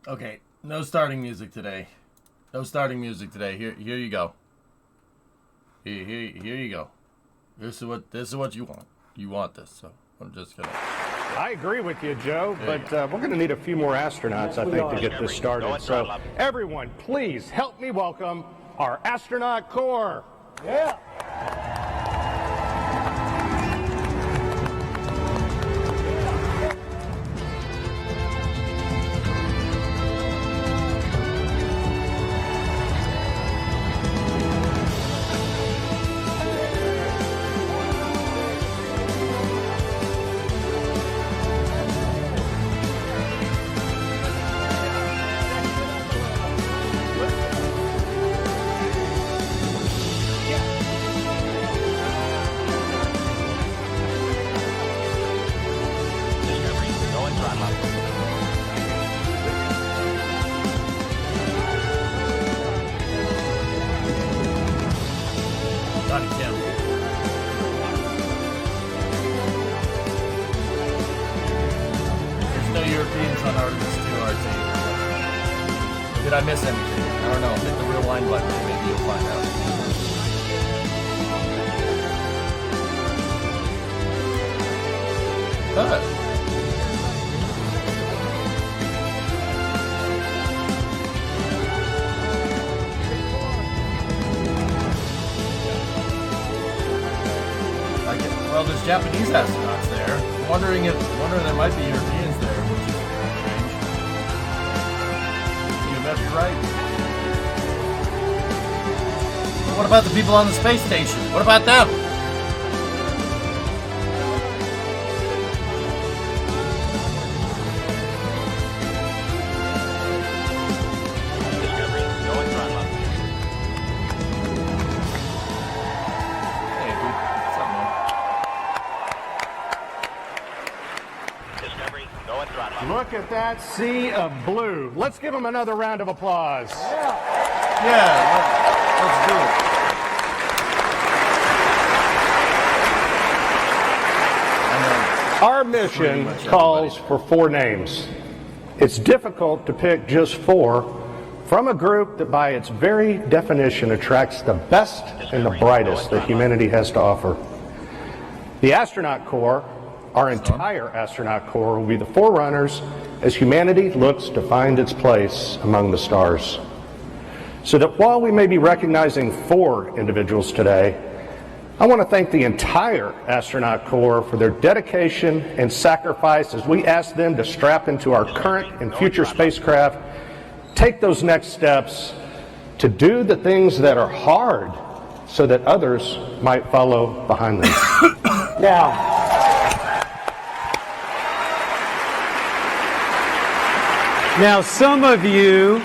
Okay, no starting music today. No starting music today. Here you go. Here you go. This is what you want. You want this, so I'm just gonna. I agree with you, Joe, but we're going to need a few more astronauts, I think, to get this started. So, everyone, please help me welcome our astronaut corps. Yeah. Europeans on Artemis 2 RT. Did I miss anything? I don't know. Hit the rewind button and maybe you'll find out. Well, there's Japanese astronauts there. Wondering there might be Europeans there, which is strange. You bet you're right. But what about the people on the space station? What about them? Look at that sea of blue. Let's give them another round of applause. Let's do it. Our mission calls for 4 names. It's difficult to pick just 4 from a group that by its very definition attracts the best and the brightest that humanity has to offer. The astronaut corps, our entire astronaut corps, will be the forerunners as humanity looks to find its place among the stars. So that while we may be recognizing 4 individuals today, I want to thank the entire astronaut corps for their dedication and sacrifice as we ask them to strap into our current and future spacecraft, take those next steps to do the things that are hard so that others might follow behind them. Now, some of you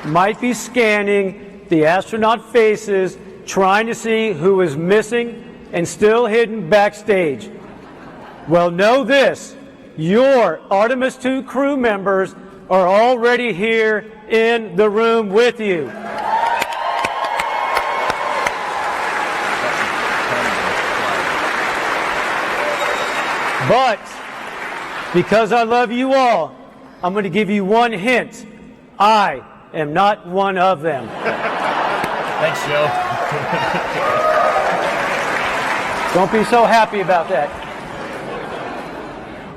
might be scanning the astronaut faces, trying to see who is missing and still hidden backstage. Well, know this: your Artemis 2 crew members are already here in the room with you. But because I love you all, I'm going to give you one hint. I am not one of them. Thanks, Joe. Don't be so happy about that.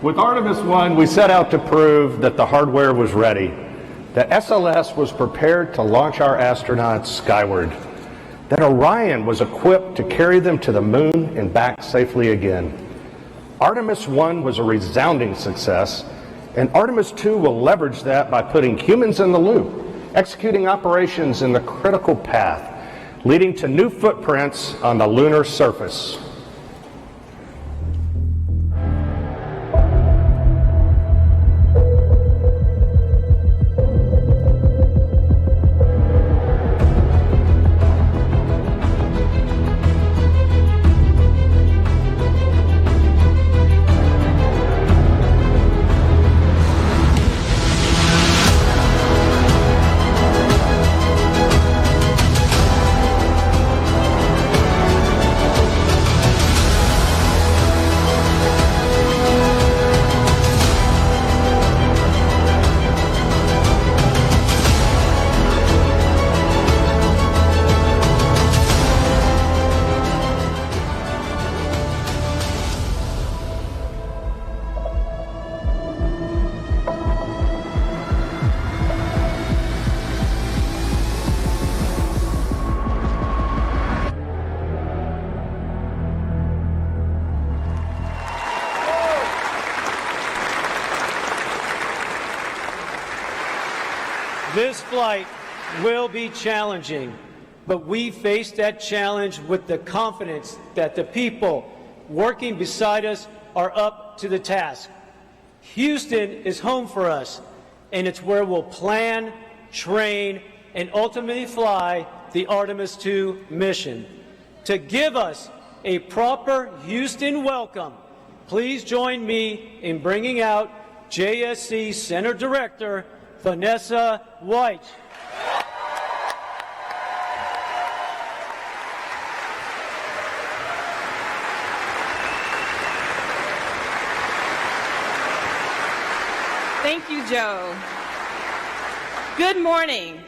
With Artemis 1, we set out to prove that the hardware was ready, that SLS was prepared to launch our astronauts skyward, that Orion was equipped to carry them to the moon and back safely again. Artemis 1 was a resounding success, and Artemis 2 will leverage that by putting humans in the loop, executing operations in the critical path, leading to new footprints on the lunar surface. This flight will be challenging, but we face that challenge with the confidence that the people working beside us are up to the task. Houston is home for us, and it's where we'll plan, train, and ultimately fly the Artemis II mission. To give us a proper Houston welcome, please join me in bringing out JSC Center Director Vanessa White. Thank you, Joe. Good morning.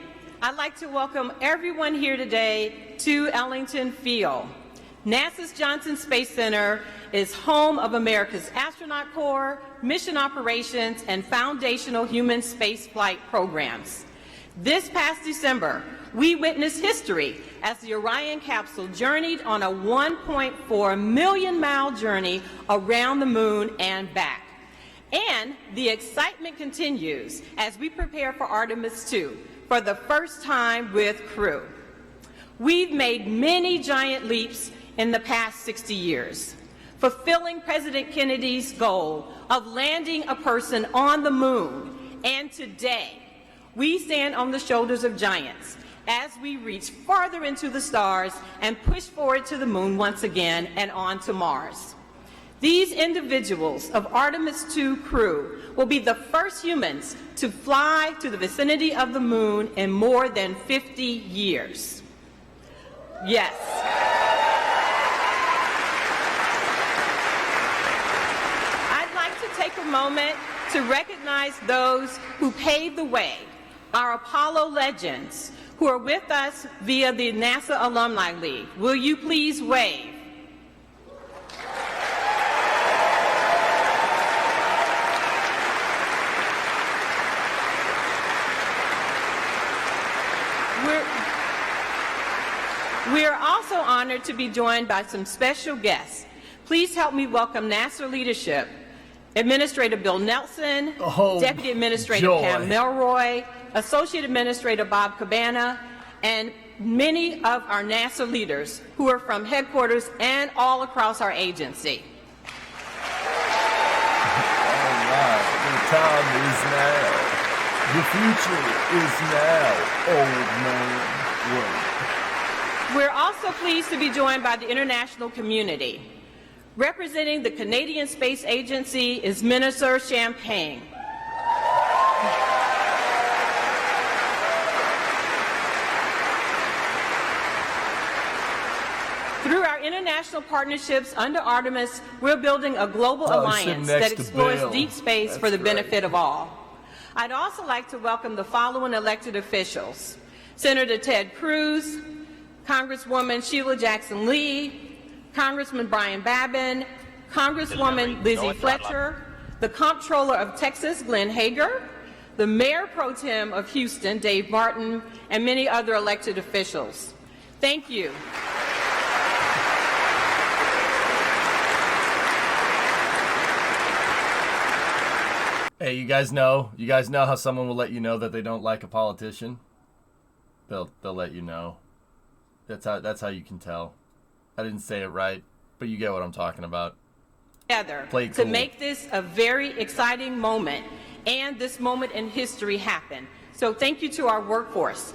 I'd like to welcome everyone here today to Ellington Field. NASA's Johnson Space Center is home of America's astronaut corps, mission operations, and foundational human spaceflight programs. This past December, we witnessed history as the Orion capsule journeyed on a 1.4 million-mile journey around the moon and back. And the excitement continues as we prepare for Artemis II for the first time with crew. We've made many giant leaps in the past 60 years, fulfilling President Kennedy's goal of landing a person on the moon. And today, we stand on the shoulders of giants as we reach farther into the stars and push forward to the moon once again and on to Mars. These individuals of Artemis II crew will be the first humans to fly to the vicinity of the moon in more than 50 years. Yes. I'd like to take a moment to recognize those who paved the way, our Apollo legends, who are with us via the NASA Alumni League. Will you please wave? We are also honored to be joined by some special guests. Please help me welcome NASA leadership. Administrator Bill Nelson, Deputy Administrator Pam Melroy, Associate Administrator Bob Cabana, and many of our NASA leaders who are from headquarters and all across our agency. All right, the time is now. The future is now, old man. Wait. We're also pleased to be joined by the international community. Representing the Canadian Space Agency is Minister Champagne. Through our international partnerships under Artemis, we're building a global alliance that explores deep space for the benefit of all. I'd also like to welcome the following elected officials: Senator Ted Cruz, Congresswoman Sheila Jackson-Lee, Congressman Brian Babin, Congresswoman Lizzie Fletcher, the Comptroller of Texas, Glenn Hager, the Mayor Pro Tem of Houston, Dave Martin, and many other elected officials. Thank you. Hey, you guys know how someone will let you know that they don't like a politician? They'll let you know. That's how you can tell. I didn't say it right, but you get what I'm talking about. Together Play to cool. make this a very exciting moment and this moment in history happen. So thank you to our workforce.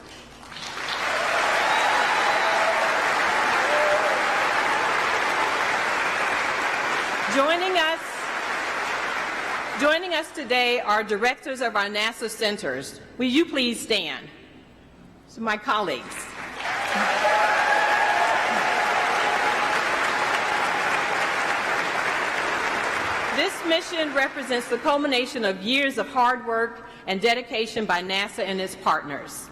Joining us today are directors of our NASA centers. Will you please stand? So my colleagues. This mission represents the culmination of years of hard work and dedication by NASA and its partners.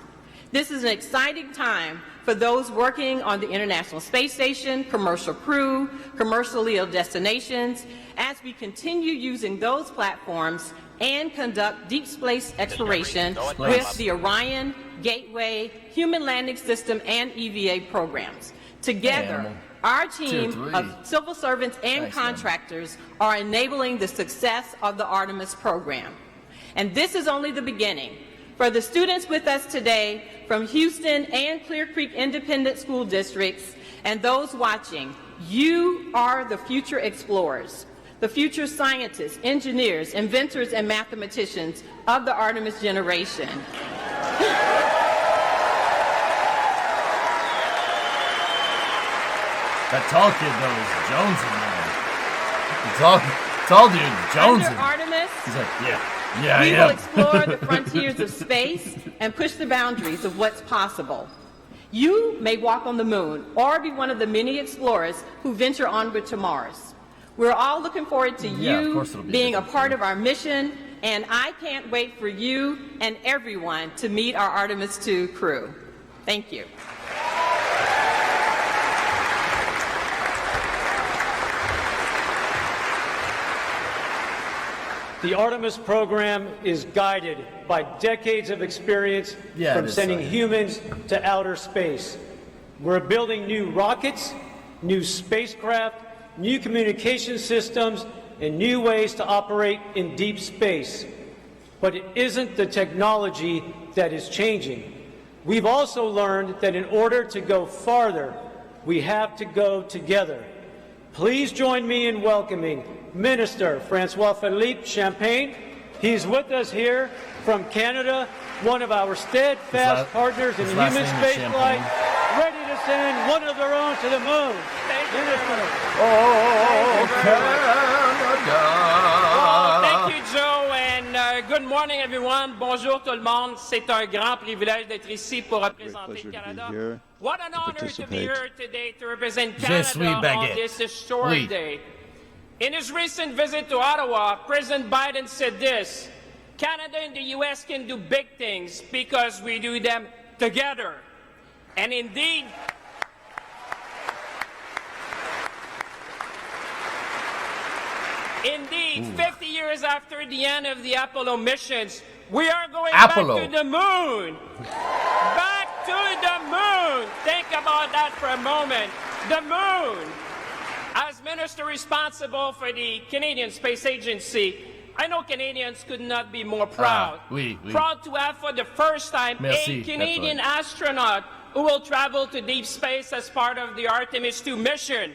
This is an exciting time for those working on the International Space Station, commercial crew, commercial LEO destinations, as we continue using those platforms and conduct deep space exploration with the Orion, Gateway, Human Landing System, and EVA programs. Together, our team of civil servants and contractors are enabling the success of the Artemis program. And this is only the beginning. For the students with us today from Houston and Clear Creek Independent School Districts and those watching, you are the future explorers, the future scientists, engineers, inventors, and mathematicians of the Artemis generation. That tall kid, though, is Jonesing, man. Tall dude, Jonesing. Under Artemis, he's like, yeah, we I will am. explore the frontiers of space and push the boundaries of what's possible. You may walk on the moon or be one of the many explorers who venture onward to Mars. We're all looking forward to you being a part of our mission, and I can't wait for you and everyone to meet our Artemis II crew. Thank you. The Artemis program is guided by decades of experience from sending humans to outer space. We're building new rockets, new spacecraft, new communication systems, and new ways to operate in deep space. But it isn't the technology that is changing. We've also learned that in order to go farther, we have to go together. Please join me in welcoming Minister Francois-Philippe Champagne. He's with us here from Canada, one of our steadfast partners in human spaceflight, ready to send one of their own to the moon. Minister. Thank you, Joe, and good morning, everyone. Bonjour, tout le monde. C'est un grand privilège d'être ici pour représenter le Canada. What an honor to be here today to represent Canada on this historic day. In his recent visit to Ottawa, President Biden said this: Canada and the U.S. can do big things because we do them together. And indeed, 50 years after the end of the Apollo missions, we are going back to the moon. Back to the moon. Think about that for a moment. The moon. As minister responsible for the Canadian Space Agency, I know Canadians could not be more proud. Proud to have for the first time a Canadian astronaut who will travel to deep space as part of the Artemis II mission.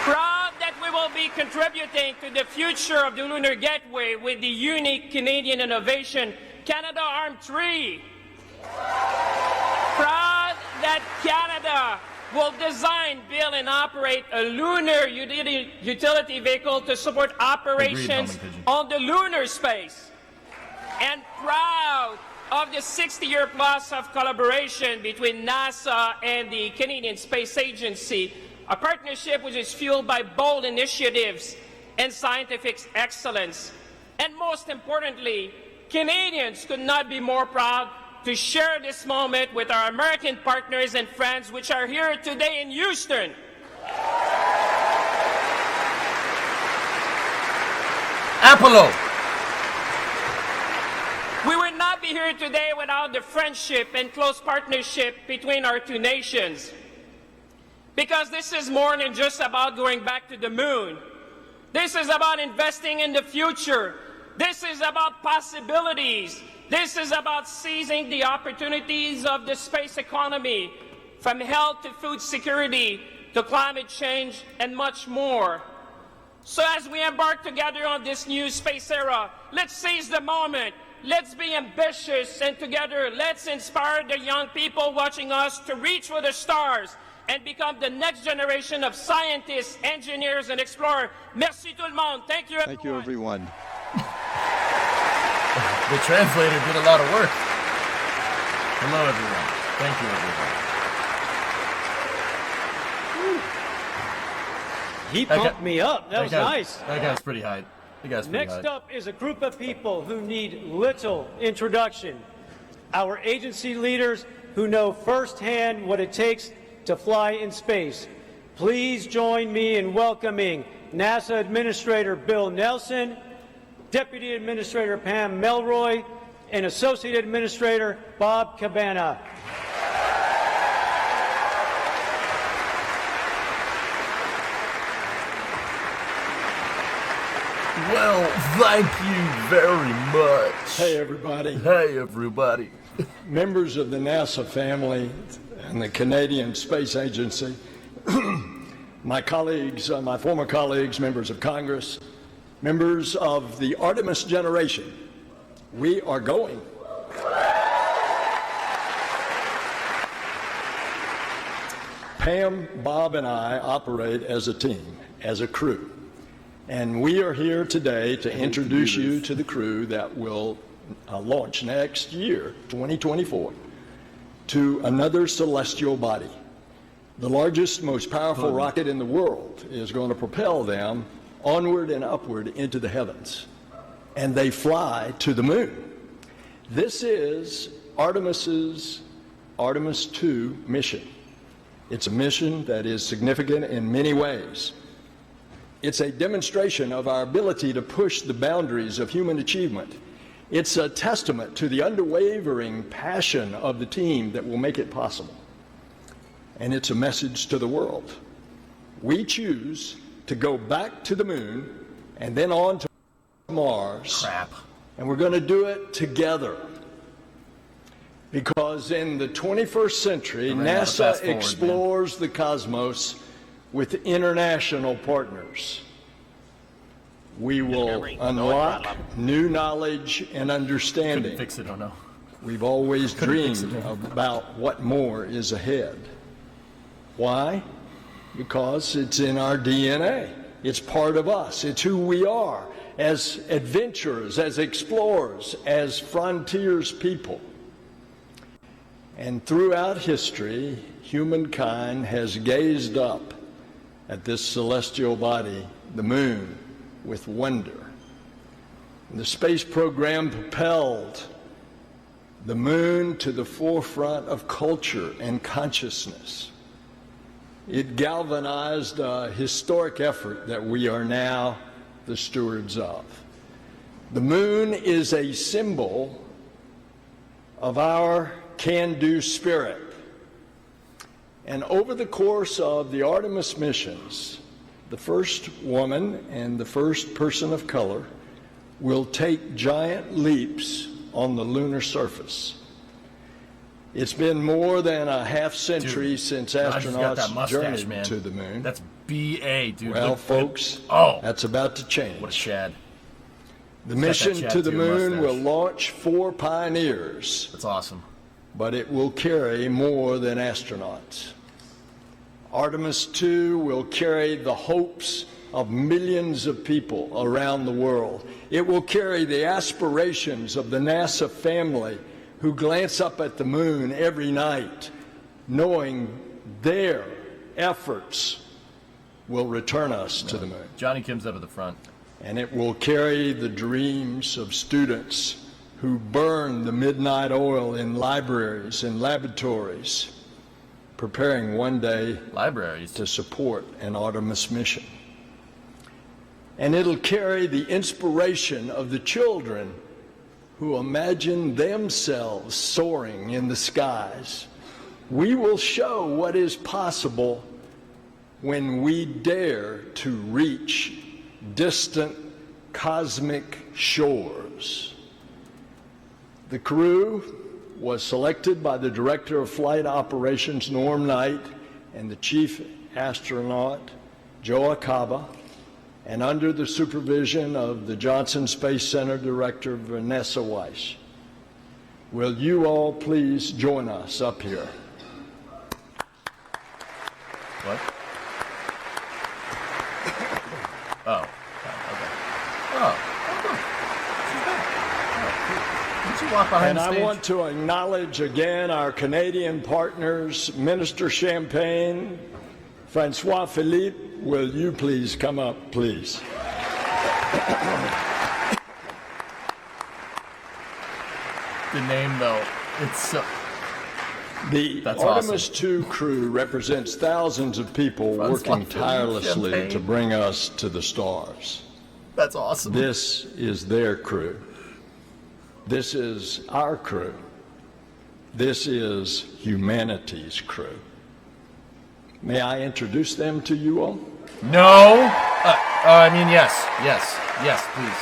Proud that we will be contributing to the future of the Lunar Gateway with the unique Canadian innovation, Canadarm3. Proud that Canada will design, build, and operate a lunar utility vehicle to support operations on the lunar space. And proud of the 60-year plus of collaboration between NASA and the Canadian Space Agency, a partnership which is fueled by bold initiatives and scientific excellence. And most importantly, Canadians could not be more proud to share this moment with our American partners and friends which are here today in Houston. Apollo! We would not be here today without the friendship and close partnership between our two nations. Because this is more than just about going back to the moon. This is about investing in the future. This is about possibilities. This is about seizing the opportunities of the space economy, from health to food security to climate change and much more. So as we embark together on this new space era, let's seize the moment. Let's be ambitious, and together let's inspire the young people watching us to reach for the stars and become the next generation of scientists, engineers, and explorers. Merci tout le monde. Thank you, everyone. Thank you, everyone. The translator did a lot of work. Hello, everyone. Thank you, everyone. He pumped me up. That was nice. That guy's pretty high. Next up is a group of people who need little introduction. Our agency leaders who know firsthand what it takes to fly in space. Please join me in welcoming NASA Administrator Bill Nelson, Deputy Administrator Pam Melroy, and Associate Administrator Bob Cabana. Well, thank you very much. Hey, everybody. Hey, everybody. Members of the NASA family and the Canadian Space Agency, my colleagues, my former colleagues, members of Congress, members of the Artemis generation, we are going. Pam, Bob, and I operate as a team, as a crew. And we are here today to introduce you to the crew that will launch next year, 2024, to another celestial body. The largest, most powerful rocket in the world is going to propel them onward and upward into the heavens. And they fly to the moon. This is Artemis's Artemis II mission. It's a mission that is significant in many ways. It's a demonstration of our ability to push the boundaries of human achievement. It's a testament to the unwavering passion of the team that will make it possible. And it's a message to the world. We choose to go back to the moon and then on to Mars. Crap. And we're going to do it together. Because in the 21st century, NASA explores the cosmos with international partners. We will unlock new knowledge and understanding. Couldn't fix it, oh no. We've always dreamed about what more is ahead. Why? Because it's in our DNA. It's part of us. It's who we are as adventurers, as explorers, as frontiers people. And throughout history, humankind has gazed up at this celestial body, the moon, with wonder. And the space program propelled the moon to the forefront of culture and consciousness. It galvanized a historic effort that we are now the stewards of. The moon is a symbol of our can-do spirit. And over the course of the Artemis missions, the first woman and the first person of color will take giant leaps on the lunar surface. It's been more than a half century since astronauts journeyed to the moon. That's B.A., dude. Well, folks, that's about to change. What a shad. The mission to the moon will launch 4 pioneers. That's awesome. But it will carry more than astronauts. Artemis II will carry the hopes of millions of people around the world. It will carry the aspirations of the NASA family who glance up at the moon every night, knowing their efforts will return us to the moon. Johnny Kim's up at the front. And it will carry the dreams of students who burn the midnight oil in libraries and laboratories, preparing one day to support an Artemis mission. And it'll carry the inspiration of the children who imagine themselves soaring in the skies. We will show what is possible when we dare to reach distant cosmic shores. The crew was selected by the Director of Flight Operations, Norm Knight, and the Chief Astronaut, Joe Acaba, and under the supervision of the Johnson Space Center Director, Vanessa Weiss. Will you all please join us up here? What? Oh. Okay. Oh. And I want to acknowledge again our Canadian partners, Minister Champagne, Francois Philippe. Will you please come up, please? The name, though, it's so... The Artemis II crew represents thousands of people working tirelessly to bring us to the stars. That's awesome. This is their crew. This is our crew. This is humanity's crew. May I introduce them to you all? No. I mean, yes. Yes. Yes, please.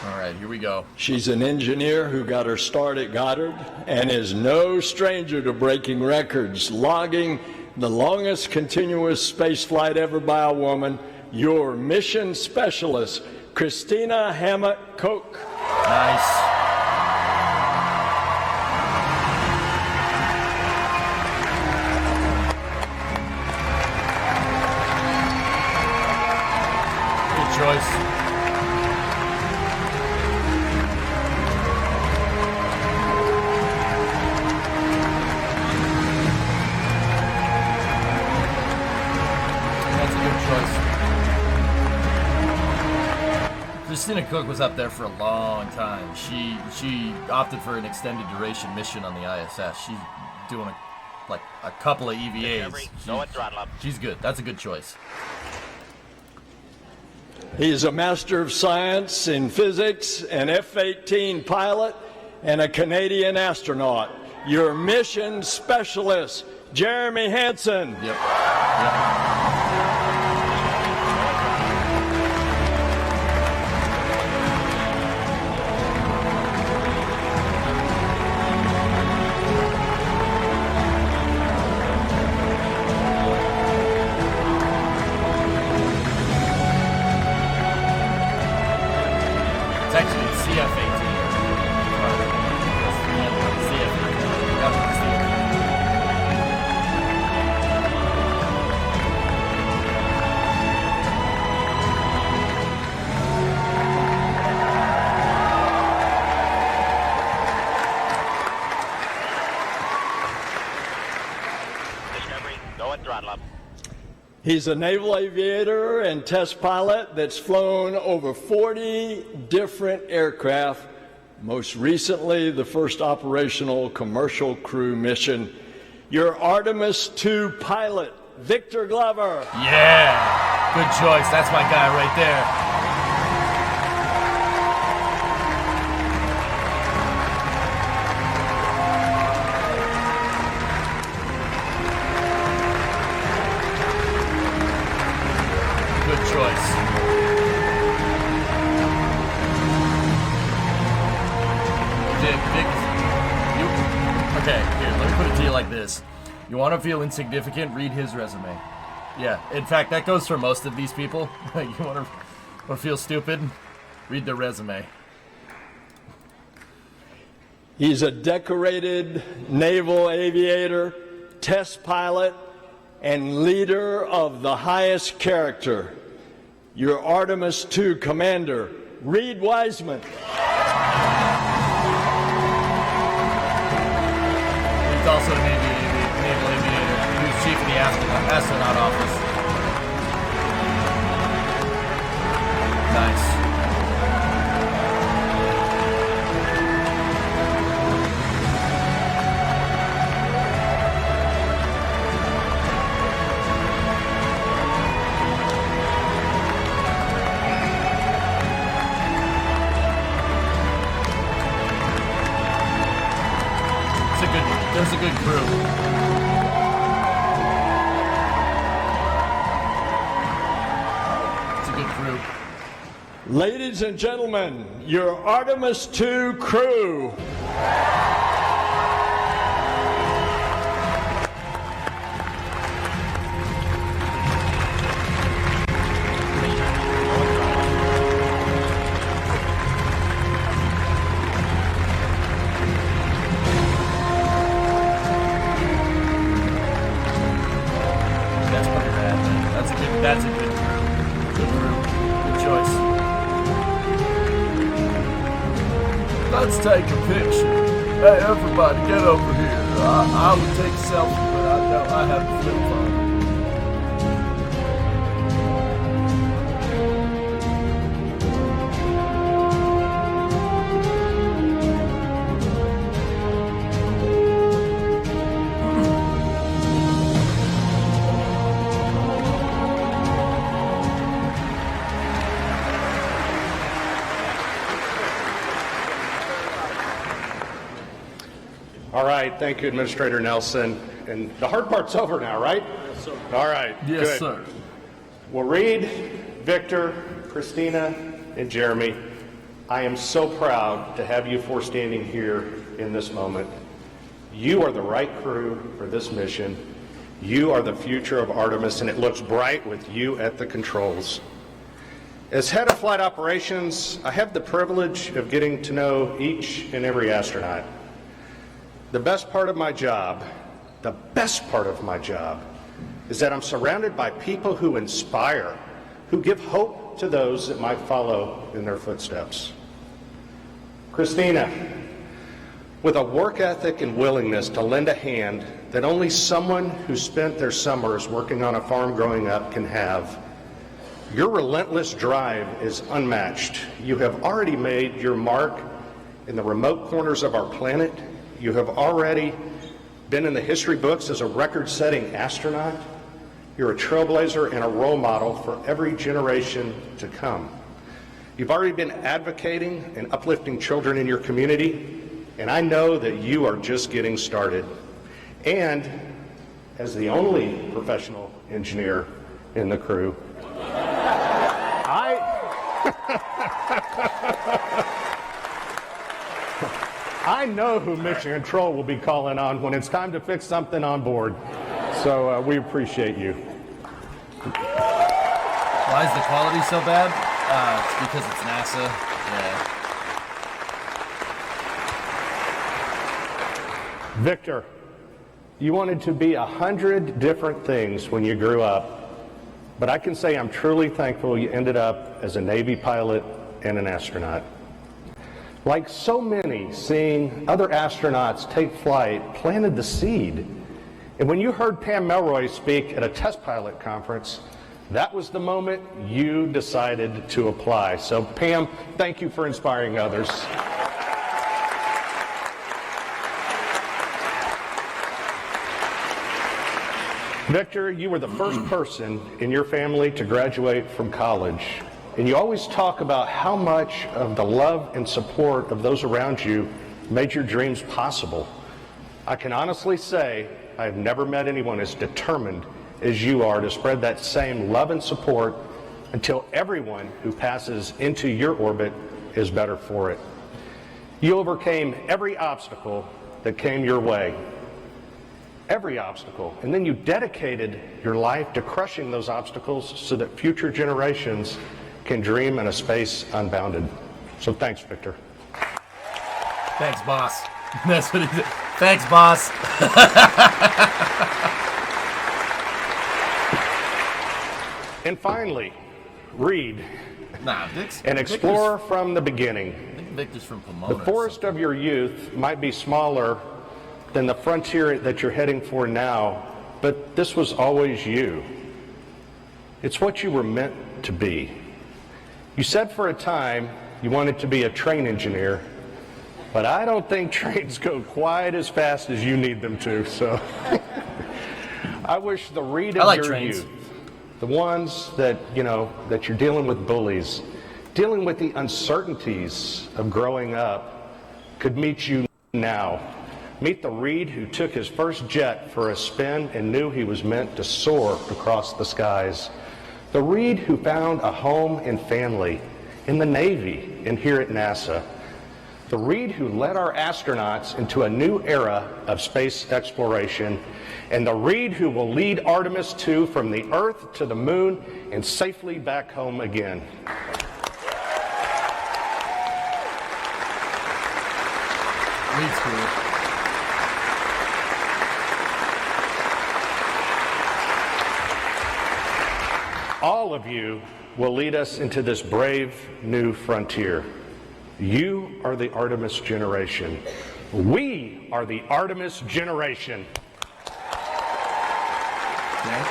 All right, here we go. She's an engineer who got her start at Goddard and is no stranger to breaking records, logging the longest continuous space flight ever by a woman, your mission specialist, Christina Hammett-Koch. Nice. Good choice. Christina Cook was up there for a long time. She opted for an extended duration mission on the ISS. She's doing a couple of EVAs. She's good. That's a good choice. He's a Master of Science in Physics, an F-18 pilot, and a Canadian astronaut. Your mission specialist, Jeremy Hansen. Yep. He's a naval aviator and test pilot that's flown over 40 different aircraft, most recently the first operational commercial crew mission. Your Artemis II pilot, Victor Glover. Yeah, good choice. That's my guy right there. You want to feel insignificant? Read his resume. Yeah, in fact, that goes for most of these people. You want to feel stupid? Read their resume. He's a decorated naval aviator, test pilot, and leader of the highest character. Your Artemis II commander, Reed Wiseman. He's also a naval aviator. He was chief of the astronaut office. Nice. There's a good crew. It's a good crew. Ladies and gentlemen, your Artemis II crew. That's a good crew. Good crew. Good choice. Let's take a picture. Hey, everybody, get over here. I would take a selfie, but I know I have a flip phone. All right, thank you, Administrator Nelson. And the hard part's over now, right? Yes, sir. All right, Yes, good. sir. Well, Reed, Victor, Christina, and Jeremy, I am so proud to have you four standing here in this moment. You are the right crew for this mission. You are the future of Artemis, and it looks bright with you at the controls. As head of flight operations, I have the privilege of getting to know each and every astronaut. The best part of my job is that I'm surrounded by people who inspire, who give hope to those that might follow in their footsteps. Christina, with a work ethic and willingness to lend a hand that only someone who spent their summers working on a farm growing up can have, your relentless drive is unmatched. You have already made your mark in the remote corners of our planet. You have already been in the history books as a record-setting astronaut. You're a trailblazer and a role model for every generation to come. You've already been advocating and uplifting children in your community, and I know that you are just getting started. And as the only professional engineer in the crew, I know who Mission Control will be calling on when it's time to fix something on board. So we appreciate you. Why is the quality so bad? It's because it's NASA. Yeah. Victor, you wanted to be 100 different things when you grew up, but I can say I'm truly thankful you ended up as a Navy pilot and an astronaut. Like so many, seeing other astronauts take flight planted the seed. And when you heard Pam Melroy speak at a test pilot conference, that was the moment you decided to apply. So Pam, thank you for inspiring others. Victor, you were the first person in your family to graduate from college. And you always talk about how much of the love and support of those around you made your dreams possible. I can honestly say I have never met anyone as determined as you are to spread that same love and support until everyone who passes into your orbit is better for it. You overcame every obstacle that came your way. Every obstacle. And then you dedicated your life to crushing those obstacles so that future generations can dream in a space unbounded. So thanks, Victor. Thanks, boss. That's what he said. Thanks, boss. And finally, Reed, Vic's, an explorer from the beginning. I think Victor's from Pomona. The forest of your youth might be smaller than the frontier that you're heading for now, but this was always you. It's what you were meant to be. You said for a time you wanted to be a train engineer, but I don't think trains go quite as fast as you need them to, so I wish the Reed of your youth, the ones that, that you're dealing with bullies, dealing with the uncertainties of growing up, could meet you now. Meet the Reed who took his first jet for a spin and knew he was meant to soar across the skies. The Reed who found a home and family in the Navy and here at NASA. The Reed who led our astronauts into a new era of space exploration. And the Reed who will lead Artemis 2 from the Earth to the Moon and safely back home again. Reed's cool. All of you will lead us into this brave new frontier. You are the Artemis generation. We are the Artemis generation. Okay.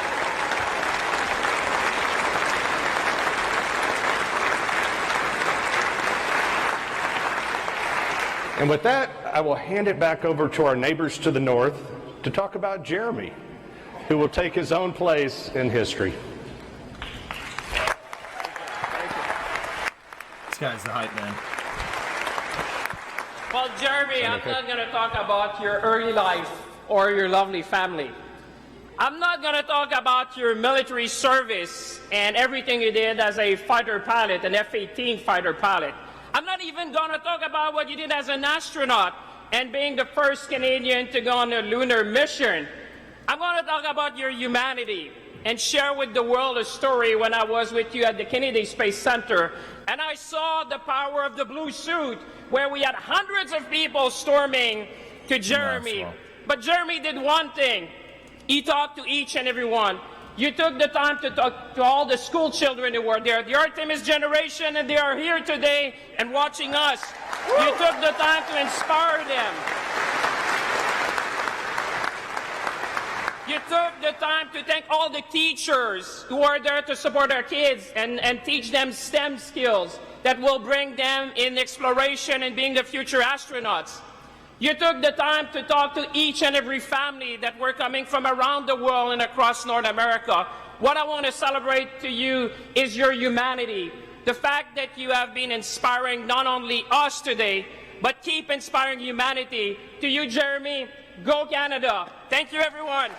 And with that, I will hand it back over to our neighbors to the north to talk about Jeremy, who will take his own place in history. This guy's the hype man. Well, Jeremy, I'm not going to talk about your early life or your lovely family. I'm not going to talk about your military service and everything you did as a fighter pilot, an F-18 fighter pilot. I'm not even going to talk about what you did as an astronaut and being the first Canadian to go on a lunar mission. I'm going to talk about your humanity and share with the world a story when I was with you at the Kennedy Space Center and I saw the power of the blue suit where we had hundreds of people storming to Jeremy. But Jeremy did one thing. He talked to each and every one. You took the time to talk to all the school children who were there, the Artemis generation, and they are here today and watching us. You took the time to inspire them. You took the time to thank all the teachers who are there to support our kids and teach them STEM skills that will bring them in exploration and being the future astronauts. You took the time to talk to each and every family that were coming from around the world and across North America. What I want to celebrate to you is your humanity. The fact that you have been inspiring not only us today, but keep inspiring humanity. To you, Jeremy, go Canada. Thank you, everyone.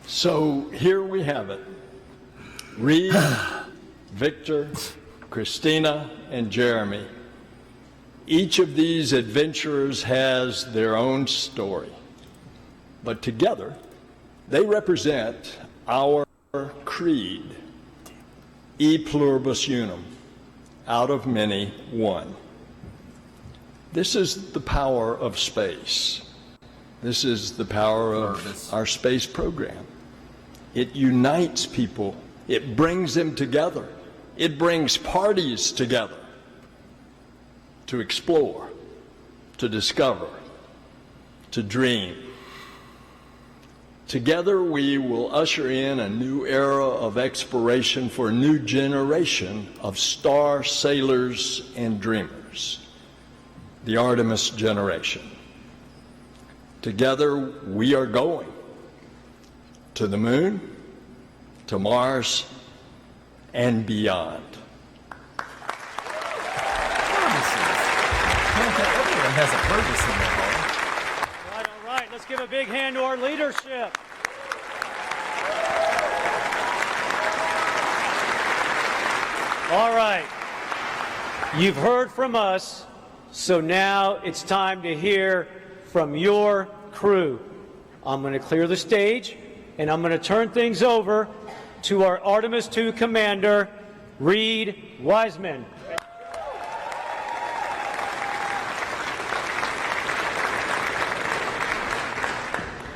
So here we have it. Reed, Victor, Christina, and Jeremy. Each of these adventurers has their own story, but together they represent our creed, e pluribus unum, out of many, one. This is the power of space. This is the power of our space program. It unites people. It brings them together. It brings parties together to explore, to discover, to dream. Together we will usher in a new era of exploration for a new generation of star sailors and dreamers, the Artemis generation. Together we are going to the moon, to Mars, and beyond. Everyone has a purpose in their home. All right. Let's give a big hand to our leadership. All right. You've heard from us, so now it's time to hear from your crew. I'm going to clear the stage, and I'm going to turn things over to our Artemis II commander, Reed Wiseman.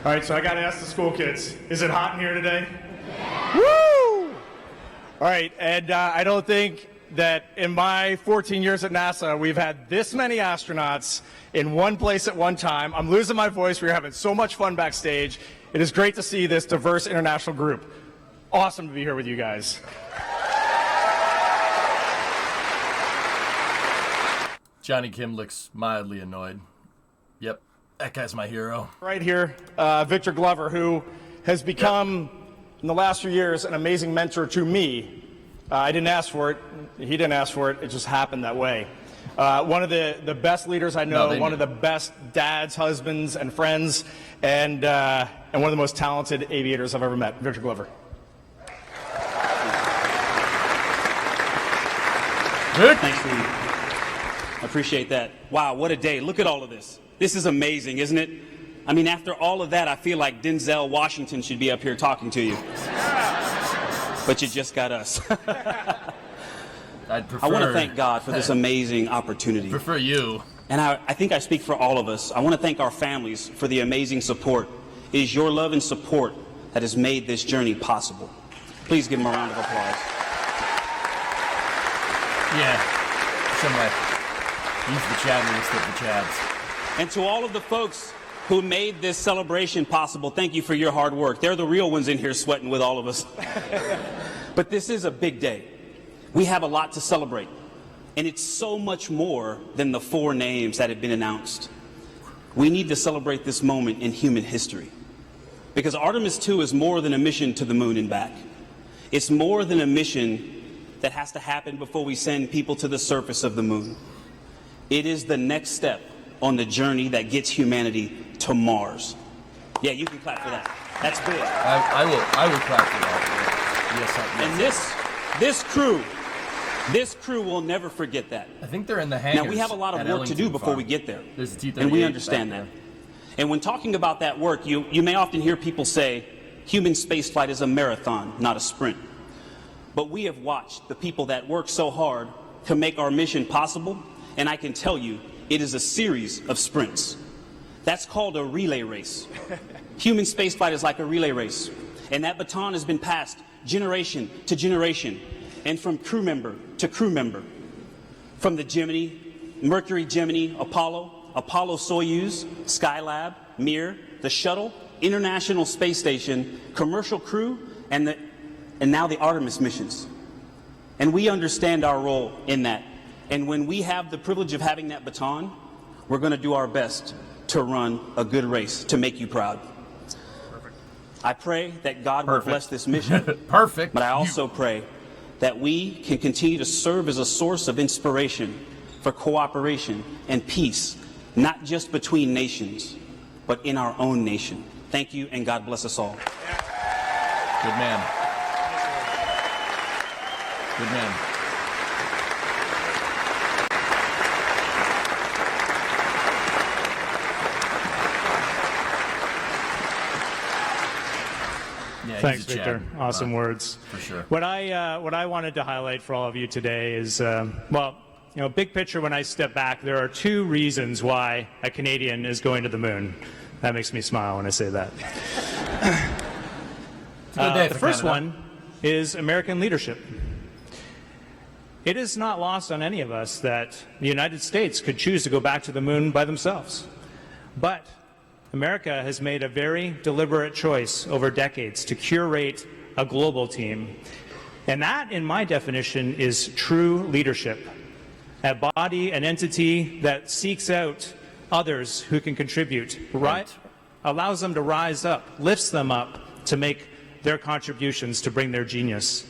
All right, so I got to ask the school kids, is it hot in here today? Woo! All right, and I don't think that in my 14 years at NASA, we've had this many astronauts in one place at one time. I'm losing my voice. We're having so much fun backstage. It is great to see this diverse international group. Awesome to be here with you guys. Johnny Kim looks mildly annoyed. Yep, that guy's my hero. Right here, Victor Glover, who has become, in the last few years, an amazing mentor to me. I didn't ask for it. He didn't ask for it. It just happened that way. One of the best leaders I know, one of the best dads, husbands, and friends, and one of the most talented aviators I've ever met, Victor Glover. Good. Thanks, Lee. I appreciate that. Wow, what a day. Look at all of this. This is amazing, isn't it? I mean, after all of that, I feel like Denzel Washington should be up here talking to you. But you just got us. I'd prefer, I want to thank God for this amazing opportunity. Prefer you. And I think I speak for all of us. I want to thank our families for the amazing support. It is your love and support that has made this journey possible. Please give them a round of applause. Yeah. Somewhere. Use the chat and slip the chats. And to all of the folks who made this celebration possible, thank you for your hard work. They're the real ones in here sweating with all of us. But this is a big day. We have a lot to celebrate. And it's so much more than the 4 names that have been announced. We need to celebrate this moment in human history. Because Artemis 2 is more than a mission to the moon and back. It's more than a mission that has to happen before we send people to the surface of the moon. It is the next step on the journey that gets humanity to Mars. Yeah, you can clap for that. That's big. I will clap for that. Yes, And this crew will never forget that. I think they're in the hangars. Now, we have a lot of work to do before we get there. And we understand that. And when talking about that work, you may often hear people say, human spaceflight is a marathon, not a sprint. But we have watched the people that work so hard to make our mission possible, and I can tell you, it is a series of sprints. That's called a relay race. Human spaceflight is like a relay race, and that baton has been passed generation to generation, and from crew member to crew member. From the Gemini, Mercury, Gemini, Apollo, Soyuz, Skylab, Mir, the Shuttle, International Space Station, commercial crew, and now the Artemis missions. And we understand our role in that. And when we have the privilege of having that baton, we're going to do our best to run a good race to make you proud. I pray that God will bless this mission. Perfect. But I also pray that we can continue to serve as a source of inspiration for cooperation and peace, not just between nations, but in our own nation. Thank you, and God bless us all. Good man. Good man. Yeah, thanks, Victor. Awesome words. For sure. What I wanted to highlight for all of you today is, big picture. When I step back, there are 2 reasons why a Canadian is going to the moon. That makes me smile when I say that. The first one is American leadership. It is not lost on any of us that the United States could choose to go back to the moon by themselves. But America has made a very deliberate choice over decades to curate a global team. And that, in my definition, is true leadership. A body, an entity that seeks out others who can contribute, allows them to rise up, lifts them up to make their contributions to bring their genius.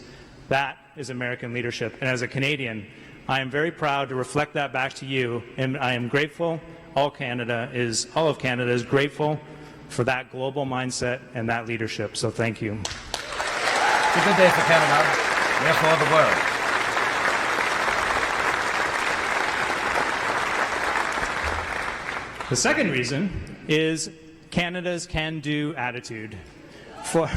That is American leadership. And as a Canadian, I am very proud to reflect that back to you, and I am grateful. All of Canada is grateful for that global mindset and that leadership. So thank you. It's a good day for Canada. Therefore, the world. The second reason is Canada's can-do attitude. For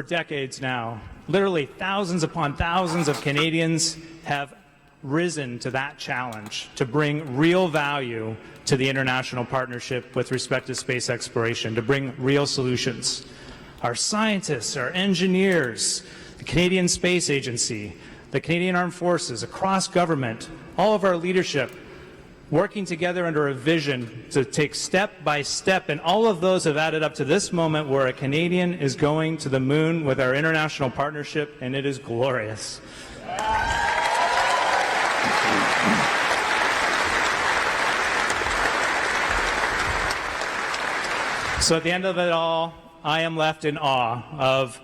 decades now, literally thousands upon thousands of Canadians have risen to that challenge to bring real value to the international partnership with respect to space exploration, to bring real solutions. Our scientists, our engineers, the Canadian Space Agency, the Canadian Armed Forces, across government, all of our leadership working together under a vision to take step by step, and all of those have added up to this moment where a Canadian is going to the moon with our international partnership, and it is glorious. So at the end of it all, I am left in awe of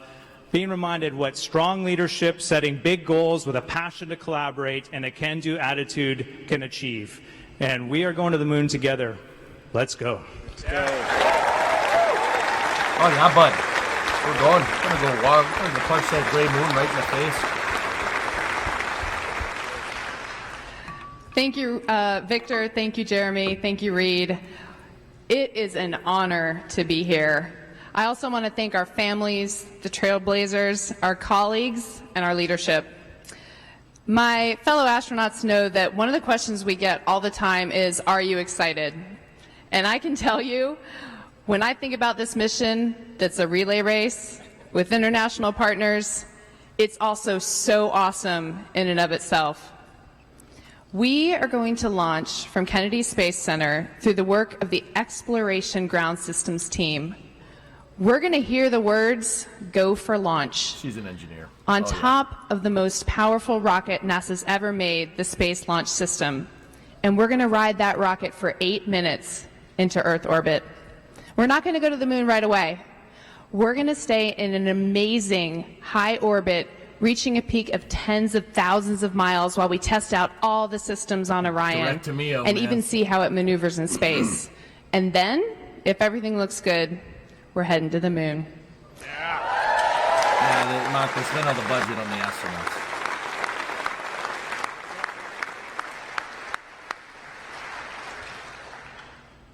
being reminded what strong leadership, setting big goals with a passion to collaborate and a can-do attitude can achieve. And we are going to the moon together. Let's go. Let's go. Oh yeah, bud. We're going. We're gonna go wild. We're gonna punch that gray moon right in the face. Thank you, Victor. Thank you, Jeremy. Thank you, Reed. It is an honor to be here. I also want to thank our families, the Trailblazers, our colleagues, and our leadership. My fellow astronauts know that one of the questions we get all the time is, are you excited? And I can tell you, when I think about this mission that's a relay race with international partners, it's also so awesome in and of itself. We are going to launch from Kennedy Space Center through the work of the Exploration Ground Systems team. we're going to hear the words, "Go for launch," She's an engineer. on top of the most powerful rocket NASA's ever made, the Space Launch System. And we're going to ride that rocket for 8 minutes into Earth orbit. We're not going to go to the moon right away. We're going to stay in an amazing high orbit, reaching a peak of tens of thousands of miles while we test out all the systems on Orion Direct to me, and even see how it maneuvers in space. And then, if everything looks good, we're heading to the moon. Mark, they spent all the budget on the astronauts.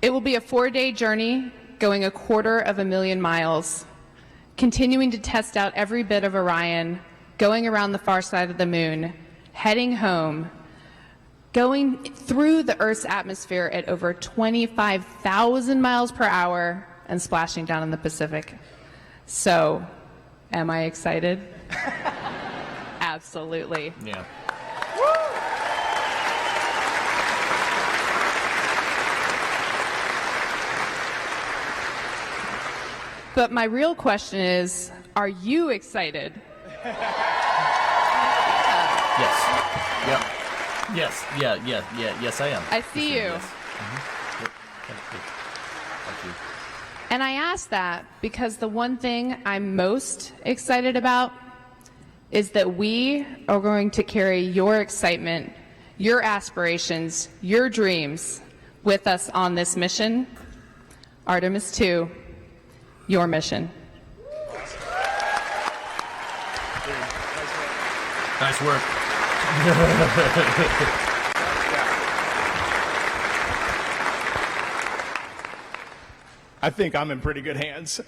It will be a 4-day journey, going 250,000 miles, continuing to test out every bit of Orion, going around the far side of the moon, heading home, going through the Earth's atmosphere at over 25,000 miles per hour, and splashing down in the Pacific. So, am I excited? Absolutely. Yeah. But my real question is, are you excited? Yes. Yep. Yes. Yeah. Yes, I am. I see you. Yes. Yep. Thank you. And I ask that because the one thing I'm most excited about is that we are going to carry your excitement, your aspirations, your dreams with us on this mission. Artemis 2, your mission. Nice work. I think I'm in pretty good hands.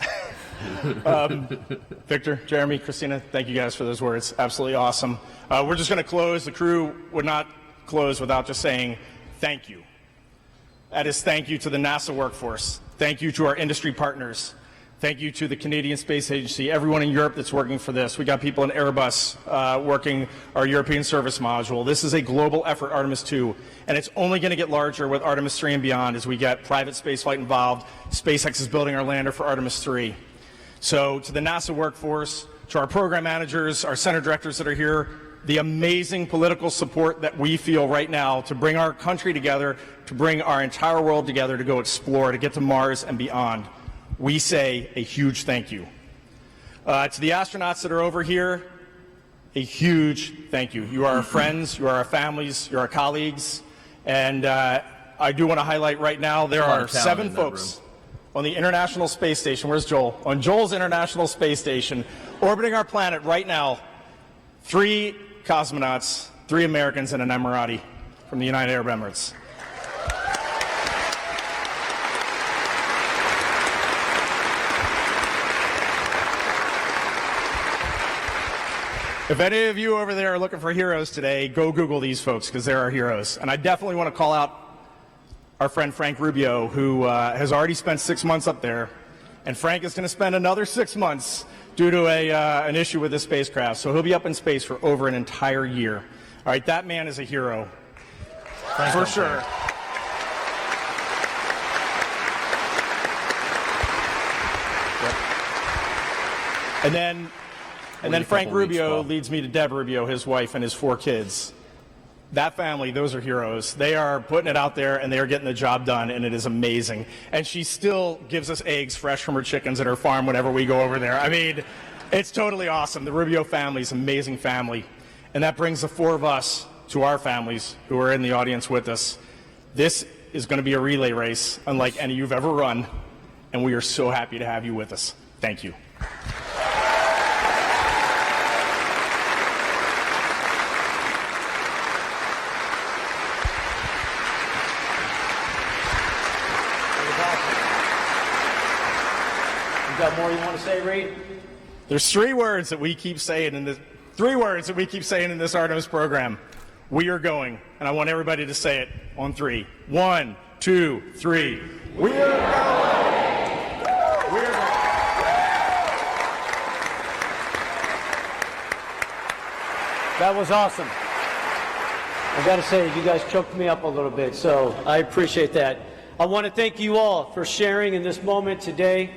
Victor, Jeremy, Christina, thank you guys for those words. Absolutely awesome. We're just going to close. The crew would not close without just saying thank you. That is thank you to the NASA workforce. Thank you to our industry partners. Thank you to the Canadian Space Agency, everyone in Europe that's working for this. We got people in Airbus working our European service module. This is a global effort, Artemis 2, and it's only going to get larger with Artemis 3 and beyond as we get private spaceflight involved. SpaceX is building our lander for Artemis 3. So to the NASA workforce, to our program managers, our center directors that are here, the amazing political support that we feel right now to bring our country together, to bring our entire world together to go explore, to get to Mars and beyond. We say a huge thank you. To the astronauts that are over here, a huge thank you. You are our friends, you are our families, you're our colleagues, and I do want to highlight right now there are 7 folks on the International Space Station. Where's Joel? On Joel's International Space Station, orbiting our planet right now, 3 cosmonauts, 3 Americans, and an Emirati from the United Arab Emirates. If any of you over there are looking for heroes today, go Google these folks because they're our heroes. And I definitely want to call out our friend Frank Rubio, who has already spent 6 months up there. And Frank is going to spend another 6 months due to an issue with his spacecraft. So he'll be up in space for over an entire year. All right, that man is a hero. Frank, for sure. Yep. And then Frank Rubio leads me to Deb Rubio, his wife, and his 4 kids. That family, those are heroes. They are putting it out there, and they are getting the job done, and it is amazing. And she still gives us eggs fresh from her chickens at her farm whenever we go over there. I mean, it's totally awesome. The Rubio family is an amazing family. And that brings the 4 of us to our families who are in the audience with us. This is going to be a relay race unlike any you've ever run, and we are so happy to have you with us. Thank you. Got more you want to say, Reed? There's 3 words that we keep saying in this. 3 words that we keep saying in this Artemis program. We are going, and I want everybody to say it on 3. 1, 2, 3. We are going. We are going. That was awesome. I got to say, you guys choked me up a little bit, so I appreciate that. I want to thank you all for sharing in this moment today.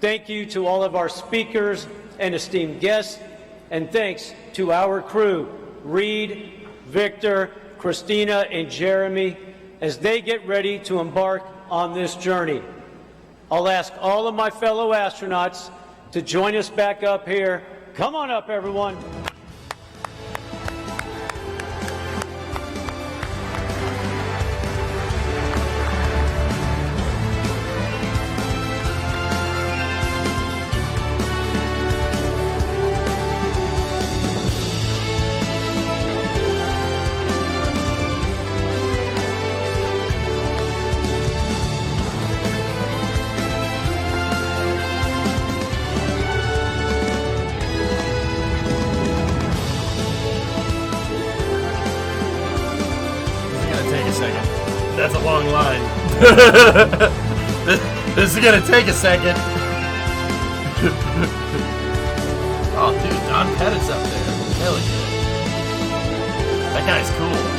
Thank you to all of our speakers and esteemed guests, and thanks to our crew, Reed, Victor, Christina, and Jeremy, as they get ready to embark on this journey. I'll ask all of my fellow astronauts to join us back up here. Come on up, everyone. That's a long line. This is gonna take a second. Oh, dude, Don Pettit's up there. Hell yeah. That guy's cool.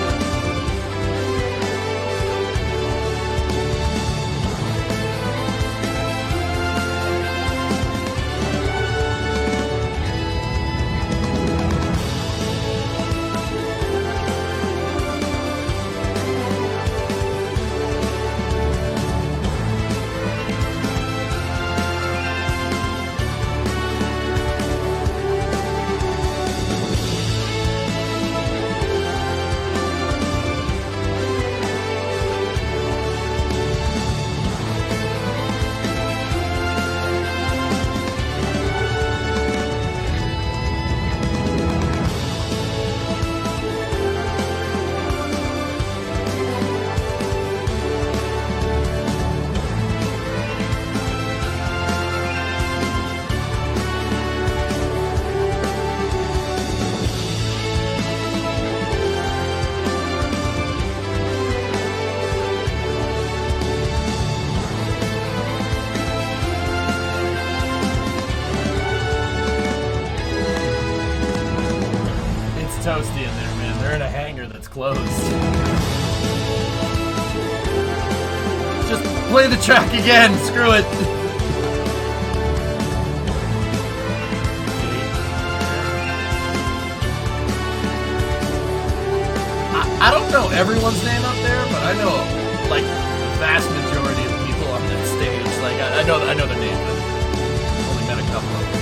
Toasty in there, man. They're in a hangar that's closed. Just play the track again. Screw it. I don't know everyone's name up there, but I know like the vast majority of people on that stage. Like I know their name, but only met a couple of them.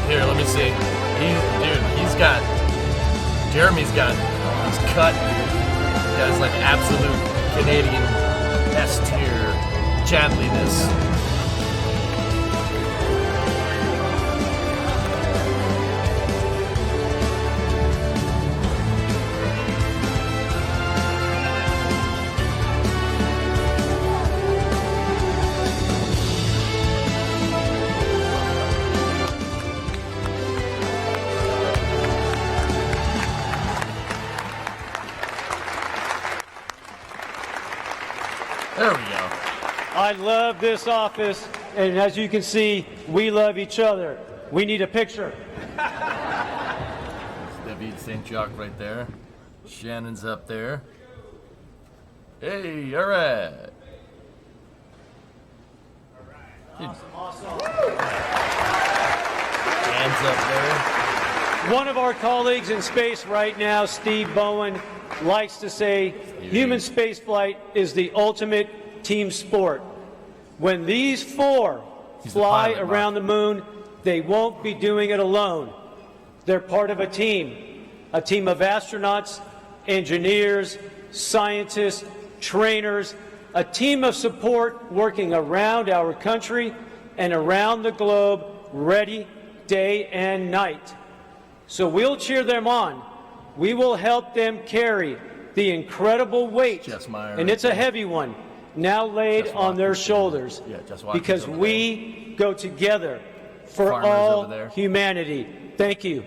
Here, let me see. Jeremy's got his cut here. He has like absolute Canadian S-tier Chadliness. There we go. I love this office, and as you can see, we love each other. We need a picture. David St. Jacques right there. Shannon's up there. Hey, all right. Awesome. Hands up there. One of our colleagues in space right now, Steve Bowen, likes to say human spaceflight is the ultimate team sport. When these four fly around the moon, they won't be doing it alone. They're part of a team of astronauts, engineers, scientists, trainers, a team of support working around our country and around the globe, ready day and night. So we'll cheer them on. We will help them carry the incredible weight, and it's a heavy one, now laid on their shoulders, because we go together for all humanity. Thank you.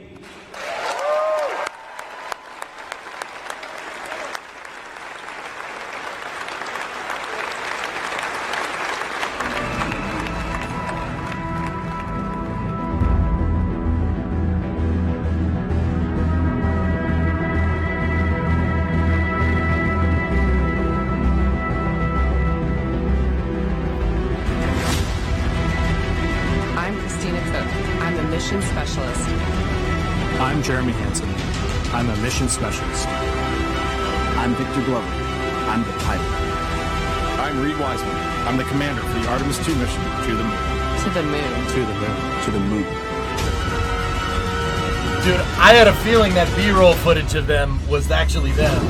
Jeremy Hansen. I'm a mission specialist. I'm Victor Glover. I'm the pilot. I'm Reed Wiseman. I'm the commander for the Artemis 2 mission to the moon. To the moon. To the moon. To the moon. Dude, I had a feeling that B-roll footage of them was actually them.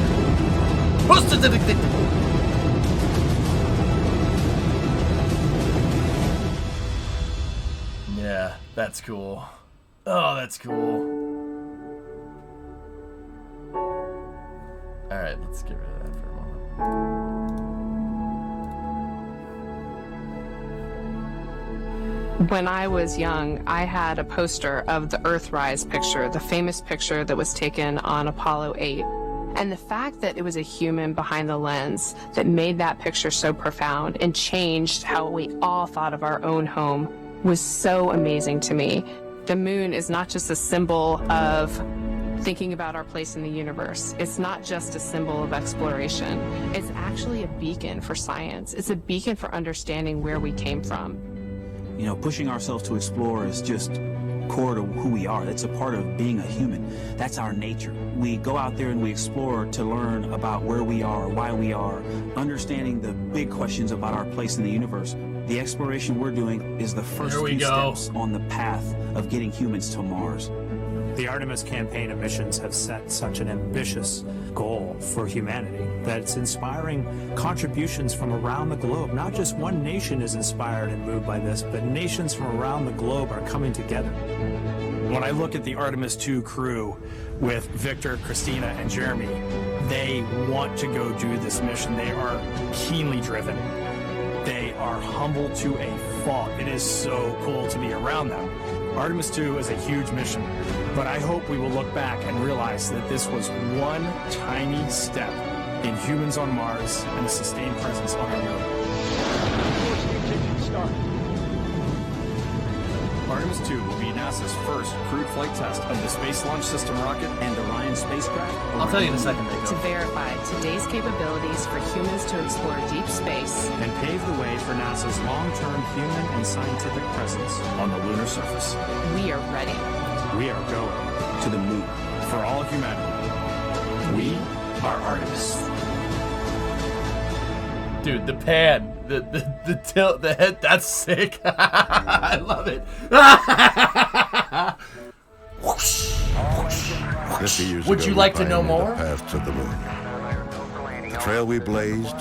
Yeah, that's cool. Oh, that's cool. Alright, let's get rid of that for a moment. When I was young, I had a poster of the Earthrise picture, the famous picture that was taken on Apollo 8. And the fact that it was a human behind the lens that made that picture so profound and changed how we all thought of our own home was so amazing to me. The moon is not just a symbol of thinking about our place in the universe. It's not just a symbol of exploration. It's actually a beacon for science. It's a beacon for understanding where we came from. You know, pushing ourselves to explore is just core to who we are. That's a part of being a human. That's our nature. We go out there and we explore to learn about where we are, why we are, understanding the big questions about our place in the universe. The exploration we're doing is the first few steps on the path of getting humans to Mars. The Artemis campaign of missions have set such an ambitious goal for humanity that it's inspiring contributions from around the globe. Not just one nation is inspired and moved by this, but nations from around the globe are coming together. When I look at the Artemis 2 crew with Victor, Christina, and Jeremy, they want to go do this mission. They are keenly driven. They are humble to a fault. It is so cool to be around them. Artemis 2 is a huge mission, but I hope we will look back and realize that this was one tiny step in humans on Mars and a sustained presence on our moon. Artemis 2 will be NASA's first crewed flight test of the Space Launch System rocket and Orion spacecraft. I'll tell you in a second, To verify today's capabilities for humans to explore deep space and pave the way for NASA's long-term human and scientific presence on the lunar surface. we are ready. We are going to the moon. For all humanity, we are Artemis. Dude, the pan, the tilt, the head, that's sick. I love it. 50 years Would ago, you like we to know pioneered more? a path to the moon. The trail we blazed,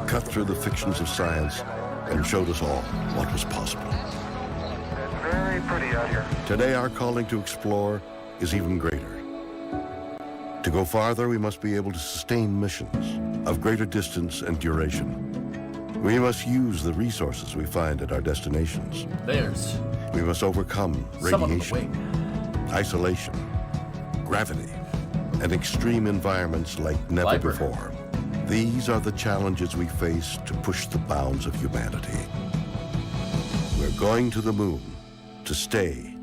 cut through the fictions of science, and showed us all what was possible. It's very pretty out here. Today, our calling to explore is even greater. To go farther, we must be able to sustain missions of greater distance and duration. We must use the resources we find at our destinations. We must overcome radiation, isolation, gravity, and extreme environments like never before. These are the challenges we face to push the bounds of humanity. We're going to the moon to stay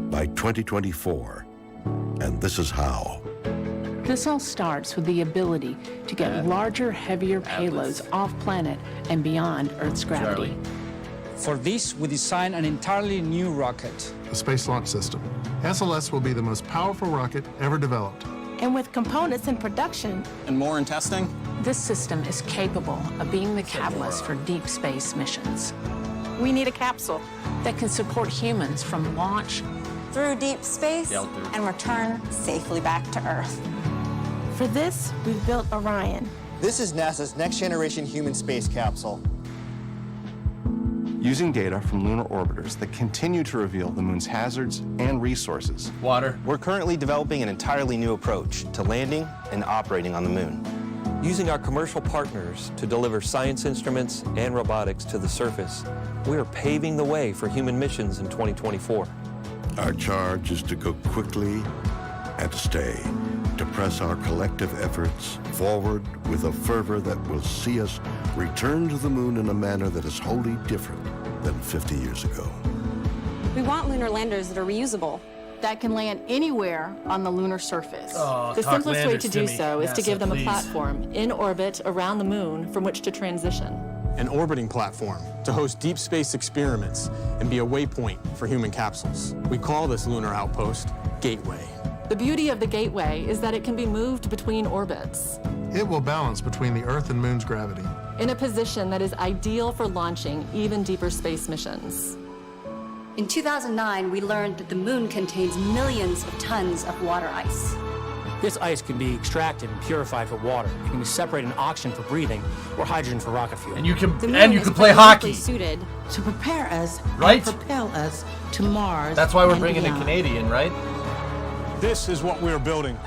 by 2024, and this is how. This all starts with the ability to get larger, heavier payloads off-planet and beyond Earth's gravity. For this, we designed an entirely new rocket. The Space Launch System. SLS will be the most powerful rocket ever developed. And with components in production and more in testing, this system is capable of being the catalyst for deep space missions. We need a capsule that can support humans from launch through deep space and return safely back to Earth. For this, we've built Orion. This is NASA's next-generation human space capsule. Using data from lunar orbiters that continue to reveal the moon's hazards and resources. We're currently developing an entirely new approach to landing and operating on the moon. Using our commercial partners to deliver science instruments and robotics to the surface, we are paving the way for human missions in 2024. Our charge is to go quickly and to stay, to press our collective efforts forward with a fervor that will see us return to the moon in a manner that is wholly different than 50 years ago. We want lunar landers that are reusable. That can land anywhere on the lunar surface. The simplest way to do so is to give them a platform in orbit around the moon from which to transition. An orbiting platform to host deep space experiments and be a waypoint for human capsules. We call this lunar outpost Gateway. The beauty of the Gateway is that it can be moved between orbits It will balance between the Earth and Moon's gravity. in a position that is ideal for launching even deeper space missions. In 2009, we learned that the moon contains millions of tons of water ice. This ice can be extracted and purified for water. It can be separated in oxygen for breathing or hydrogen for rocket fuel. And you can play hockey. Suited to prepare us Right? and propel us to Mars. That's why we're and bringing beyond. a Canadian, right? This is what we're building.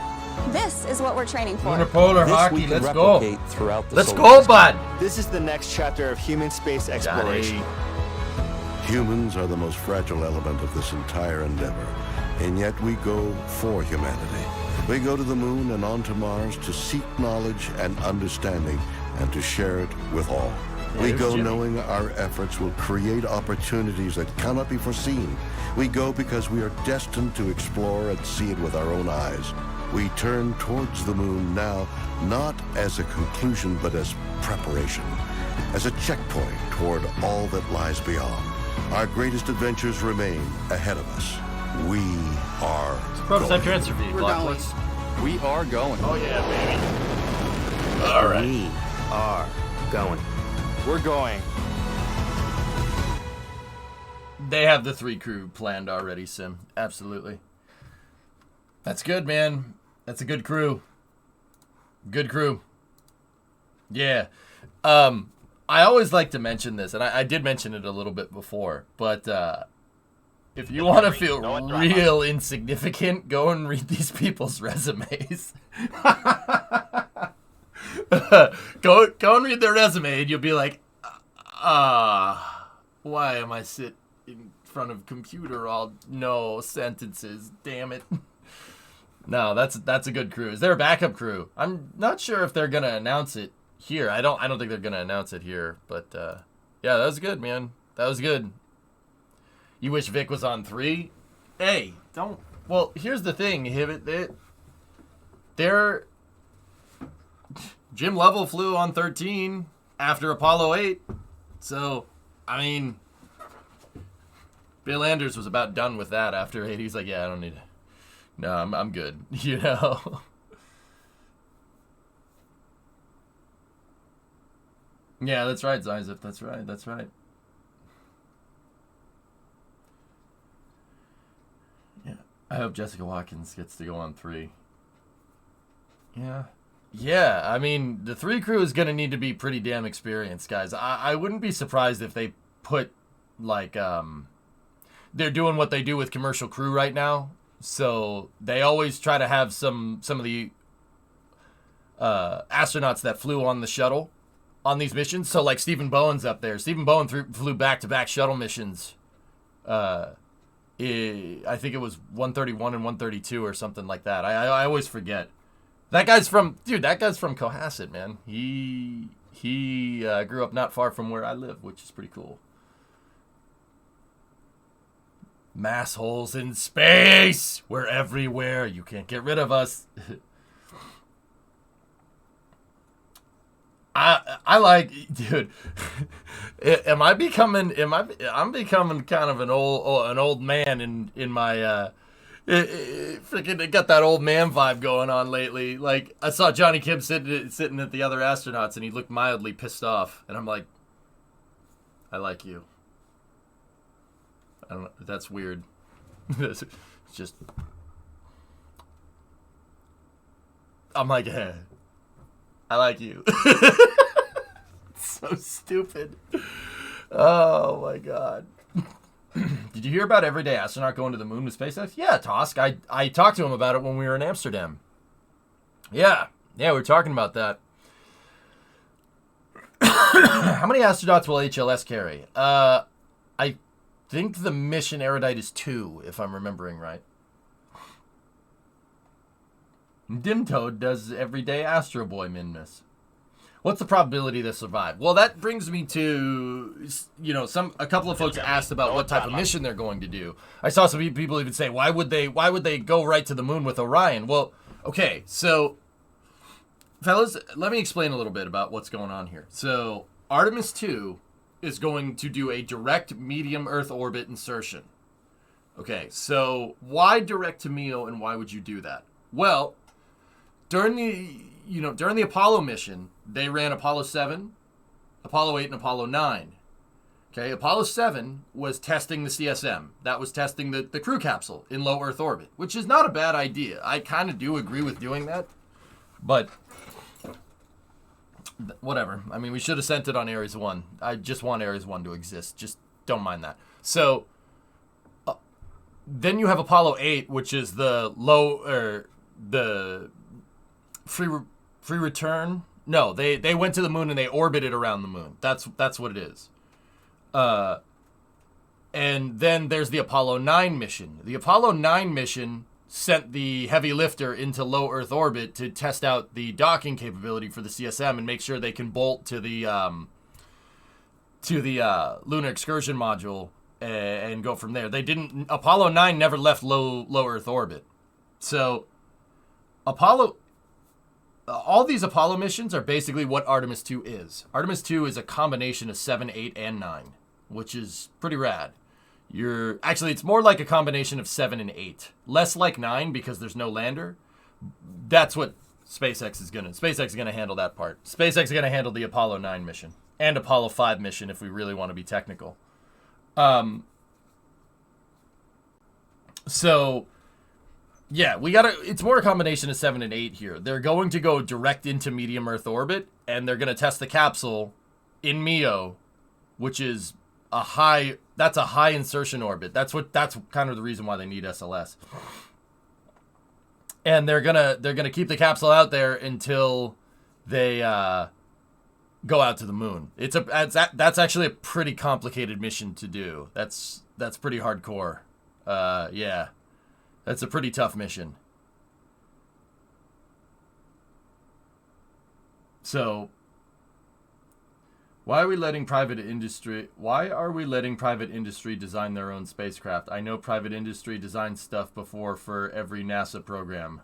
This is what we're training for. Unipolar This hockey, we can let's go. replicate throughout the Let's solar go, system. bud. This is the next chapter of human space exploration. Humans are the most fragile element of this entire endeavor, and yet we go for humanity. We go to the moon and on to Mars to seek knowledge and understanding and to share it with all. We There's go Jimmy. knowing our efforts will create opportunities that cannot be foreseen. We go because we are destined to explore and see it with our own eyes. We turn towards the moon now, not as a conclusion, but as preparation, as a checkpoint toward all that lies beyond. Our greatest adventures remain ahead of us. We are Prototype going. transfer vehicle. We're going. We are going. Oh yeah, baby. All right. We are going. We're going. They have the 3 crew planned already, Sim. Absolutely. That's good, man. That's a good crew. Good crew. Yeah. I always like to mention this, and I did mention it a little bit before, but if you want to feel real insignificant, go and read these people's resumes. Go and read their resume, and you'll be like, why am I sitting in front of a computer all sentences? Damn it. No, that's a good crew. Is there a backup crew? I'm not sure if they're gonna announce it here. I don't think they're gonna announce it here. But yeah, that was good, man. That was good. You wish Vic was on 3? Hey, don't. Well, here's the thing, Hibbit. They're Jim Lovell flew on 13 after Apollo 8. So, I mean, Bill Anders was about done with that after 8. He's like, yeah, I don't need it. No, I'm good. You know? Yeah, that's right, Zizef. That's right. Yeah. I hope Jessica Watkins gets to go on 3. Yeah. Yeah, I mean, the 3 crew is going to need to be pretty damn experienced, guys. I wouldn't be surprised if they put, like, they're doing what they do with commercial crew right now. So they always try to have some of the astronauts that flew on the shuttle on these missions. So, like, Stephen Bowen's up there. Stephen Bowen flew back-to-back shuttle missions. I think it was 131 and 132 or something like that. I always forget. That guy's from Cohasset, man. He grew up not far from where I live, which is pretty cool. Mass holes in space. We're everywhere. You can't get rid of us. I like, dude. I'm becoming kind of an old man in my freaking got that old man vibe going on lately. Like, I saw Johnny Kim sitting at the other astronauts, and he looked mildly pissed off, and I'm like, I like you. I don't know. That's weird. It's just, I'm like, hey, I like you. So stupid. Oh my god. Did you hear about Everyday Astronaut going to the moon with SpaceX? Yeah, Tosk. I talked to him about it when we were in Amsterdam. Yeah, we were talking about that. How many astronauts will HLS carry? I think the mission erudite is 2, if I'm remembering right. Dimtoad does Everyday Astro Boy min-miss. What's the probability they survive? Well, that brings me to, a couple of folks asked about what type of mission they're going to do. I saw some people even say, why would they go right to the moon with Orion? Well, okay, so, fellas, let me explain a little bit about what's going on here. So, Artemis 2 is going to do a direct medium Earth orbit insertion. Okay, so why direct to MEO and why would you do that? Well, during the Apollo mission, they ran Apollo 7, Apollo 8, and Apollo 9. Okay, Apollo 7 was testing the CSM. That was testing the crew capsule in low Earth orbit, which is not a bad idea. I kind of do agree with doing that, but whatever. I mean, we should have sent it on Ares 1. I just want Ares 1 to exist. Just don't mind that. So then you have Apollo 8, which is the the free return. No, they went to the moon and they orbited around the moon. That's what it is. And then there's the Apollo 9 mission. The Apollo 9 mission sent the heavy lifter into low Earth orbit to test out the docking capability for the CSM and make sure they can bolt to the lunar excursion module and go from there. Apollo 9 never left low Earth orbit. So all these Apollo missions are basically what Artemis 2 is. Artemis 2 is a combination of 7, 8, and 9, which is pretty rad. It's more like a combination of 7 and 8. Less like 9 because there's no lander. That's what SpaceX is going to handle that part. SpaceX is going to handle the Apollo 9 mission and Apollo 5 mission if we really want to be technical. So yeah, it's more a combination of 7 and 8 here. They're going to go direct into medium Earth orbit and they're going to test the capsule in MEO, which is a high insertion orbit. That's kind of the reason why they need SLS. And they're gonna keep the capsule out there until they go out to the moon. That's actually a pretty complicated mission to do. That's pretty hardcore. Yeah, that's a pretty tough mission. So why are we letting private industry design their own spacecraft? I know private industry designed stuff before for every NASA program.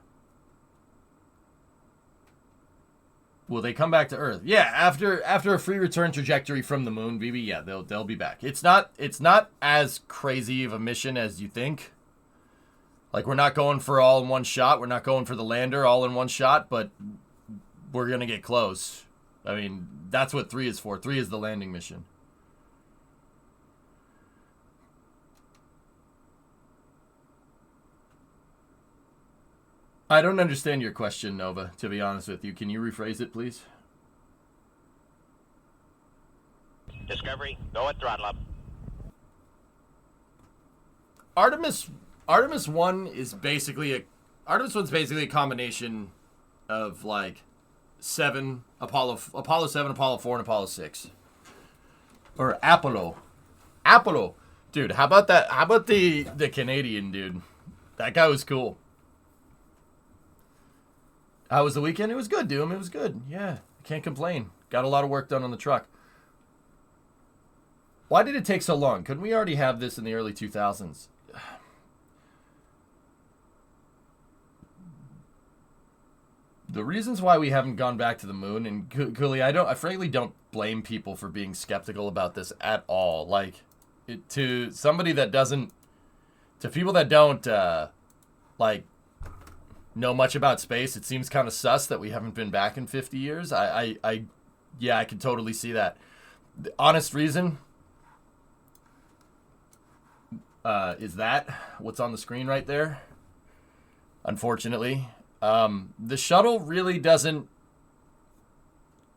Will they come back to Earth? Yeah, after a free return trajectory from the moon, BB, yeah, they'll be back. It's not as crazy of a mission as you think. Like, we're not going for all in one shot. We're not going for the lander all in one shot, but we're going to get close. I mean, that's what 3 is for. 3 is the landing mission. I don't understand your question, Nova, to be honest with you. Can you rephrase it, please? Discovery, go at throttle up. Artemis 1 is basically a combination of like Apollo 7, Apollo 4, and Apollo 6. Or Apollo. Dude, how about that? How about the Canadian dude? That guy was cool. How was the weekend? It was good, Doom. It was good. Yeah, can't complain. Got a lot of work done on the truck. Why did it take so long? Couldn't we already have this in the early 2000s? The reasons why we haven't gone back to the moon, and Cooley, I frankly don't blame people for being skeptical about this at all. Like, to people that don't, know much about space, it seems kind of sus that we haven't been back in 50 years. I can totally see that. The honest reason is that what's on the screen right there. Unfortunately, the shuttle really doesn't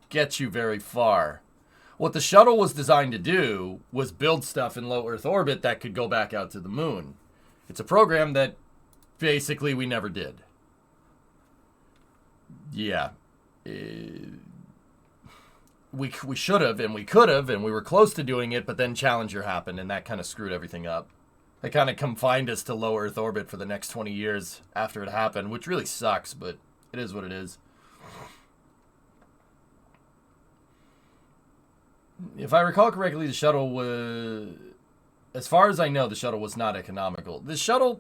get you very far. What the shuttle was designed to do was build stuff in low Earth orbit that could go back out to the moon. It's a program that basically we never did. Yeah. We should have, and we could have, and we were close to doing it, but then Challenger happened, and that kind of screwed everything up. It kind of confined us to low Earth orbit for the next 20 years after it happened, which really sucks, but it is what it is. If I recall correctly, the shuttle was, as far as I know, the shuttle was not economical. The shuttle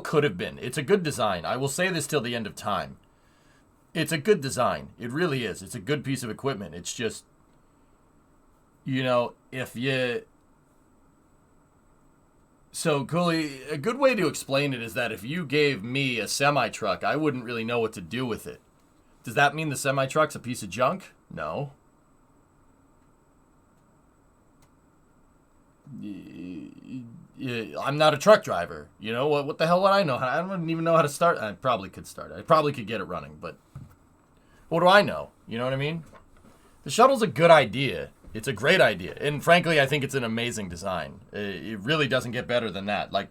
could have been. It's a good design. I will say this till the end of time. It's a good design. It really is. It's a good piece of equipment. It's just, So, Cooley, a good way to explain it is that if you gave me a semi-truck, I wouldn't really know what to do with it. Does that mean the semi-truck's a piece of junk? No. I'm not a truck driver. You know, what the hell would I know? I don't even know how to start. I probably could start. I probably could get it running, but what do I know? You know what I mean? The shuttle's a good idea. It's a great idea. And frankly, I think it's an amazing design. It really doesn't get better than that. Like,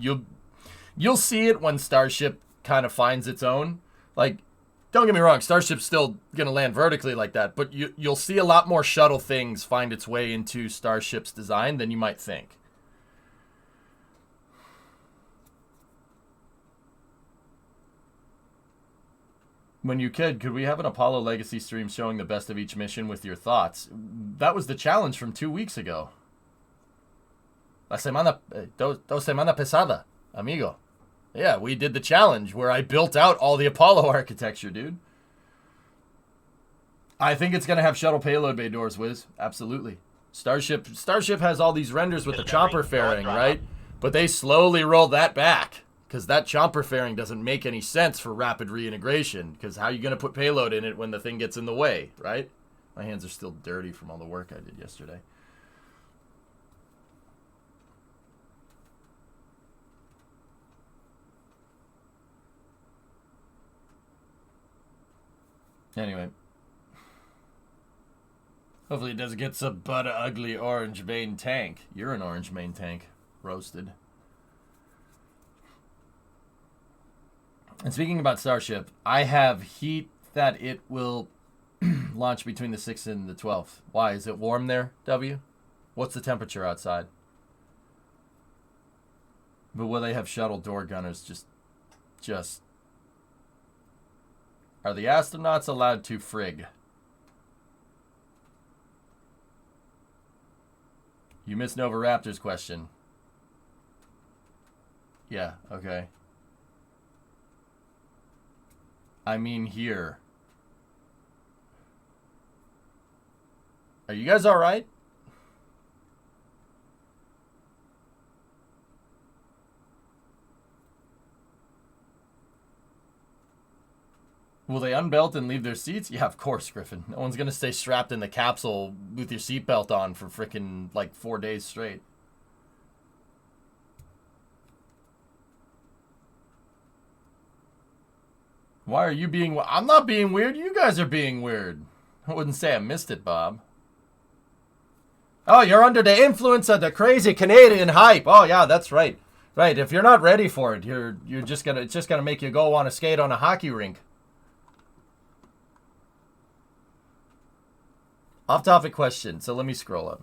you'll see it when Starship kind of finds its own. Like, don't get me wrong, Starship's still going to land vertically like that, but you'll see a lot more shuttle things find its way into Starship's design than you might think. When you could we have an Apollo Legacy stream showing the best of each mission with your thoughts? That was the challenge from 2 weeks ago. La semana, dos semana pesada, amigo. Yeah, we did the challenge where I built out all the Apollo architecture, dude. I think it's going to have shuttle payload bay doors, Wiz. Absolutely. Starship has all these renders with the chopper fairing, right? But they slowly rolled that back. Because that chopper fairing doesn't make any sense for rapid reintegration. Because how are you going to put payload in it when the thing gets in the way, right? My hands are still dirty from all the work I did yesterday. Anyway. Hopefully it doesn't get some but ugly orange main tank. You're an orange main tank. Roasted. And speaking about Starship, I have heat that it will launch between the 6th and the 12th. Why? Is it warm there, W? What's the temperature outside? But will they have shuttle door gunners? Just... Are the astronauts allowed to frig? You missed Nova Raptor's question. Yeah, okay. I mean here. Are you guys all right? Will they unbelt and leave their seats? Yeah, of course, Griffin. No one's going to stay strapped in the capsule with your seatbelt on for frickin' like 4 days straight. Why are you being... I'm not being weird. You guys are being weird. I wouldn't say I missed it, Bob. Oh, you're under the influence of the crazy Canadian hype. Oh, yeah, that's right. Right, if you're not ready for it, you're just gonna... It's just gonna make you go want to skate on a hockey rink. Off-topic question. So let me scroll up.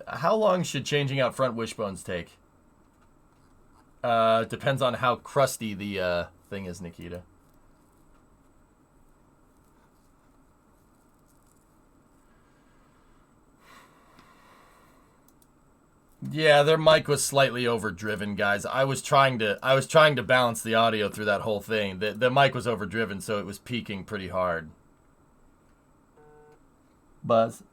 How long should changing out front wishbones take? Depends on how crusty the thing is, Nikita. Yeah, their mic was slightly overdriven, guys. I was trying to balance the audio through that whole thing. The mic was overdriven, so it was peaking pretty hard. Buzz.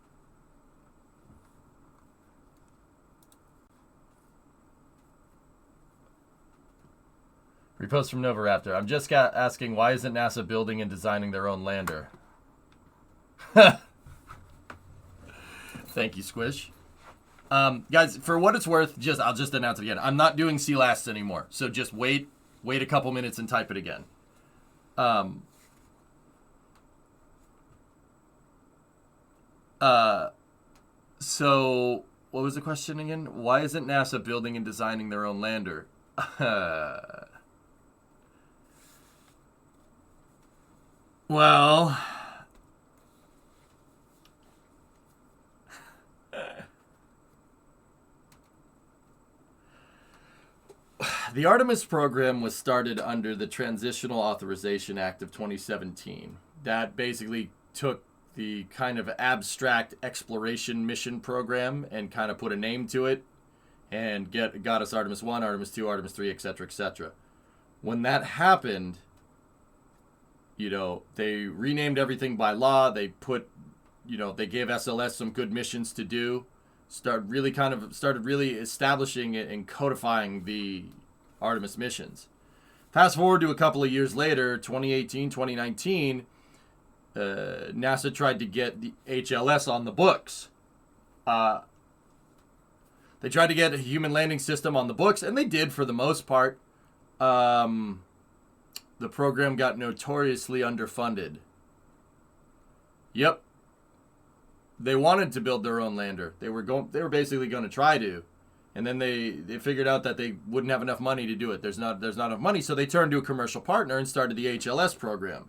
Repost from Nova Raptor. I'm just asking, why isn't NASA building and designing their own lander? Thank you, Squish. Guys, for what it's worth, I'll just announce it again. I'm not doing CLAST anymore, so just wait a couple minutes and type it again. So what was the question again? Why isn't NASA building and designing their own lander? Well, the Artemis program was started under the Transitional Authorization Act of 2017. That basically took the kind of abstract exploration mission program and kind of put a name to it and got us Artemis 1, Artemis 2, Artemis 3, etc., etc. When that happened, you know, they renamed everything by law. They put, you know, they gave SLS some good missions to do. started really establishing it and codifying the Artemis missions. Fast forward to a couple of years later, 2018, 2019, NASA tried to get the HLS on the books. They tried to get a human landing system on the books, and they did for the most part. The program got notoriously underfunded. Yep. They wanted to build their own lander. They were basically going to try to. And then they figured out that they wouldn't have enough money to do it. There's not enough money, so they turned to a commercial partner and started the HLS program.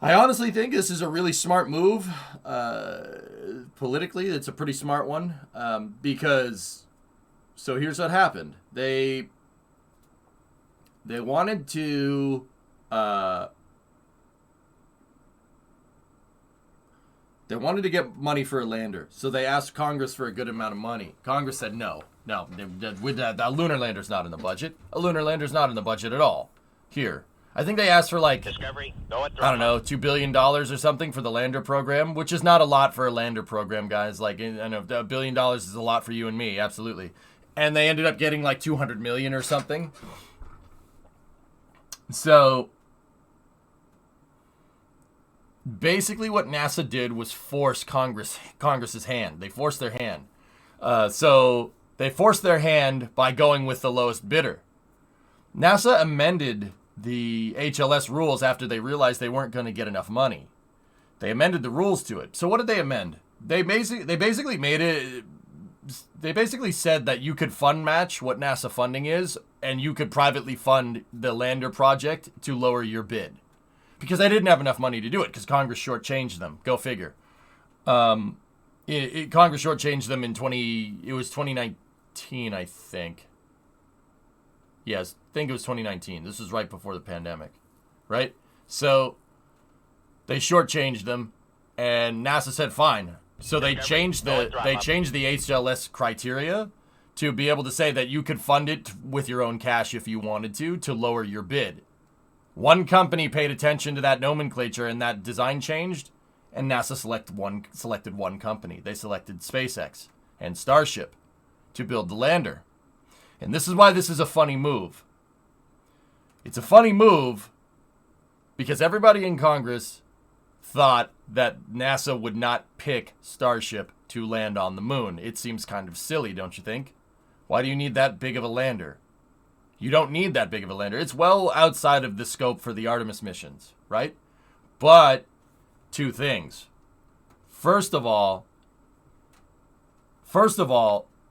I honestly think this is a really smart move. Politically, it's a pretty smart one. Because, so here's what happened. They wanted to... They wanted to get money for a lander, so they asked Congress for a good amount of money. Congress said no. The lunar lander's not in the budget. A lunar lander's not in the budget at all. Here. I think they asked for like, Discovery, go at I don't know, $2 billion or something for the lander program, which is not a lot for a lander program, guys. Like, I know $1 billion is a lot for you and me, absolutely. And they ended up getting like $200 million or something. So... basically what NASA did was force Congress's hand. They forced their hand. So they forced their hand by going with the lowest bidder. NASA amended the HLS rules after they realized they weren't going to get enough money. They amended the rules to it. So what did they amend? They basically made it... They basically said that you could fund match what NASA funding is, and you could privately fund the lander project to lower your bid. Because they didn't have enough money to do it, because Congress shortchanged them. Go figure. Congress shortchanged them in 2019, I think. Yes, I think it was 2019. This was right before the pandemic, right? So they shortchanged them, and NASA said fine. So they changed the HLS criteria to be able to say that you could fund it with your own cash if you wanted to lower your bid. One company paid attention to that nomenclature and that design changed, and NASA selected one company. They selected SpaceX and Starship to build the lander. And this is why this is a funny move. It's a funny move because everybody in Congress thought that NASA would not pick Starship to land on the moon. It seems kind of silly, don't you think? Why do you need that big of a lander? You don't need that big of a lander. It's well outside of the scope for the Artemis missions, right? But two things. First of all,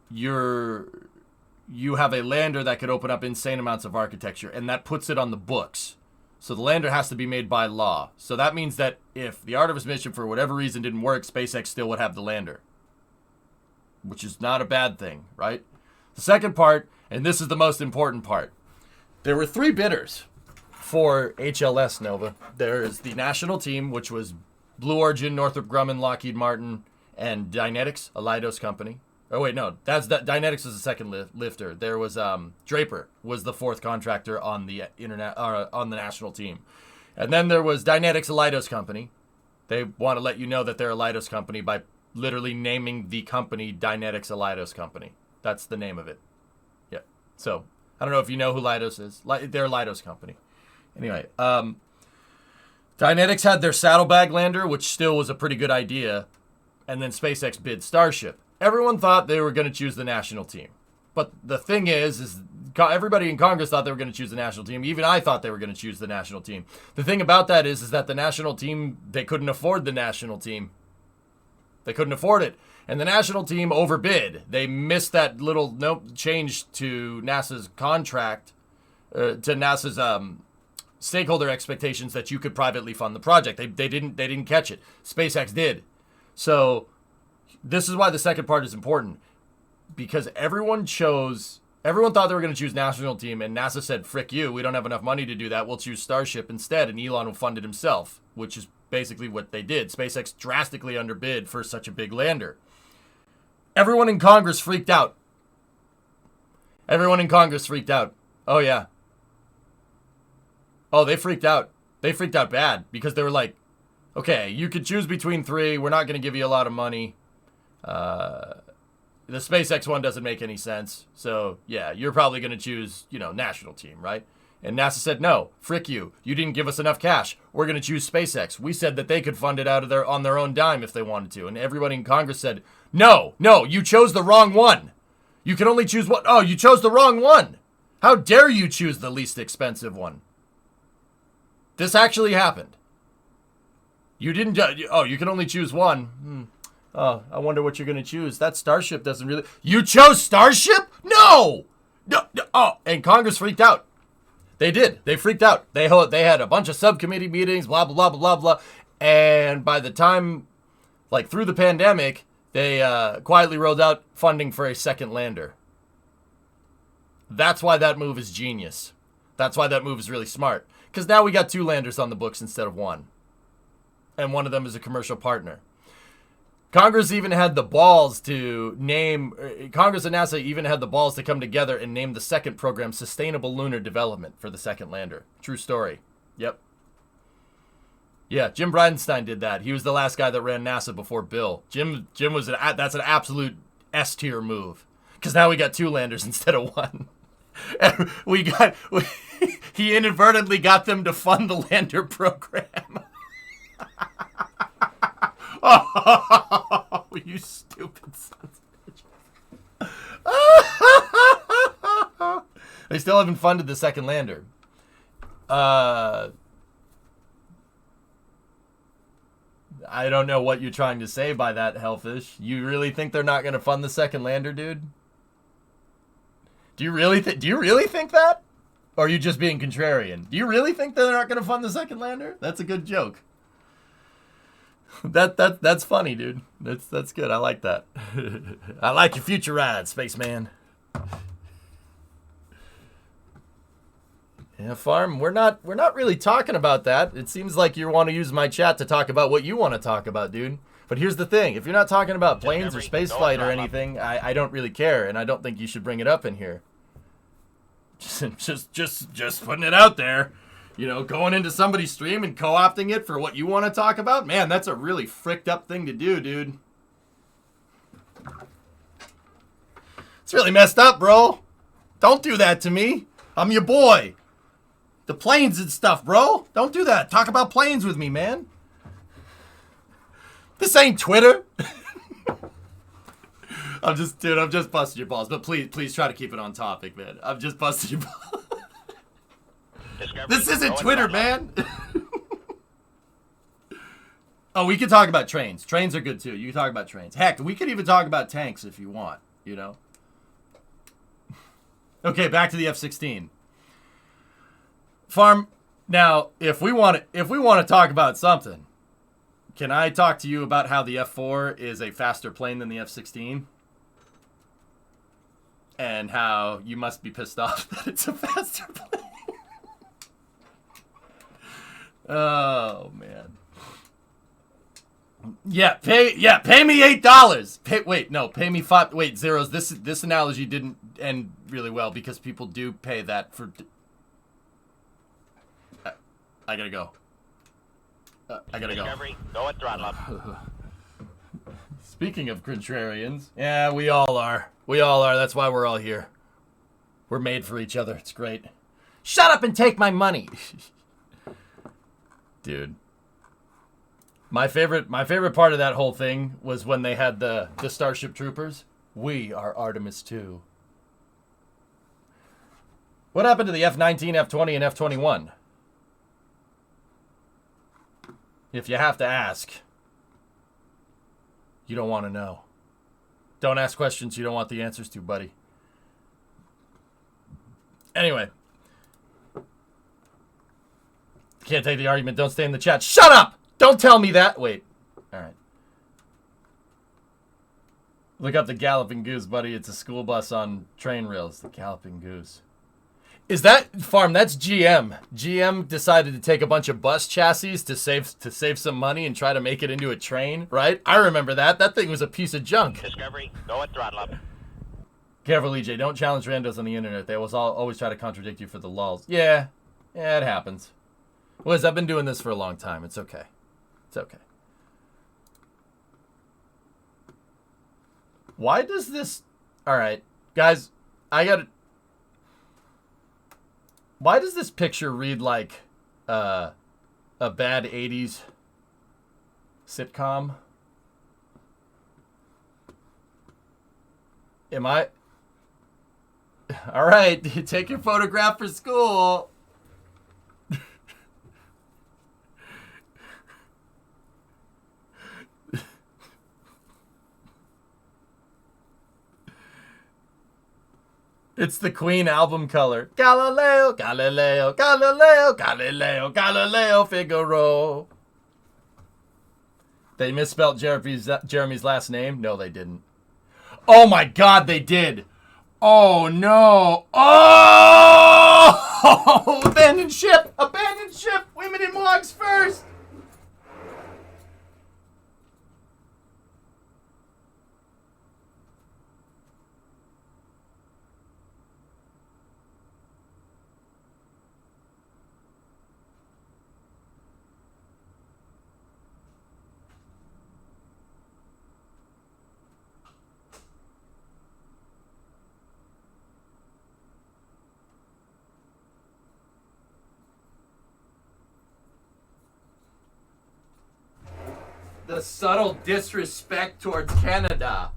you have a lander that could open up insane amounts of architecture, and that puts it on the books. So the lander has to be made by law. So that means that if the Artemis mission for whatever reason didn't work, SpaceX still would have the lander, which is not a bad thing, right? The second part, and this is the most important part. There were 3 bidders for HLS, Nova. There is the national team, which was Blue Origin, Northrop Grumman, Lockheed Martin, and Dynetics, a Leidos company. Oh, wait, no. Dynetics was the second lifter. There was Draper was the 4th contractor on the on the national team. And then there was Dynetics, a Leidos company. They want to let you know that they're a Leidos company by literally naming the company Dynetics, a Leidos company. That's the name of it. Yeah. So, I don't know if you know who Leidos is. They're a Leidos company. Anyway, Dynetics had their saddlebag lander, which still was a pretty good idea. And then SpaceX bid Starship. Everyone thought they were going to choose the national team. But the thing is everybody in Congress thought they were going to choose the national team. Even I thought they were going to choose the national team. The thing about that is that the national team, they couldn't afford the national team. They couldn't afford it. And the national team overbid. They missed that little change to NASA's contract, to NASA's stakeholder expectations that you could privately fund the project. They didn't catch it. SpaceX did. So this is why the second part is important, because everyone thought they were going to choose national team, and NASA said, frick you, we don't have enough money to do that. We'll choose Starship instead, and Elon will fund it himself, which is basically what they did. SpaceX drastically underbid for such a big lander. Everyone in Congress freaked out. Oh, yeah. Oh, they freaked out. They freaked out bad because they were like, okay, you could choose between 3. We're not going to give you a lot of money. The SpaceX one doesn't make any sense. So, yeah, you're probably going to choose, national team, right? And NASA said, no, frick you. You didn't give us enough cash. We're going to choose SpaceX. We said that they could fund it on their own dime if they wanted to. And everybody in Congress said, no, you chose the wrong one. You can only choose one. Oh, you chose the wrong one. How dare you choose the least expensive one? This actually happened. You didn't, you can only choose one. Oh, I wonder what you're going to choose. That Starship doesn't really... You chose Starship? No! Oh, and Congress freaked out. They did. They freaked out. They had a bunch of subcommittee meetings, blah, blah, blah, blah, blah. And by the time, through the pandemic, they quietly rolled out funding for a second lander. That's why that move is genius. That's why that move is really smart. Because now we got 2 landers on the books instead of 1. And one of them is a commercial partner. Congress even had the balls to name... Congress and NASA even had the balls to come together and name the second program Sustainable Lunar Development for the second lander. True story. Yep. Yeah, Jim Bridenstine did that. He was the last guy that ran NASA before Bill. Jim was that's an absolute S-tier move. Because now we got 2 landers instead of 1. And he inadvertently got them to fund the lander program. Oh, you stupid sons of bitches. They still haven't funded the second lander. I don't know what you're trying to say by that, Hellfish. You really think they're not going to fund the second lander, dude? Do you really think that? Or are you just being contrarian? Do you really think they're not going to fund the second lander? That's a good joke. That's funny, dude. That's good. I like that. I like your future ride, spaceman. Yeah, Farm, we're not really talking about that. It seems like you want to use my chat to talk about what you want to talk about, dude. But here's the thing. If you're not talking about planes or spaceflight or anything, I don't really care, and I don't think you should bring it up in here. Just putting it out there. Going into somebody's stream and co-opting it for what you want to talk about? Man, that's a really fricked up thing to do, dude. It's really messed up, bro. Don't do that to me. I'm your boy. The planes and stuff, bro. Don't do that. Talk about planes with me, man. This ain't Twitter. I'm just busting your balls. But please try to keep it on topic, man. I'm just busting your balls. This isn't Twitter, man. Oh, we can talk about trains. Trains are good, too. You can talk about trains. Heck, we could even talk about tanks if you want, Okay, back to the F-16. Farm, now, if we want to talk about something, can I talk to you about how the F-4 is a faster plane than the F-16? And how you must be pissed off that it's a faster plane. Oh, man. Yeah, pay me $8. Pay me 5. Wait, zeros. This analogy didn't end really well because people do pay that for. I gotta go. Discovery, go at throttle up. Speaking of contrarians, yeah, we all are. That's why we're all here. We're made for each other. It's great. Shut up and take my money. Dude. My favorite part of that whole thing was when they had the Starship Troopers. We are Artemis 2. What happened to the F-19, F-20, and F-21? If you have to ask, you don't want to know. Don't ask questions you don't want the answers to, buddy. Anyway. Can't take the argument. Don't stay in the chat. Shut up! Don't tell me that. Wait. All right. Look up the Galloping Goose, buddy. It's a school bus on train rails. The Galloping Goose. Is that Farm? That's GM. GM decided to take a bunch of bus chassis to save some money and try to make it into a train, right? I remember that. That thing was a piece of junk. Discovery, go at throttle up. Careful, EJ. Don't challenge randos on the internet. They will always try to contradict you for the lulz. Yeah, it happens. Liz, I've been doing this for a long time. It's okay. It's okay. Why does this... All right, guys, I got to... Why does this picture read like a bad 80s sitcom? Am I... All right, take your photograph for school. It's the Queen album color. Galileo, Galileo, Galileo, Galileo, Galileo, Figaro. They misspelled Jeremy's last name? No, they didn't. Oh my God, they did. Oh no. Oh! Abandoned ship! Abandoned ship! Women in logs first! The subtle disrespect towards Canada.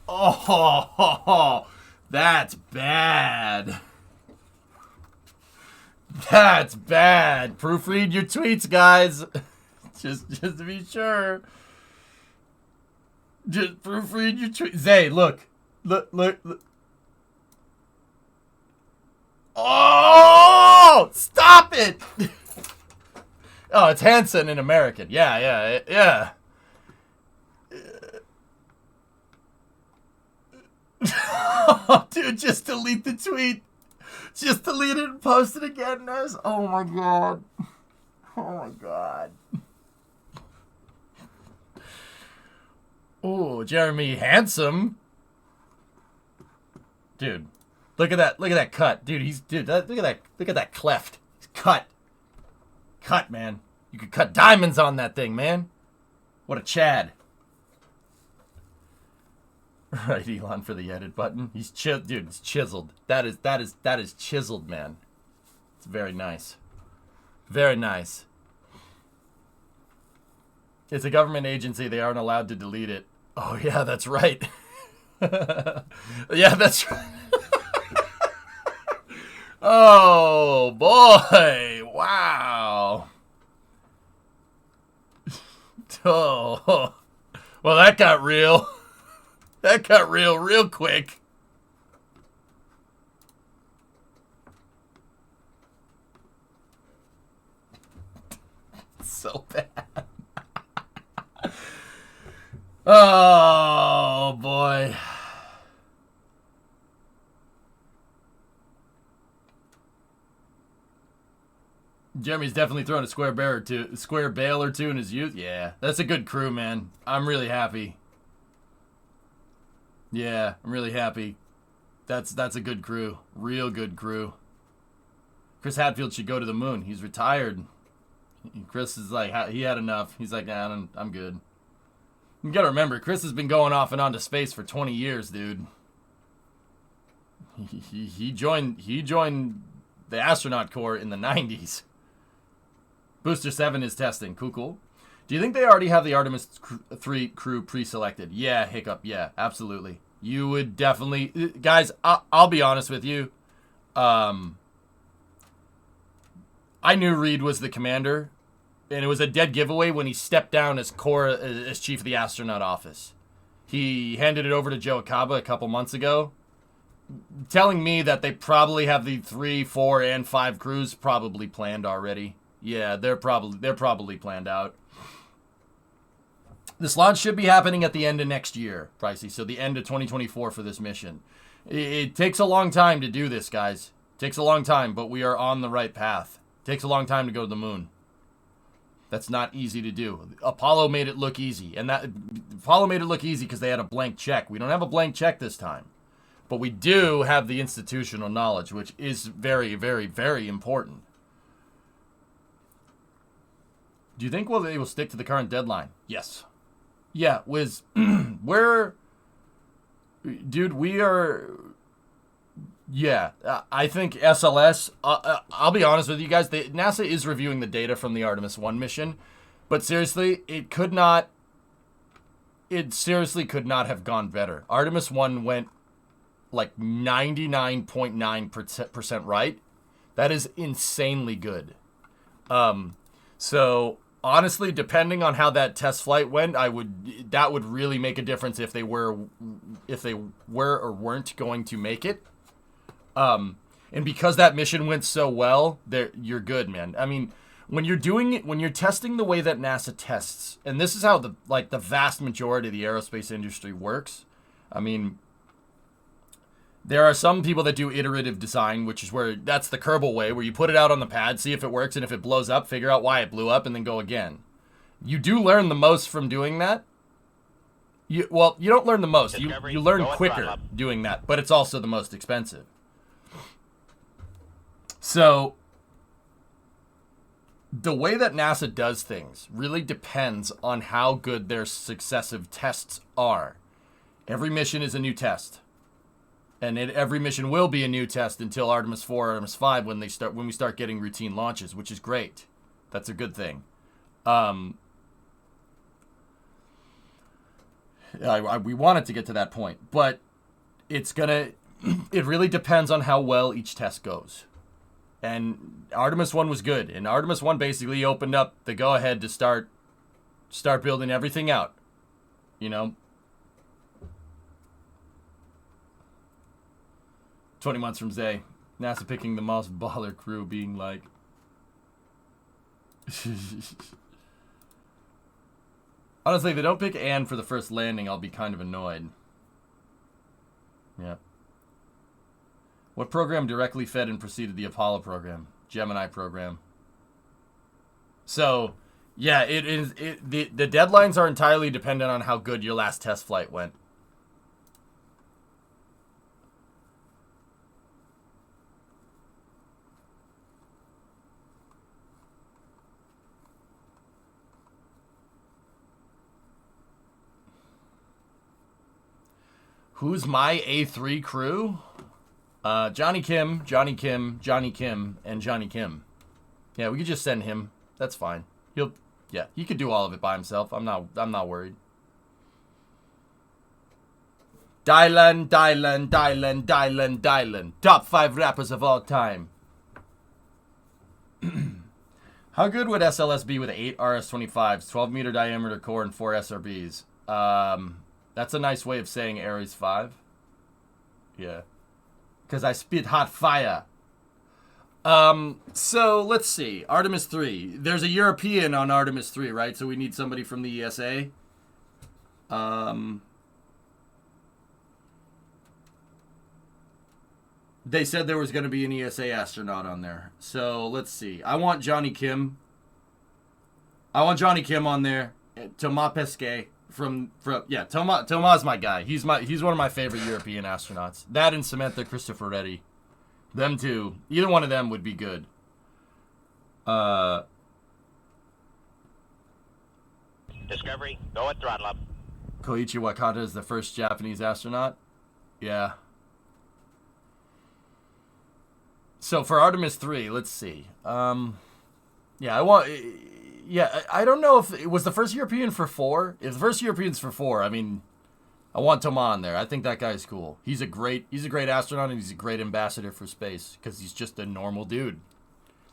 Oh, that's bad. That's bad. Proofread your tweets, guys. Just to be sure. Just proofread your tweets. Zay, look. Look. Oh! Stop it! Oh, it's Hanson in American. Yeah. Dude, just delete the tweet. Just delete it and post it again, Ness. Oh my God. Oh my God. Oh, Jeremy Handsome. Dude, look at that cut. Dude, look at that cleft. He's cut. Cut, man. You could cut diamonds on that thing, man. What a Chad. Right, Elon, for the edit button. Dude, it's chiseled. That is chiseled, man. It's very nice. Very nice. It's a government agency. They aren't allowed to delete it. Oh, yeah, that's right. Yeah, that's right. Oh, boy. Wow. Oh. Well, that got real. That got real quick. So bad. Oh, boy. Jeremy's definitely thrown a square bale or two in his youth. Yeah, that's a good crew, man. I'm really happy. Yeah, I'm really happy. That's a good crew. Real good crew. Chris Hadfield should go to the moon. He's retired. Chris is like, he had enough. He's like, nah, I'm good. You gotta remember, Chris has been going off and on to space for 20 years, dude. He joined the astronaut corps in the 90s. Booster 7 is testing. Cool. Do you think they already have the Artemis 3 crew pre-selected? Yeah, Hiccup. Yeah, absolutely. You would definitely... Guys, I'll be honest with you. I knew Reed was the commander, and it was a dead giveaway when he stepped down as chief of the astronaut office. He handed it over to Joe Acaba a couple months ago, telling me that they probably have the 3, 4, and 5 crews probably planned already. Yeah, they're probably planned out. This launch should be happening at the end of next year, Pricey. So the end of 2024 for this mission. It takes a long time to do this, guys. It takes a long time, but we are on the right path. It takes a long time to go to the moon. That's not easy to do. Apollo made it look easy, and Apollo made it look easy because they had a blank check. We don't have a blank check this time, but we do have the institutional knowledge, which is very, very, very important. Do you think they will stick to the current deadline? Yes. Yeah, Wiz, dude, we are... Yeah, I think SLS, I'll be honest with you guys, NASA is reviewing the data from the Artemis 1 mission, but seriously, it seriously could not have gone better. Artemis 1 went like 99.9% right. That is insanely good. So honestly, depending on how that test flight went, that would really make a difference if they were or weren't going to make it. And because that mission went so well, you're good, man. I mean, when you're testing the way that NASA tests, and this is how the vast majority of the aerospace industry works. I mean, there are some people that do iterative design, which is where that's the Kerbal way, where you put it out on the pad, see if it works, and if it blows up, figure out why it blew up, and then go again. You do learn the most from doing that. You don't learn the most. You learn quicker doing that, but it's also the most expensive. So, the way that NASA does things really depends on how good their successive tests are. Every mission is a new test. And every mission will be a new test until Artemis 4, Artemis 5 when we start getting routine launches, which is great. That's a good thing. We want it to get to that point, but it really depends on how well each test goes. And Artemis 1 was good, and Artemis 1 basically opened up the go-ahead to start building everything out, you know. 20 months from Zay, NASA picking the most baller crew being like... Honestly, if they don't pick Anne for the first landing, I'll be kind of annoyed. Yeah. What program directly fed and preceded the Apollo program? Gemini program. So, yeah, the deadlines are entirely dependent on how good your last test flight went. Who's my A3 crew? Johnny Kim, Johnny Kim, Johnny Kim, and Johnny Kim. Yeah, we could just send him. That's fine. He could do all of it by himself. I'm not worried. Dylan. Top 5 rappers of all time. How good would SLS be with 8 RS-25s, 12-meter diameter core, and 4 SRBs? That's a nice way of saying Ares 5. Yeah. Because I spit hot fire. So, let's see. Artemis 3. There's a European on Artemis 3, right? So we need somebody from the ESA. They said there was going to be an ESA astronaut on there. So, let's see. I want Johnny Kim. on there. Thomas Pesquet. Thomas my guy. He's one of my favorite European astronauts. That and Samantha Cristoforetti. Them two. Either one of them would be good. Discovery, go at throttle up. Koichi Wakata is the first Japanese astronaut. Yeah. So for Artemis 3, let's see. I don't know if it was the first European for 4. If the first European's for 4, I mean, I want Thomas on there. I think that guy's cool. He's a great astronaut, and he's a great ambassador for space because he's just a normal dude.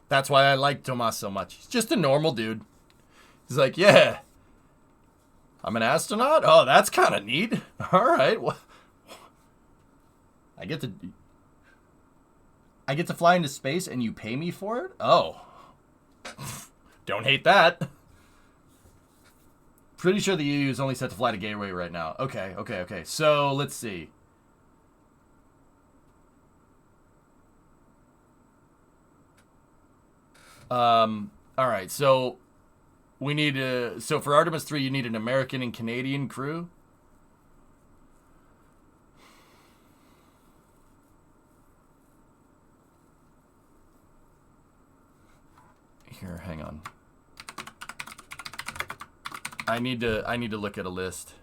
That's why I like Thomas so much. He's just a normal dude. He's like, yeah, I'm an astronaut? Oh, that's kind of neat. All right. Well, I get to fly into space and you pay me for it? Oh. Don't hate that. Pretty sure the EU is only set to fly to Gateway right now. Okay. So, let's see. Alright, so we need so for Artemis 3 you need an American and Canadian crew. Here, hang on. I need to look at a list.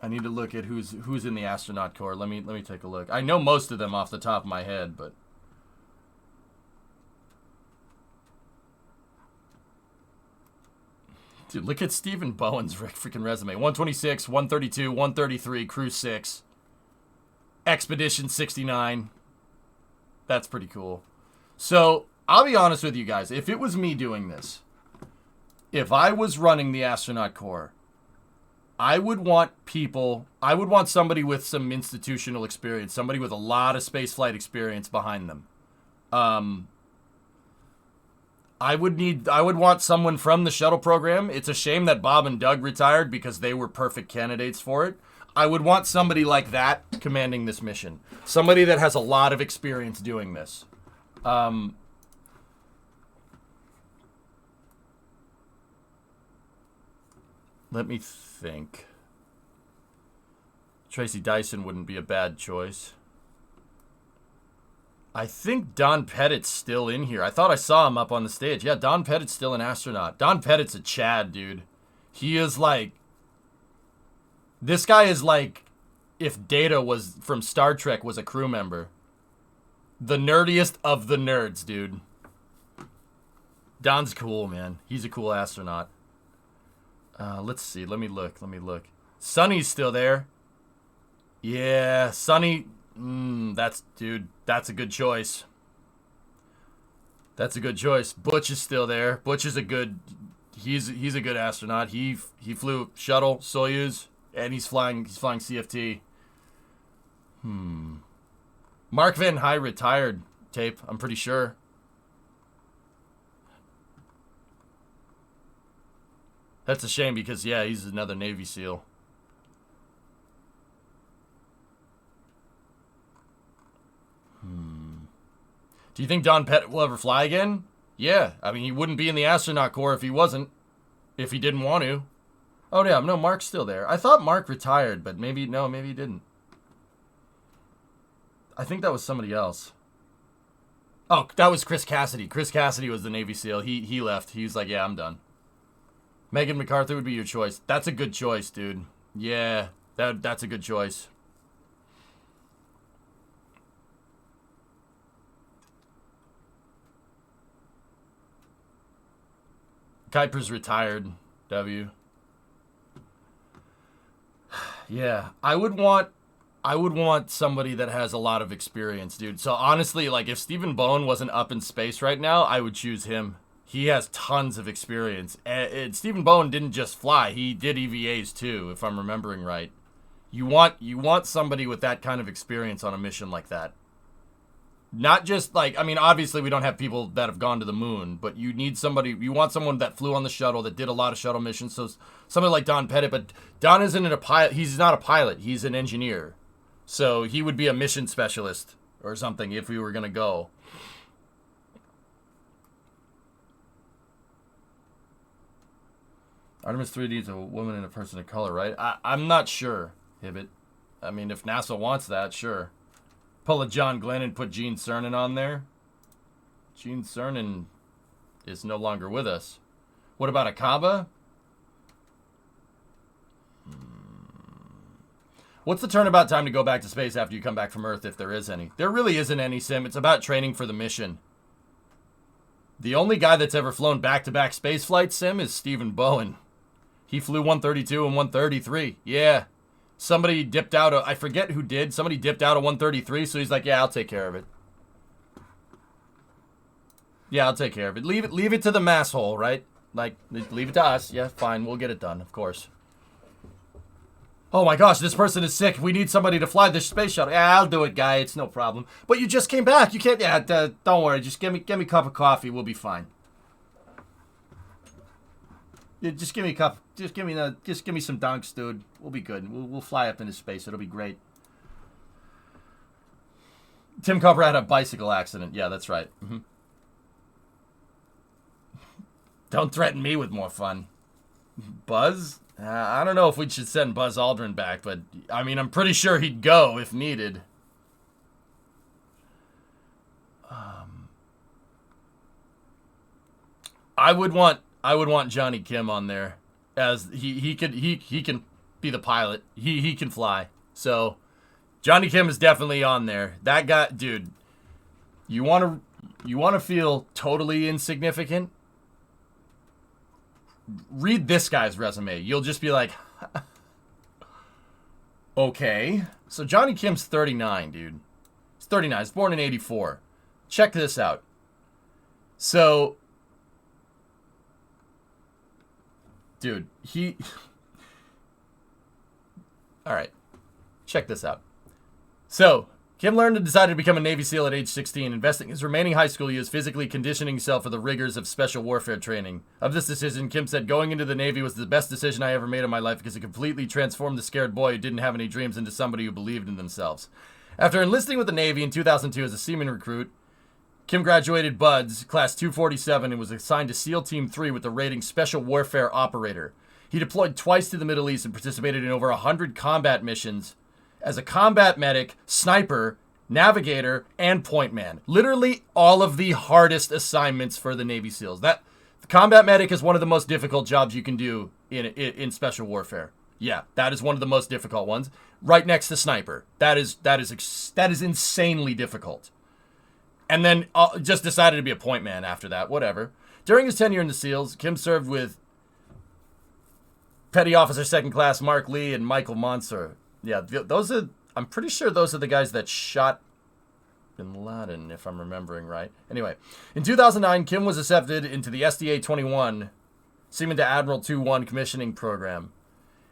I need to look at who's in the astronaut corps. Let me take a look. I know most of them off the top of my head, but dude, look at Stephen Bowen's freaking resume. 126, 132, 133, Crew 6. Expedition 69. That's pretty cool. So, I'll be honest with you guys. If it was me doing this, if I was running the astronaut corps, I would want somebody with some institutional experience, somebody with a lot of spaceflight experience behind them. I would want someone from the shuttle program. It's a shame that Bob and Doug retired because they were perfect candidates for it. I would want somebody like that commanding this mission. Somebody that has a lot of experience doing this. Let me think. Tracy Dyson wouldn't be a bad choice. I think Don Pettit's still in here. I thought I saw him up on the stage. Yeah, Don Pettit's still an astronaut. Don Pettit's a Chad, dude. He is like... This guy is like if Data was from Star Trek was a crew member. The nerdiest of the nerds, dude. Don's cool, man. He's a cool astronaut. Let's see. Let me look. Sonny's still there. Yeah, Sonny. That's a good choice. That's a good choice. Butch is still there. Butch is a good. He's a good astronaut. He flew shuttle, Soyuz, and he's flying CFT. Mark Van High retired, Tape. I'm pretty sure. That's a shame because, yeah, he's another Navy SEAL. Do you think Don Pettit will ever fly again? Yeah. I mean, he wouldn't be in the astronaut corps if he wasn't. If he didn't want to. Oh, yeah. No, Mark's still there. I thought Mark retired, but maybe he didn't. I think that was somebody else. Oh, that was Chris Cassidy. Chris Cassidy was the Navy SEAL. He left. He was like, yeah, I'm done. Megan MacArthur would be your choice. That's a good choice, dude. Yeah, that's a good choice. Kuiper's retired, W. Yeah, I would want somebody that has a lot of experience, dude. So honestly, like if Stephen Bowen wasn't up in space right now, I would choose him. He has tons of experience. And Stephen Bowen didn't just fly; he did EVAs too, if I'm remembering right. You want somebody with that kind of experience on a mission like that. Not just like, I mean, obviously we don't have people that have gone to the moon, but you want someone that flew on the shuttle, that did a lot of shuttle missions. So somebody like Don Pettit, but Don isn't a pilot. He's not a pilot. He's an engineer. So he would be a mission specialist or something if we were going to go. Artemis 3 needs a woman and a person of color, right? I'm not sure, Hibbit. I mean, if NASA wants that, sure. Pull a John Glenn and put Gene Cernan on there. Gene Cernan is no longer with us. What about Akaba? What's the turnabout time to go back to space after you come back from Earth, if there is any? There really isn't any, Sim. It's about training for the mission. The only guy that's ever flown back-to-back space flights, Sim, is Stephen Bowen. He flew 132 and 133. Yeah. Somebody dipped out, I forget who did. Somebody dipped out of 133, so he's like, yeah, I'll take care of it. Yeah, I'll take care of it. Leave it to the mass hole, right? Like, leave it to us. Yeah, fine, we'll get it done, of course. Oh my gosh, this person is sick. We need somebody to fly this space shuttle. Yeah, I'll do it, guy. It's no problem. But you just came back. You can't. Yeah, don't worry. Just give me a cup of coffee. We'll be fine. Yeah, just give me a cup. Just give me some dunks, dude. We'll be good. We'll fly up into space. It'll be great. Tim Copper had a bicycle accident. Yeah, that's right. Don't threaten me with more fun. Buzz? I don't know if we should send Buzz Aldrin back, but I mean, I'm pretty sure he'd go if needed. I would want Johnny Kim on there, as he can be the pilot. He can fly. So Johnny Kim is definitely on there. That guy, dude. You want to feel totally insignificant? Read this guy's resume. You'll just be like, okay. So Johnny Kim's 39, dude. He's 39. He's born in 84. Check this out. So, dude, all right. Check this out. So, Kim learned and decided to become a Navy SEAL at age 16, investing his remaining high school years physically conditioning himself for the rigors of special warfare training. Of this decision, Kim said, going into the Navy was the best decision I ever made in my life because it completely transformed the scared boy who didn't have any dreams into somebody who believed in themselves. After enlisting with the Navy in 2002 as a seaman recruit, Kim graduated BUDS, Class 247, and was assigned to SEAL Team 3 with the rating Special Warfare Operator. He deployed twice to the Middle East and participated in over 100 combat missions as a combat medic, sniper, navigator, and point man. Literally all of the hardest assignments for the Navy SEALs. The combat medic is one of the most difficult jobs you can do in special warfare. Yeah, that is one of the most difficult ones. Right next to sniper. That is insanely difficult. And then just decided to be a point man after that. Whatever. During his tenure in the SEALs, Kim served with Petty Officer Second Class Mark Lee and Michael Monser. Yeah, I'm pretty sure those are the guys that shot Bin Laden, if I'm remembering right. Anyway, in 2009, Kim was accepted into the SDA-21 Seaman to Admiral 2-1 commissioning program.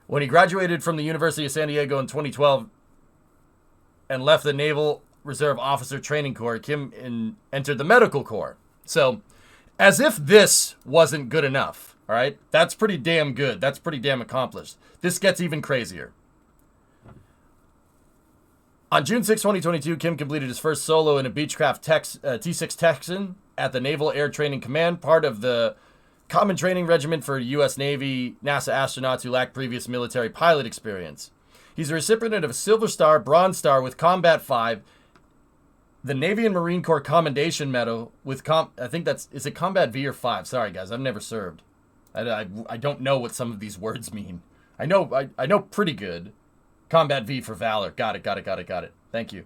When he graduated from the University of San Diego in 2012 and left the Naval Reserve Officer Training Corps, Kim entered the Medical Corps. So, as if this wasn't good enough, all right? That's pretty damn good. That's pretty damn accomplished. This gets even crazier. On June 6, 2022, Kim completed his first solo in a Beechcraft T-6 Texan at the Naval Air Training Command, part of the Common Training Regiment for U.S. Navy NASA astronauts who lack previous military pilot experience. He's a recipient of a Silver Star, Bronze Star with Combat 5, the Navy and Marine Corps Commendation Medal with is it Combat V or 5? Sorry, guys, I've never served. I don't know what some of these words mean. I know pretty good. Combat V for Valor. Got it. Thank you.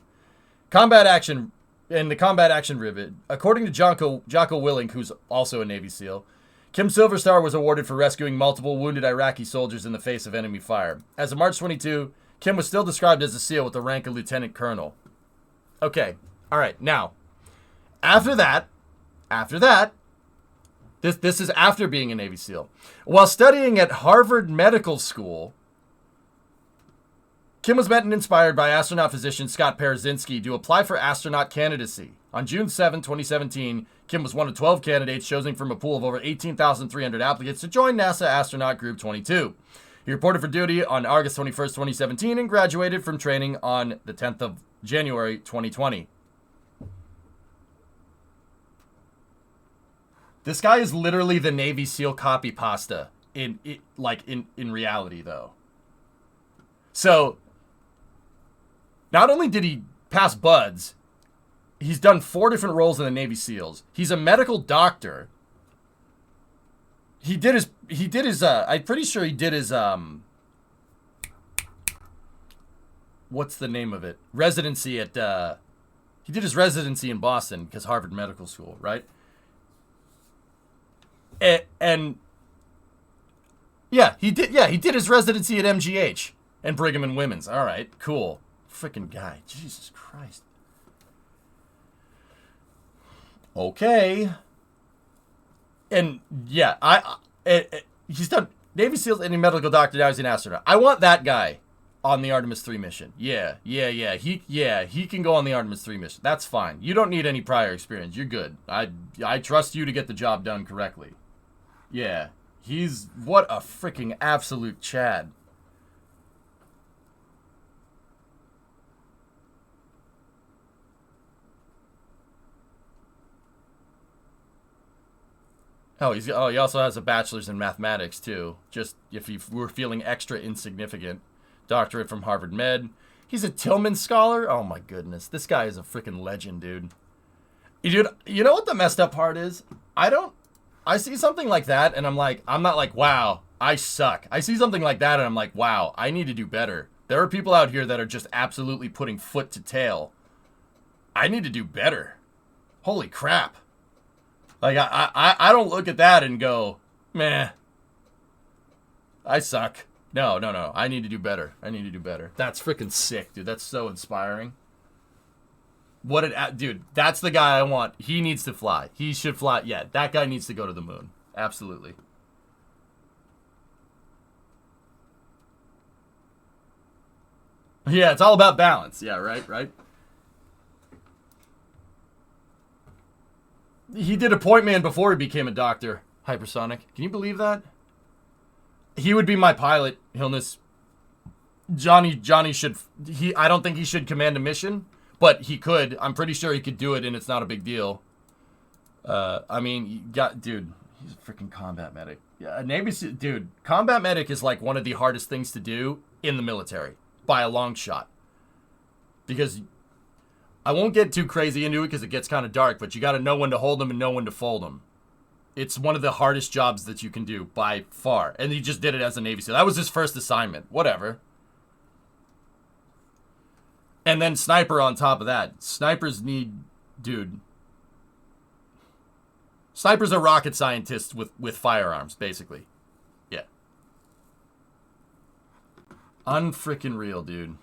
Combat Action, and the Combat Action Rivet. According to Jocko Willink, who's also a Navy SEAL, Kim Silver Star was awarded for rescuing multiple wounded Iraqi soldiers in the face of enemy fire. As of March 22, Kim was still described as a SEAL with the rank of Lieutenant Colonel. Okay, all right. Now, after that, this is after being a Navy SEAL. While studying at Harvard Medical School, Kim was met and inspired by astronaut physician Scott Parazynski to apply for astronaut candidacy. On June 7, 2017, Kim was one of 12 candidates chosen from a pool of over 18,300 applicants to join NASA Astronaut Group 22. He reported for duty on August 21, 2017, and graduated from training on the 10th of January, 2020. This guy is literally the Navy SEAL copy pasta in reality, though. So, not only did he pass BUDS, he's done 4 different roles in the Navy SEALs. He's a medical doctor. He did his I'm pretty sure he did his what's the name of it? Residency at he did his residency in Boston because Harvard Medical School, right? And he did his residency at MGH and Brigham and Women's. All right, cool. Freaking guy. Jesus Christ. Okay. And yeah, he's done Navy SEALs and a medical doctor. Now he's an astronaut. I want that guy on the Artemis 3 mission. Yeah. He can go on the Artemis 3 mission. That's fine. You don't need any prior experience. You're good. I trust you to get the job done correctly. Yeah. What a freaking absolute Chad. He also has a bachelor's in mathematics, too. Just if you were feeling extra insignificant. Doctorate from Harvard Med. He's a Tillman Scholar? Oh, my goodness. This guy is a freaking legend, dude. Dude, you know what the messed up part is? I see something like that, and I'm not like, wow, I suck. I see something like that and I'm like, wow, I need to do better. There are people out here that are just absolutely putting foot to tail. I need to do better. Holy crap. Like, I don't look at that and go, meh, I suck. No. I need to do better. That's freaking sick, dude. That's so inspiring. Dude, that's the guy I want. He needs to fly. He should fly. Yeah, that guy needs to go to the moon. Absolutely. Yeah, it's all about balance. Yeah, right. He did a point man before he became a doctor. Hypersonic. Can you believe that? He would be my pilot, Hilness. Johnny should... I don't think he should command a mission, but he could. I'm pretty sure he could do it, and it's not a big deal. I mean, dude, he's a freaking combat medic. Yeah, dude, combat medic is like one of the hardest things to do in the military, by a long shot. Because I won't get too crazy into it because it gets kind of dark, but you got to know when to hold them and know when to fold them. It's one of the hardest jobs that you can do by far. And he just did it as a Navy SEAL. That was his first assignment. Whatever. And then sniper on top of that. Snipers need... Dude. Snipers are rocket scientists with firearms, basically. Yeah. Unfrickin' real, dude.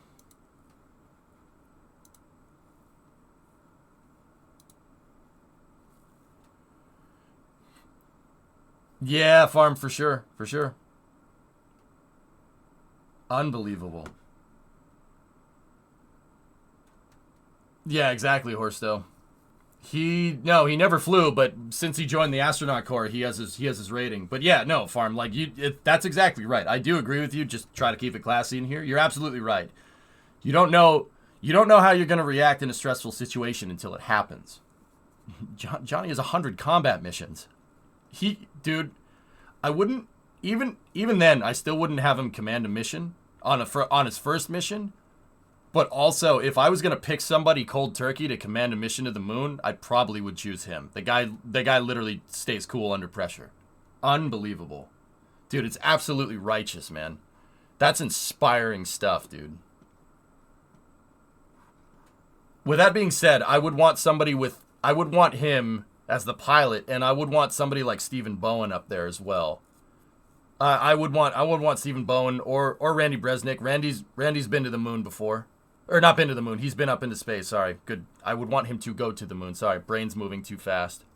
Yeah, farm for sure. Unbelievable. Yeah, exactly, Horsto. He never flew, but since he joined the astronaut corps, he has his rating. But yeah, no, farm, like that's exactly right. I do agree with you. Just try to keep it classy in here. You're absolutely right. You don't know how you're going to react in a stressful situation until it happens. Johnny has 100 combat missions. Dude, I wouldn't even then. I still wouldn't have him command a mission on his first mission. But also, if I was gonna pick somebody cold turkey to command a mission to the moon, I probably would choose him. The guy literally stays cool under pressure. Unbelievable, dude. It's absolutely righteous, man. That's inspiring stuff, dude. With that being said, I would want him as the pilot, and I would want somebody like Stephen Bowen up there as well. I would want Stephen Bowen or Randy Bresnik. Randy's been to the moon before. Or not been to the moon. He's been up into space. Sorry. Good. I would want him to go to the moon. Sorry. Brain's moving too fast.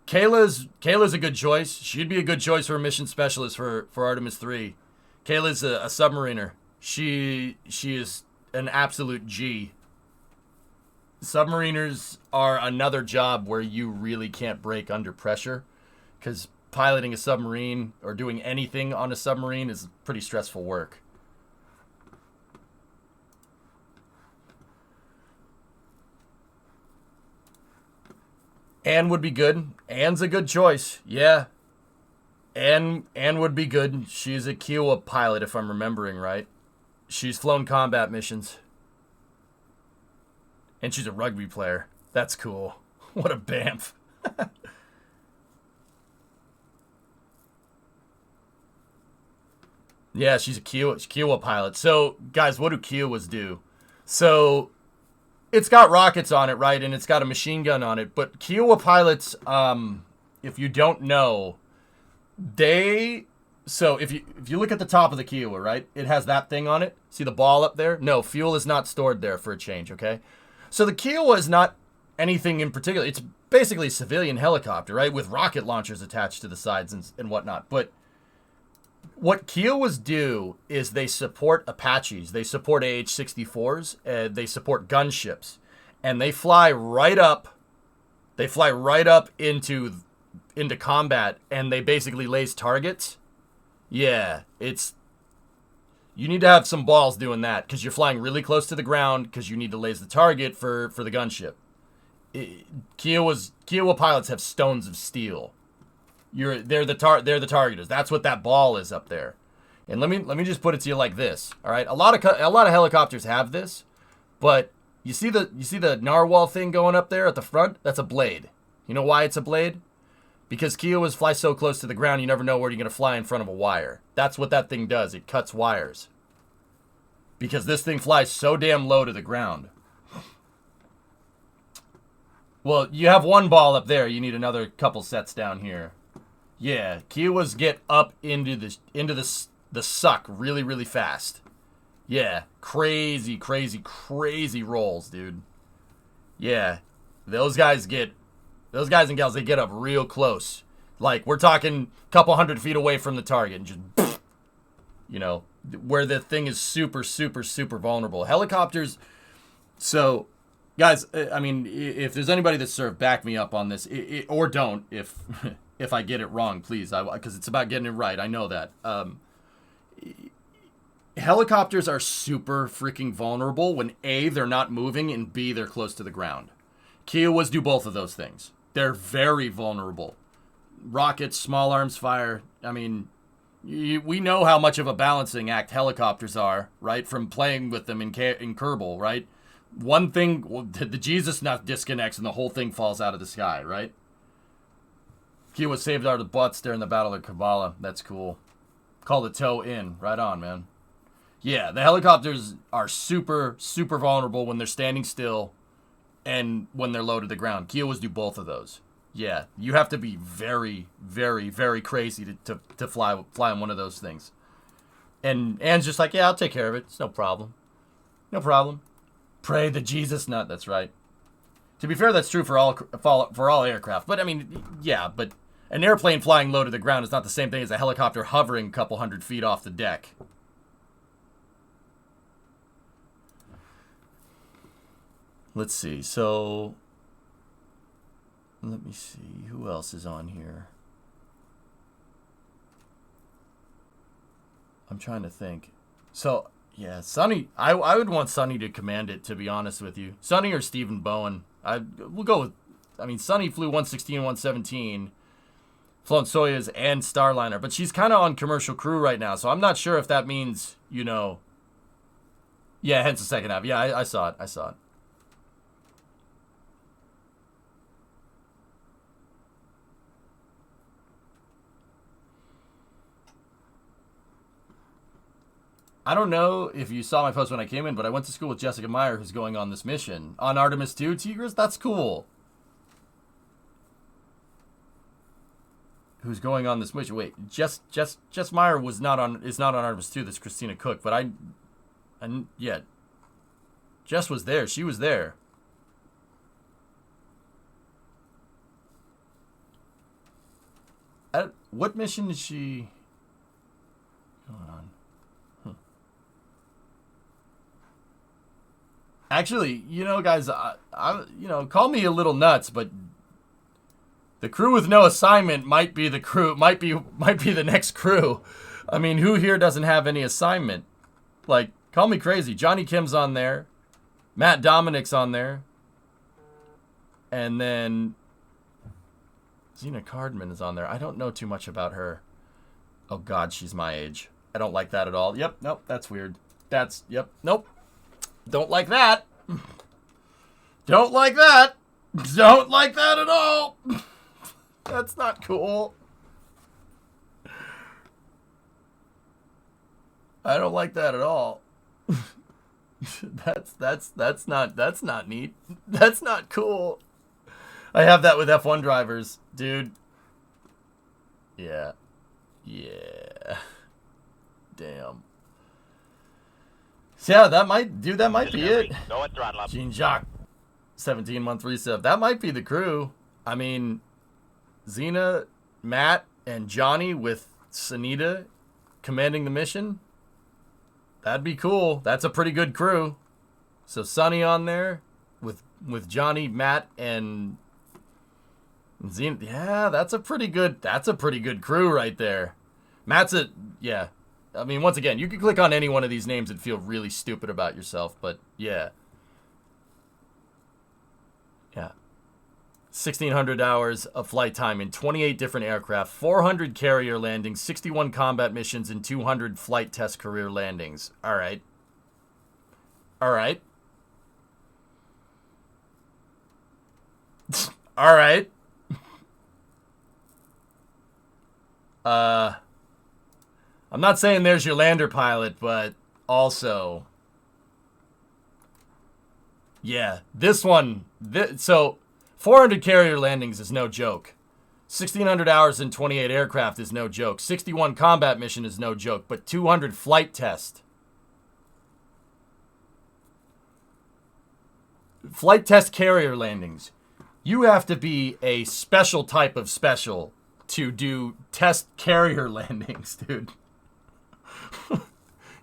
Kayla's a good choice. She'd be a good choice for a mission specialist for Artemis 3. Kayla's a submariner. She is an absolute G. Submariners are another job where you really can't break under pressure, because piloting a submarine or doing anything on a submarine is pretty stressful work. Anne would be good. Anne's a good choice. Yeah. Anne would be good. She's a Kiowa pilot, if I'm remembering right. She's flown combat missions. And she's a rugby player. That's cool. What a bamf. Yeah, she's a Kiowa pilot. So, guys, what do Kiowas do? So, it's got rockets on it, right? And it's got a machine gun on it. But Kiowa pilots, if you don't know, so if you look at the top of the Kiowa, right? It has that thing on it. See the ball up there? No, fuel is not stored there for a change, okay? So the Kiowa is not anything in particular. It's basically a civilian helicopter, right? With rocket launchers attached to the sides and whatnot. But what Kiowas do is they support Apaches. They support AH-64s. They support gunships. And they fly right up. They fly right up into combat. And they basically laze targets. Yeah, you need to have some balls doing that, because you're flying really close to the ground, because you need to laze the target for the gunship. Kiowa pilots have stones of steel. They're the targeters. That's what that ball is up there. And let me just put it to you like this. All right, a lot of helicopters have this, but you see the narwhal thing going up there at the front? That's a blade. You know why it's a blade? Because Kiowas fly so close to the ground, you never know where you're going to fly in front of a wire. That's what that thing does. It cuts wires. Because this thing flies so damn low to the ground. Well, you have one ball up there. You need another couple sets down here. Yeah, Kiowas get up into the suck really, really fast. Yeah, crazy rolls, dude. Yeah, those guys and gals, they get up real close. Like, we're talking a couple 100 feet away from the target and just, you know, where the thing is super vulnerable. Helicopters, so, guys, I mean, if there's anybody that's served, back me up on this, or don't, if if I get it wrong, please, because it's about getting it right. I know that. Helicopters are super freaking vulnerable when A, they're not moving, and B, they're close to the ground. Kiowas do both of those things. They're very vulnerable. Rockets, small arms fire, I mean, we know how much of a balancing act helicopters are, right? From playing with them in Kerbal, right? One thing, the Jesus nut disconnects and the whole thing falls out of the sky, right? Kiowa saved our butts during the Battle of Kabbalah. That's cool. Call the toe in. Right on, man. Yeah, the helicopters are super vulnerable when they're standing still and when they're low to the ground. Kiowas do both of those. Yeah, you have to be very crazy to fly on one of those things. And Anne's just like, yeah, I'll take care of it. It's no problem. No problem. Pray the Jesus nut. That's right. To be fair, that's true for all aircraft. But I mean, yeah, but an airplane flying low to the ground is not the same thing as a helicopter hovering a couple 100 feet off the deck. Let's see. So, let me see. Who else is on here? I'm trying to think. So, yeah, Sonny. I would want Sonny to command it, to be honest with you. Sonny or Stephen Bowen. We'll go with, I mean, Sonny flew 116, 117, flown Soyuz and Starliner, but she's kind of on commercial crew right now, so I'm not sure if that means, you know, yeah, hence the second half. Yeah, I saw it. I don't know if you saw my post when I came in, but I went to school with Jessica Meyer, who's going on this mission. On Artemis 2, Tigris? That's cool. Who's going on this mission? Wait, Jess Meyer is not on Artemis 2. That's Christina Cook, but yeah. Jess was there. She was there. What mission is she going on? Actually, you know, guys, you know, call me a little nuts, but the crew with no assignment might be the crew, might be the next crew. I mean, who here doesn't have any assignment? Like, call me crazy. Johnny Kim's on there. Matt Dominic's on there. And then Zena Cardman is on there. I don't know too much about her. Oh, God, she's my age. I don't like that at all. Yep, nope, that's weird. Yep, nope. Don't like that. Don't like that. Don't like that at all. That's not cool. I don't like that at all. That's not neat. That's not cool. I have that with F1 drivers, dude. Yeah. Damn. Yeah, that might be it. Go at throttle up. Jean-Jacques, 17-month resub. That might be the crew. I mean, Xena, Matt, and Johnny with Sunita commanding the mission. That'd be cool. That's a pretty good crew. So Sonny on there with Johnny, Matt, and Xena. Yeah, that's a pretty good crew right there. Matt's yeah. I mean, once again, you can click on any one of these names and feel really stupid about yourself, but yeah. Yeah. 1,600 hours of flight time in 28 different aircraft, 400 carrier landings, 61 combat missions, and 200 flight test career landings. All right. All right. I'm not saying there's your lander pilot, but also, yeah, this one, so 400 carrier landings is no joke. 1,600 hours and 28 aircraft is no joke. 61 combat mission is no joke, but 200 flight test. Flight test carrier landings. You have to be a special type of special to do test carrier landings, dude.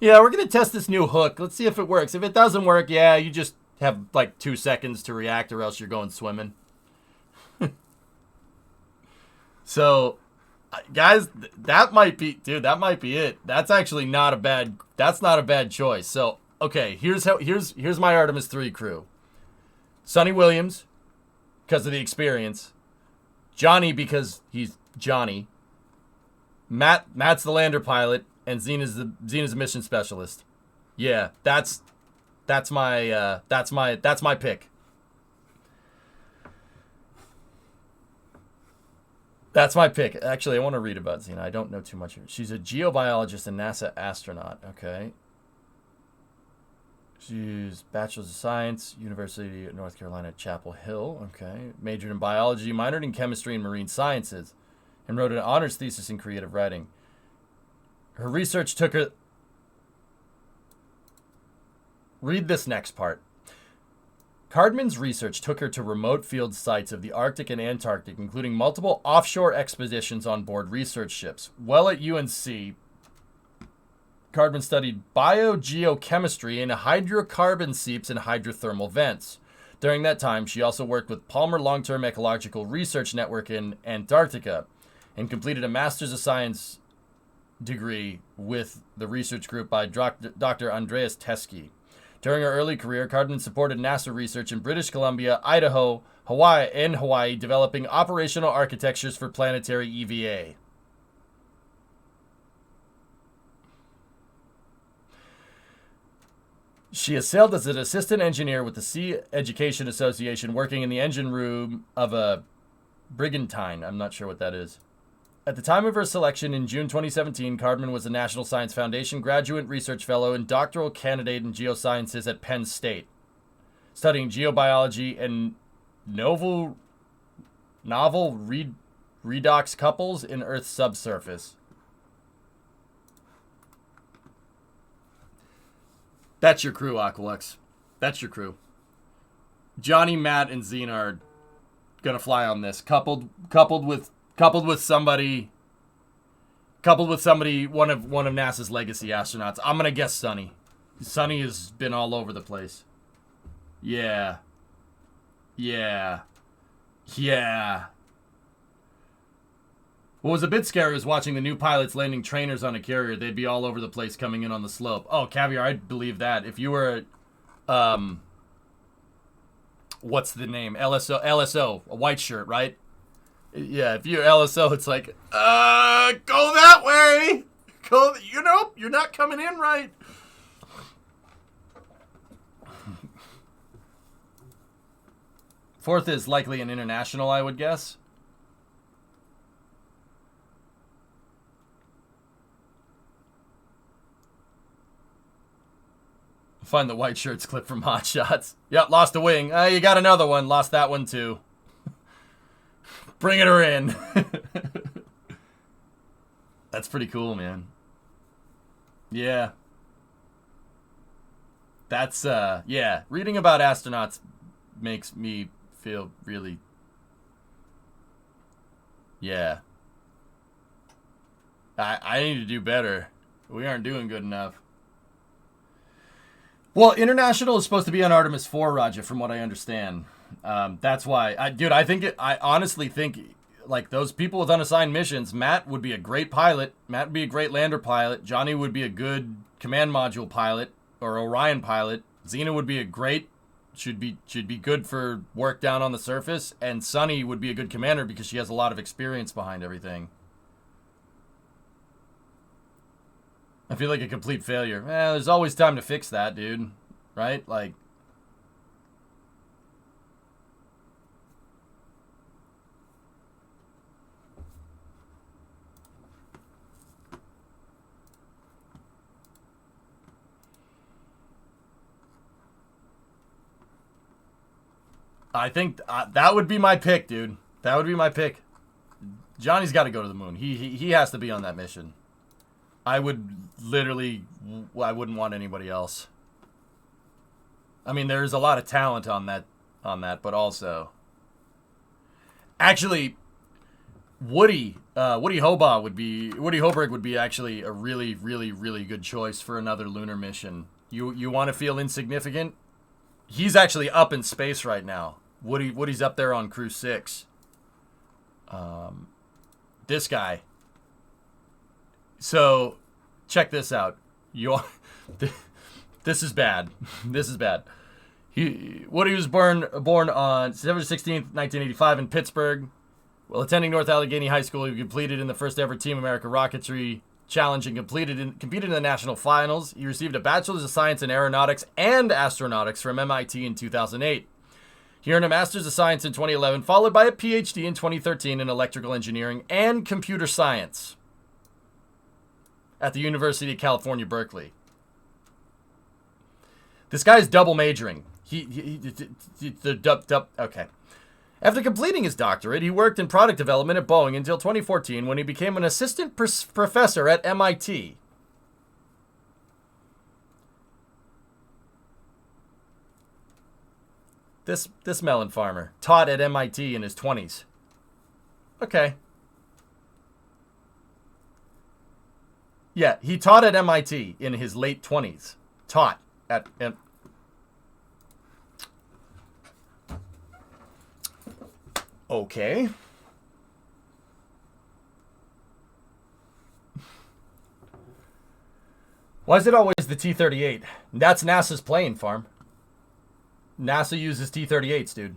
Yeah, we're going to test this new hook. Let's see if it works. If it doesn't work, yeah, you just have like 2 seconds to react or else you're going swimming. So, guys, that might be, dude, that might be it. That's actually not a bad choice. So, okay, here's my Artemis 3 crew. Sonny Williams, because of the experience. Johnny, because he's Johnny. Matt's the lander pilot, and Zena's the mission specialist. Yeah, that's my pick. That's my pick. Actually, I want to read about Xena. I don't know too much. She's a geobiologist and NASA astronaut. Okay. She's Bachelor's of Science, University of North Carolina, Chapel Hill. Okay. Majored in biology, minored in chemistry and marine sciences, and wrote an honors thesis in creative writing. Her research took her... Read this next part. Cardman's research took her to remote field sites of the Arctic and Antarctic, including multiple offshore expeditions on board research ships. While at UNC, Cardman studied biogeochemistry and hydrocarbon seeps and hydrothermal vents. During that time, she also worked with Palmer Long-Term Ecological Research Network in Antarctica and completed a Master's of Science degree with the research group by Dr. Andreas Teskey. During her early career, Cardman supported NASA research in British Columbia, Idaho, Hawaii, developing operational architectures for planetary EVA. She has sailed as an assistant engineer with the Sea Education Association, working in the engine room of a brigantine. I'm not sure what that is. At the time of her selection in June 2017, Cardman was a National Science Foundation Graduate Research Fellow and doctoral candidate in geosciences at Penn State, studying geobiology and novel redox couples in Earth's subsurface. That's your crew, Aqualux. That's your crew. Johnny, Matt, and Xena are gonna fly on this, coupled with somebody, one of NASA's legacy astronauts. I'm gonna guess Sonny. Sonny has been all over the place. Yeah. What was a bit scary was watching the new pilots landing trainers on a carrier. They'd be all over the place coming in on the slope. Oh, Caviar, I'd believe that. If you were, what's the name? LSO, a white shirt, right? Yeah, if you're LSO, it's like, go that way. You're not coming in right. Fourth is likely an international, I would guess. Find the white shirts clip from Hot Shots. Yep, lost a wing. You got another one. Lost that one too. Bringing her in. That's pretty cool, man. Yeah. That's, yeah. Reading about astronauts makes me feel really... Yeah. I need to do better. We aren't doing good enough. Well, International is supposed to be on Artemis 4, Roger, from what I understand. That's why. I honestly think, like, those people with unassigned missions, Matt would be a great pilot. Matt would be a great lander pilot. Johnny would be a good command module pilot or Orion pilot. Xena would be a great, should be good for work down on the surface. And Sunny would be a good commander because she has a lot of experience behind everything. I feel like a complete failure. There's always time to fix that, dude. Right? Like... I think that would be my pick, dude. That would be my pick. Johnny's got to go to the moon. He has to be on that mission. I wouldn't want anybody else. I mean, there's a lot of talent on that, but also, actually, Woody Hoberg would be actually a really, really, really good choice for another lunar mission. You want to feel insignificant? He's actually up in space right now. Woody's up there on Crew 6. This guy. So, check this out. This is bad. This is bad. Woody was born on September 16th, 1985 in Pittsburgh. While attending North Allegheny High School, he competed in the first ever Team America Rocketry Challenge and competed in the national finals. He received a Bachelor's of Science in Aeronautics and Astronautics from MIT in 2008. He earned a Master's of Science in 2011, followed by a PhD in 2013 in Electrical Engineering and Computer Science at the University of California, Berkeley. This guy's double majoring. Okay. After completing his doctorate, he worked in product development at Boeing until 2014 when he became an assistant professor at MIT. This melon farmer taught at MIT in his 20s. Okay. Yeah, he taught at MIT in his late 20s. Taught at Okay. Why is it always the T-38? That's NASA's plane, Farm. NASA uses T-38s, dude,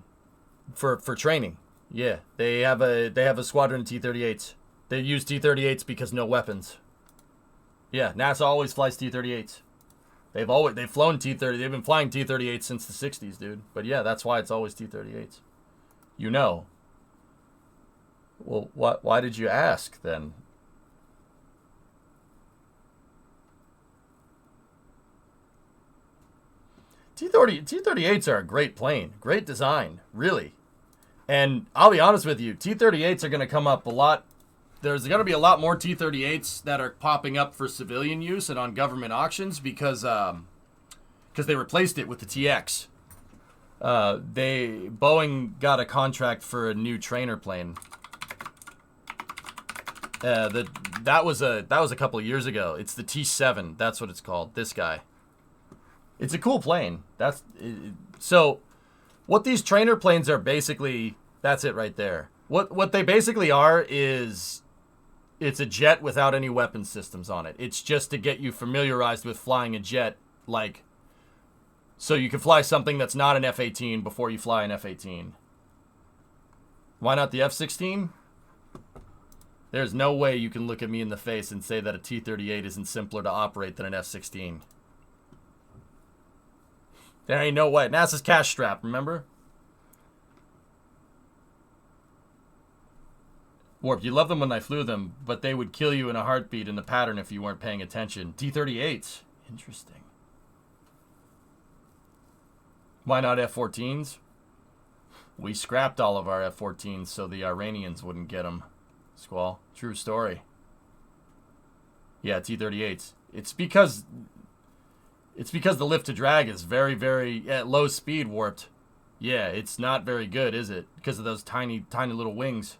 for training. Yeah, they have a squadron of T-38s. They use T-38s because no weapons. Yeah, NASA always flies T-38s. They've flown T-30. They've been flying T-38s since the 60s, dude. But yeah, that's why it's always T-38s. You know. Well, why did you ask then? T-38s are a great plane. Great design, really. And I'll be honest with you, T-38s are going to come up a lot. There's going to be a lot more T-38s that are popping up for civilian use and on government auctions because they replaced it with the TX. Boeing got a contract for a new trainer plane. That was a couple of years ago. It's the T7. That's what it's called. This guy. It's a cool plane. So what these trainer planes are basically, that's it right there. What they basically are is it's a jet without any weapon systems on it. It's just to get you familiarized with flying a jet, like, so you can fly something that's not an F-18 before you fly an F-18. Why not the F-16? There's no way you can look at me in the face and say that a T-38 isn't simpler to operate than an F-16. There ain't no way. NASA's cash strap, remember? Warp, you love them when I flew them, but they would kill you in a heartbeat in the pattern if you weren't paying attention. T-38s. Interesting. Why not F-14s? We scrapped all of our F-14s so the Iranians wouldn't get them. Squall. True story. Yeah, T-38s. It's because the lift to drag is very, very at low speed, Warped. Yeah, it's not very good, is it? Because of those tiny, tiny little wings.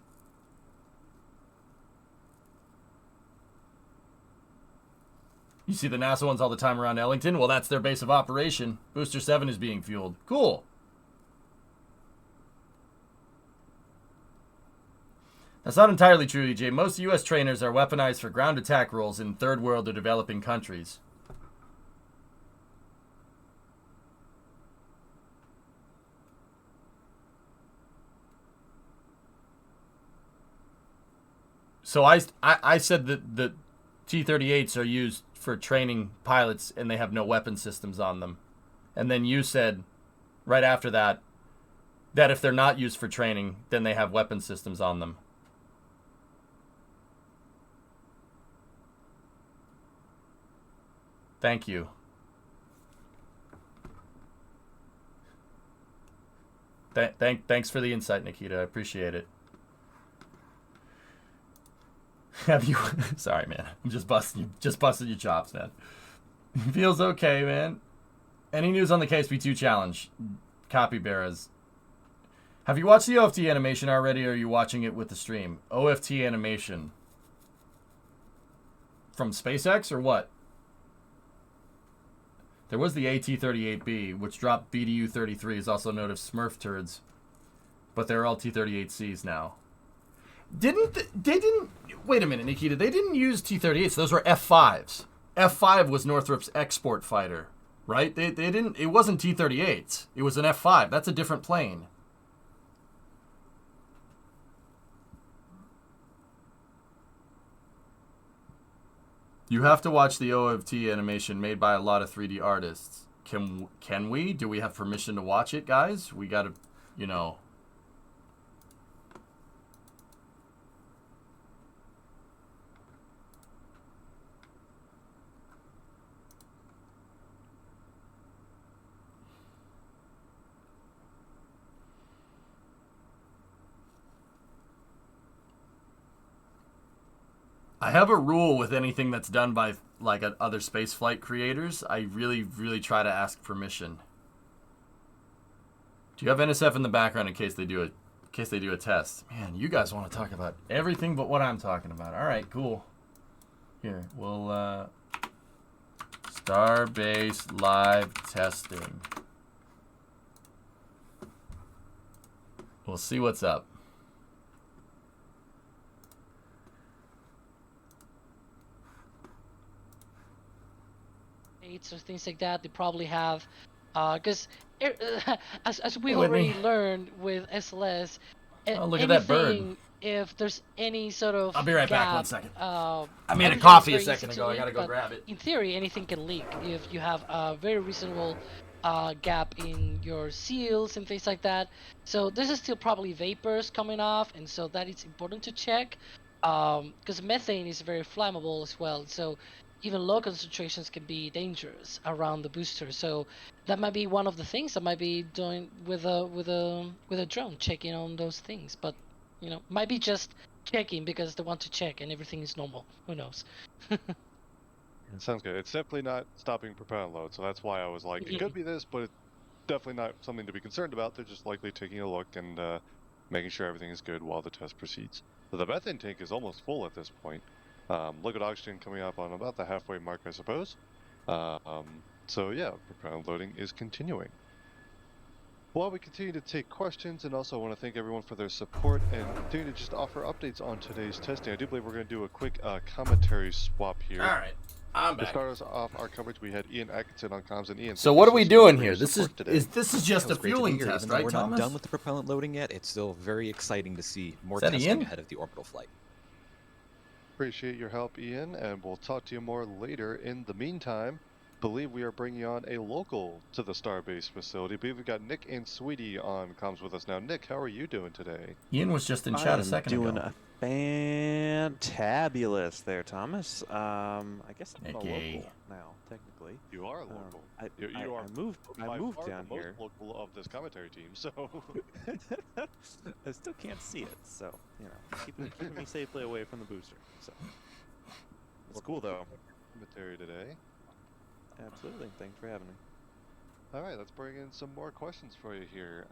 You see the NASA ones all the time around Ellington? Well, that's their base of operation. Booster 7 is being fueled. Cool. That's not entirely true, EJ. Most U.S. trainers are weaponized for ground attack roles in third world or developing countries. So I said that the T-38s are used for training pilots and they have no weapon systems on them. And then you said right after that if they're not used for training, then they have weapon systems on them. Thank you. Thanks for the insight, Nikita. I appreciate it. Have you? Sorry, man. I'm just busting your chops, man. Feels okay, man. Any news on the KSP2 challenge? Copy bearers. Have you watched the OFT animation already, or are you watching it with the stream? OFT animation. From SpaceX, or what? There was the AT-38B, which dropped BDU-33s, also known as Smurf turds. But they're all T-38Cs now. They didn't... Wait a minute, Nikita. They didn't use T-38s. Those were F-5s. F-5 was Northrop's export fighter, right? They didn't... It wasn't T-38s. It was an F-5. That's a different plane. You have to watch the OFT animation made by a lot of 3D artists. Can we? Do we have permission to watch it, guys? We gotta, you know... I have a rule with anything that's done by like other spaceflight creators. I really try to ask permission. Do you have NSF in the background in case they do a test? Man, you guys want to talk about everything but what I'm talking about. All right, cool. Here, we'll Starbase live testing. We'll see what's up. Or things like that, they probably have, because as we already learned with SLS, look at that bird. If there's any sort of I'll be right gap, back. 1 second. I made a coffee a second ago. I gotta go grab it. In theory, anything can leak if you have a very reasonable gap in your seals and things like that. So this is still probably vapors coming off, and so that it's important to check, because methane is very flammable as well. So even low concentrations can be dangerous around the booster. So that might be one of the things that might be doing with a drone, checking on those things. But you know, might be just checking because they want to check and everything is normal. Who knows? It sounds good. It's definitely not stopping propellant load, so that's why I was like, it could be this, but it's definitely not something to be concerned about. They're just likely taking a look and making sure everything is good while the test proceeds. So the methane tank is almost full at this point. Liquid oxygen coming up on about the halfway mark, I suppose. So yeah, propellant loading is continuing. While we continue to take questions, and also want to thank everyone for their support and continue to just offer updates on today's testing. I do believe we're going to do a quick commentary swap here. All right, I'm back. To start us off our coverage, we had Ian Atkinson on comms, and Ian. So what are we doing here? This is just a fueling test, right, We're Thomas? not done with the propellant loading yet. It's still very exciting to see more that testing Ian? ahead of the orbital flight. Appreciate your help, Ian, and we'll talk to you more later. In the meantime, believe we are bringing on a local to the Starbase facility. I believe we've got Nick and Sweetie on comms with us now. Nick, how are you doing today? Ian was just in chat a second ago. Doing fantabulous there, Thomas. I guess I'm a local now, technically. You are a local. You are. I moved down here. Local of this commentary team, so I still can't see it. So you know, keeping me safely away from the booster. So it's cool though. Commentary today. Absolutely. Thanks for having me. All right, let's bring in some more questions for you here.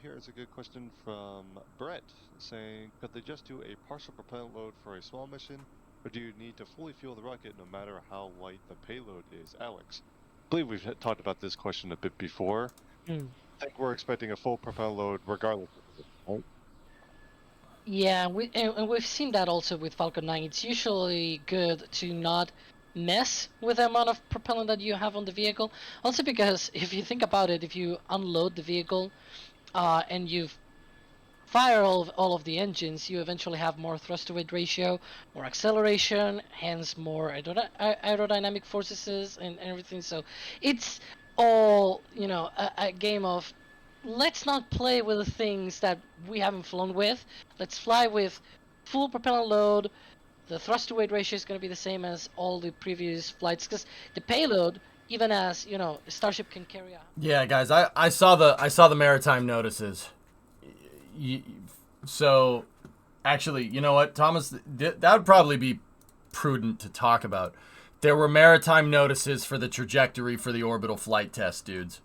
Here's a good question from Brett saying, could they just do a partial propellant load for a small mission, or do you need to fully fuel the rocket no matter how light the payload is? Alex, I believe we've talked about this question a bit before. I think we're expecting a full propellant load regardless of the right? Yeah, and we've seen that also with Falcon 9. It's usually good to not mess with the amount of propellant that you have on the vehicle. Also because if you think about it, if you unload the vehicle and you fire all of the engines, you eventually have more thrust to weight ratio, more acceleration, hence more aerodynamic forces and everything. So it's all, you know, a game of let's not play with the things that we haven't flown with. Let's fly with full propellant load. The thrust to weight ratio is going to be the same as all the previous flights, because the payload even as Starship can carry out. Yeah, guys, I saw the maritime notices. So, actually, you know what, Thomas, that would probably be prudent to talk about. There were maritime notices for the trajectory for the orbital flight test, dudes.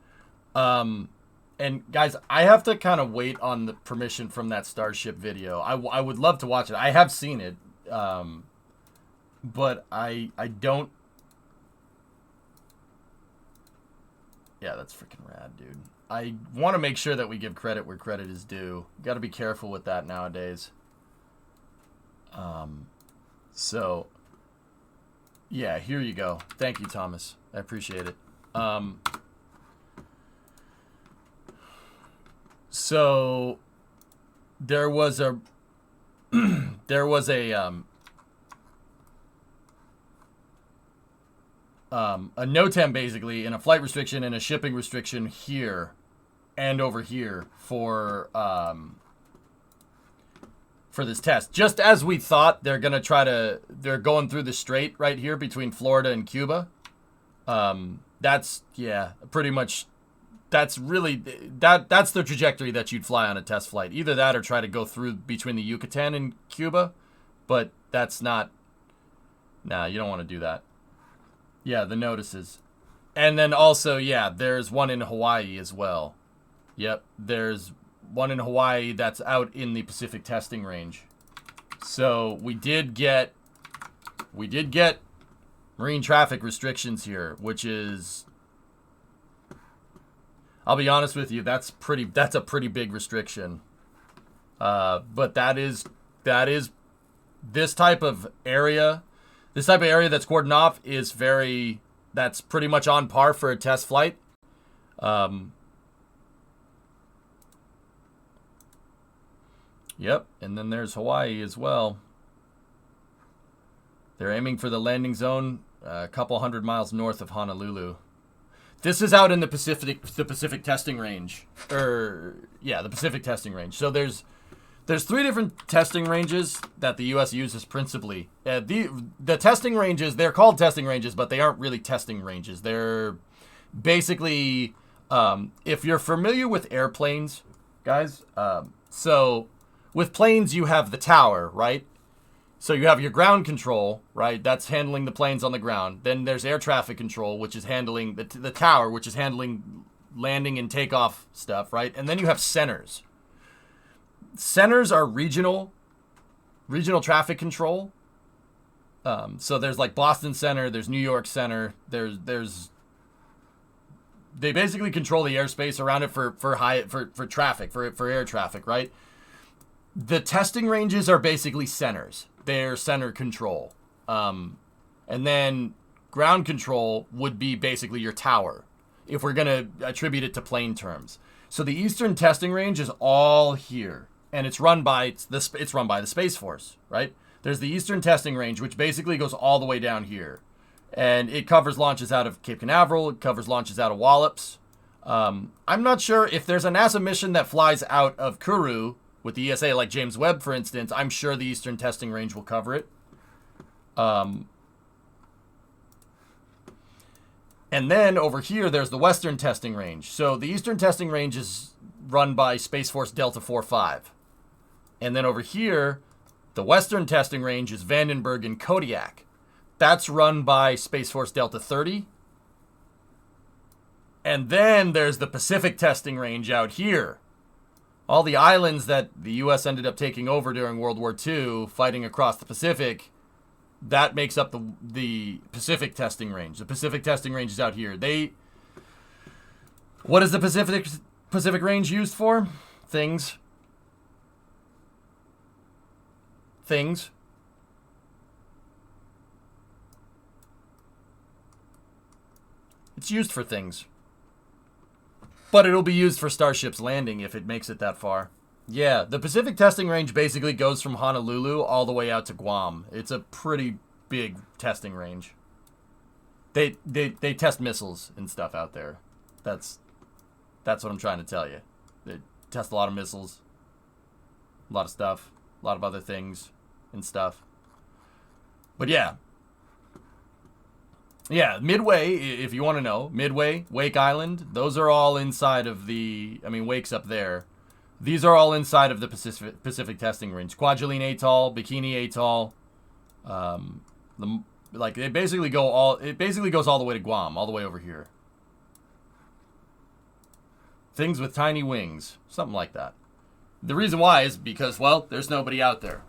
And guys, I have to kind of wait on the permission from that Starship video. I would love to watch it. I have seen it, but I don't. Yeah, that's freaking rad, dude. I want to make sure that we give credit where credit is due. Got to be careful with that nowadays. So, yeah, here you go. Thank you, Thomas. I appreciate it. So there was a NOTAM basically, and a flight restriction and a shipping restriction here and over here for this test. Just as we thought, they're going through the strait right here between Florida and Cuba. That's pretty much. That's really that's the trajectory that you'd fly on a test flight. Either that or try to go through between the Yucatan and Cuba, but that's not. Nah, you don't want to do that. Yeah, the notices, and then also there's one in Hawaii as well. Yep, there's one in Hawaii that's out in the Pacific testing range. So we did get marine traffic restrictions here, which is. I'll be honest with you, that's a pretty big restriction. But that is this type of area that's cordoned off is that's pretty much on par for a test flight. Yep, and then there's Hawaii as well. They're aiming for the landing zone a couple hundred miles north of Honolulu. This is out in the Pacific testing range, the Pacific testing range. So there's 3 different testing ranges that the U.S. uses principally. The testing ranges, they're called testing ranges, but they aren't really testing ranges. They're basically, if you're familiar with airplanes, guys, so with planes you have the tower, right? So you have your ground control, right? That's handling the planes on the ground. Then there's air traffic control, which is handling the tower, which is handling landing and takeoff stuff, right? And then you have centers. Centers are regional traffic control. So there's like Boston Center, there's New York Center, they basically control the airspace around it for traffic, for air traffic, right? The testing ranges are basically centers. They're center control. And then ground control would be basically your tower, if we're going to attribute it to plane terms. So the Eastern Testing Range is all here, and it's run by the Space Force, right? There's the Eastern Testing Range, which basically goes all the way down here. And it covers launches out of Cape Canaveral. It covers launches out of Wallops. I'm not sure if there's a NASA mission that flies out of Kourou with the ESA, like James Webb, for instance. I'm sure the Eastern Testing Range will cover it. And then over here, there's the Western Testing Range. So the Eastern Testing Range is run by Space Force Delta 45. And then over here, the Western Testing Range is Vandenberg and Kodiak. That's run by Space Force Delta 30. And then there's the Pacific Testing Range out here. All the islands that the U.S. ended up taking over during World War II, fighting across the Pacific, that makes up the Pacific Testing Range. The Pacific Testing Range is out here. What is the Pacific Range used for? Things. It's used for things. But it'll be used for Starship's landing if it makes it that far. Yeah, the Pacific Testing Range basically goes from Honolulu all the way out to Guam. It's a pretty big testing range. They test missiles and stuff out there. That's what I'm trying to tell you. They test a lot of missiles, a lot of stuff, a lot of other things and stuff. But yeah. Yeah, Midway, if you want to know, Midway, Wake Island, those are all inside of the, I mean, Wake's up there. These are all inside of the Pacific testing range. Kwajalein Atoll, Bikini Atoll, it basically goes all the way to Guam, all the way over here. Things with tiny wings, something like that. The reason why is because, well, there's nobody out there.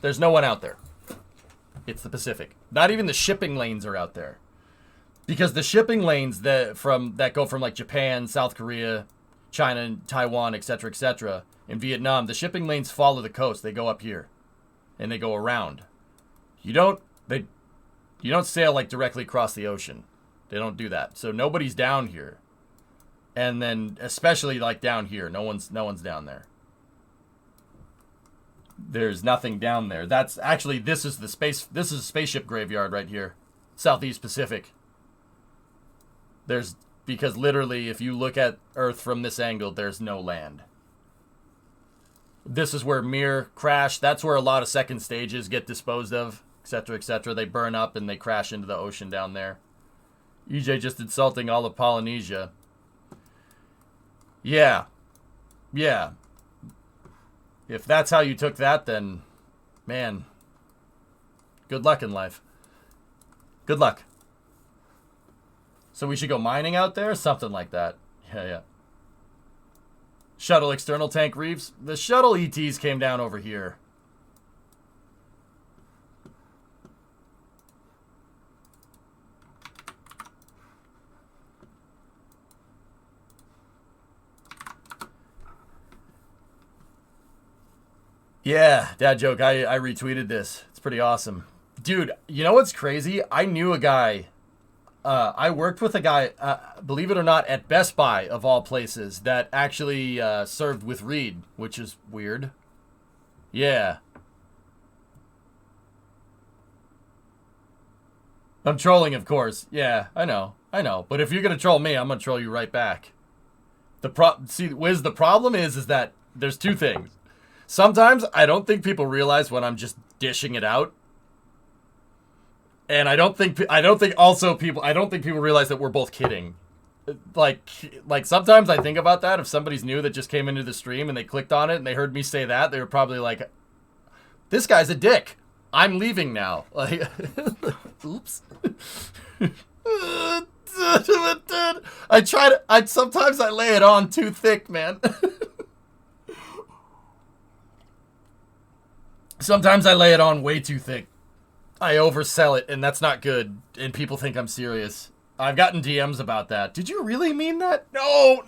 There's no one out there. It's the Pacific. Not even the shipping lanes are out there. Because the shipping lanes that go from like Japan, South Korea, China, Taiwan, etc., in Vietnam, the shipping lanes follow the coast. They go up here. And they go around. You don't sail like directly across the ocean. They don't do that. So nobody's down here. And then especially like down here, no one's down there. There's nothing down there. That's actually, this is a spaceship graveyard right here. Southeast Pacific. Because literally if you look at Earth from this angle, there's no land. This is where Mir crashed. That's where a lot of second stages get disposed of, etc. They burn up and they crash into the ocean down there. EJ just insulting all of Polynesia. Yeah. If that's how you took that, then, man, good luck in life. Good luck. So we should go mining out there? Something like that. Yeah. Shuttle external tank reefs. The shuttle ETs came down over here. Yeah, dad joke. I retweeted this. It's pretty awesome. Dude, you know what's crazy? I knew a guy. I worked with a guy, believe it or not, at Best Buy, of all places, that actually served with Reed, which is weird. Yeah. I'm trolling, of course. Yeah, I know. But if you're going to troll me, I'm going to troll you right back. See, Wiz, the problem is that there's two things. Sometimes I don't think people realize when I'm just dishing it out. And I don't think people realize that we're both kidding. Like sometimes I think about that. If somebody's new that just came into the stream and they clicked on it and they heard me say that, they were probably like, this guy's a dick. I'm leaving now. Like, oops. Sometimes I lay it on too thick, man. Sometimes I lay it on way too thick. I oversell it, and that's not good, and people think I'm serious. I've gotten DMs about that. Did you really mean that? No.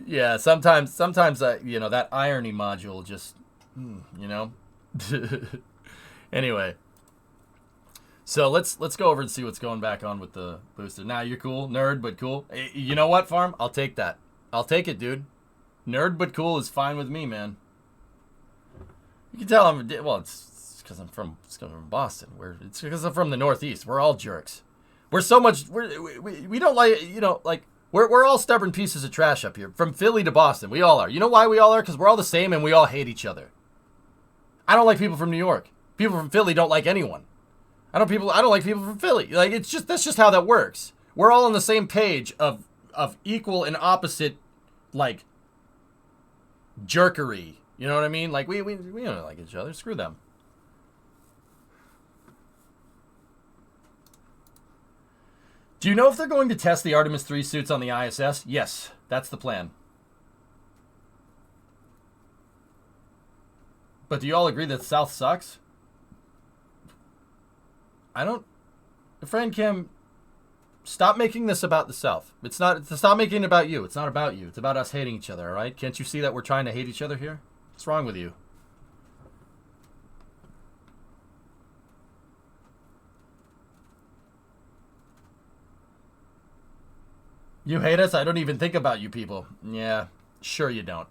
Yeah, sometimes I, that irony module just, Anyway. So let's go over and see what's going back on with the booster. Nah, you're cool. Nerd, but cool. You know what, Farm? I'll take that. I'll take it, dude. Nerd, but cool is fine with me, man. You can tell it's because I'm from Boston. It's because I'm from the Northeast. We're all jerks. We don't like, we're all stubborn pieces of trash up here. From Philly to Boston, we all are. You know why we all are? Because we're all the same and we all hate each other. I don't like people from New York. People from Philly don't like anyone. I don't like people from Philly. Like, that's just how that works. We're all on the same page of equal and opposite, like, jerkery. You know what I mean? Like, we don't like each other. Screw them. Do you know if they're going to test the Artemis 3 suits on the ISS? Yes, that's the plan. But do you all agree that the South sucks? Friend Kim, stop making this about the South. Stop making it about you. It's not about you. It's about us hating each other, all right? Can't you see that we're trying to hate each other here? What's wrong with you? You hate us? I don't even think about you people. Yeah, sure you don't.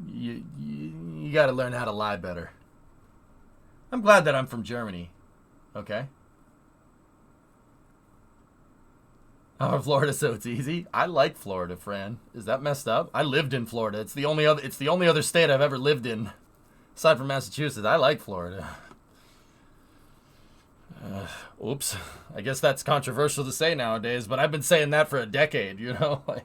You gotta learn how to lie better. I'm glad that I'm from Germany. Okay. Oh, Florida, so it's easy. I like Florida, Fran. Is that messed up? I lived in Florida. It's the only other state I've ever lived in, aside from Massachusetts. I like Florida. Oops. I guess that's controversial to say nowadays, but I've been saying that for a decade. You know, like,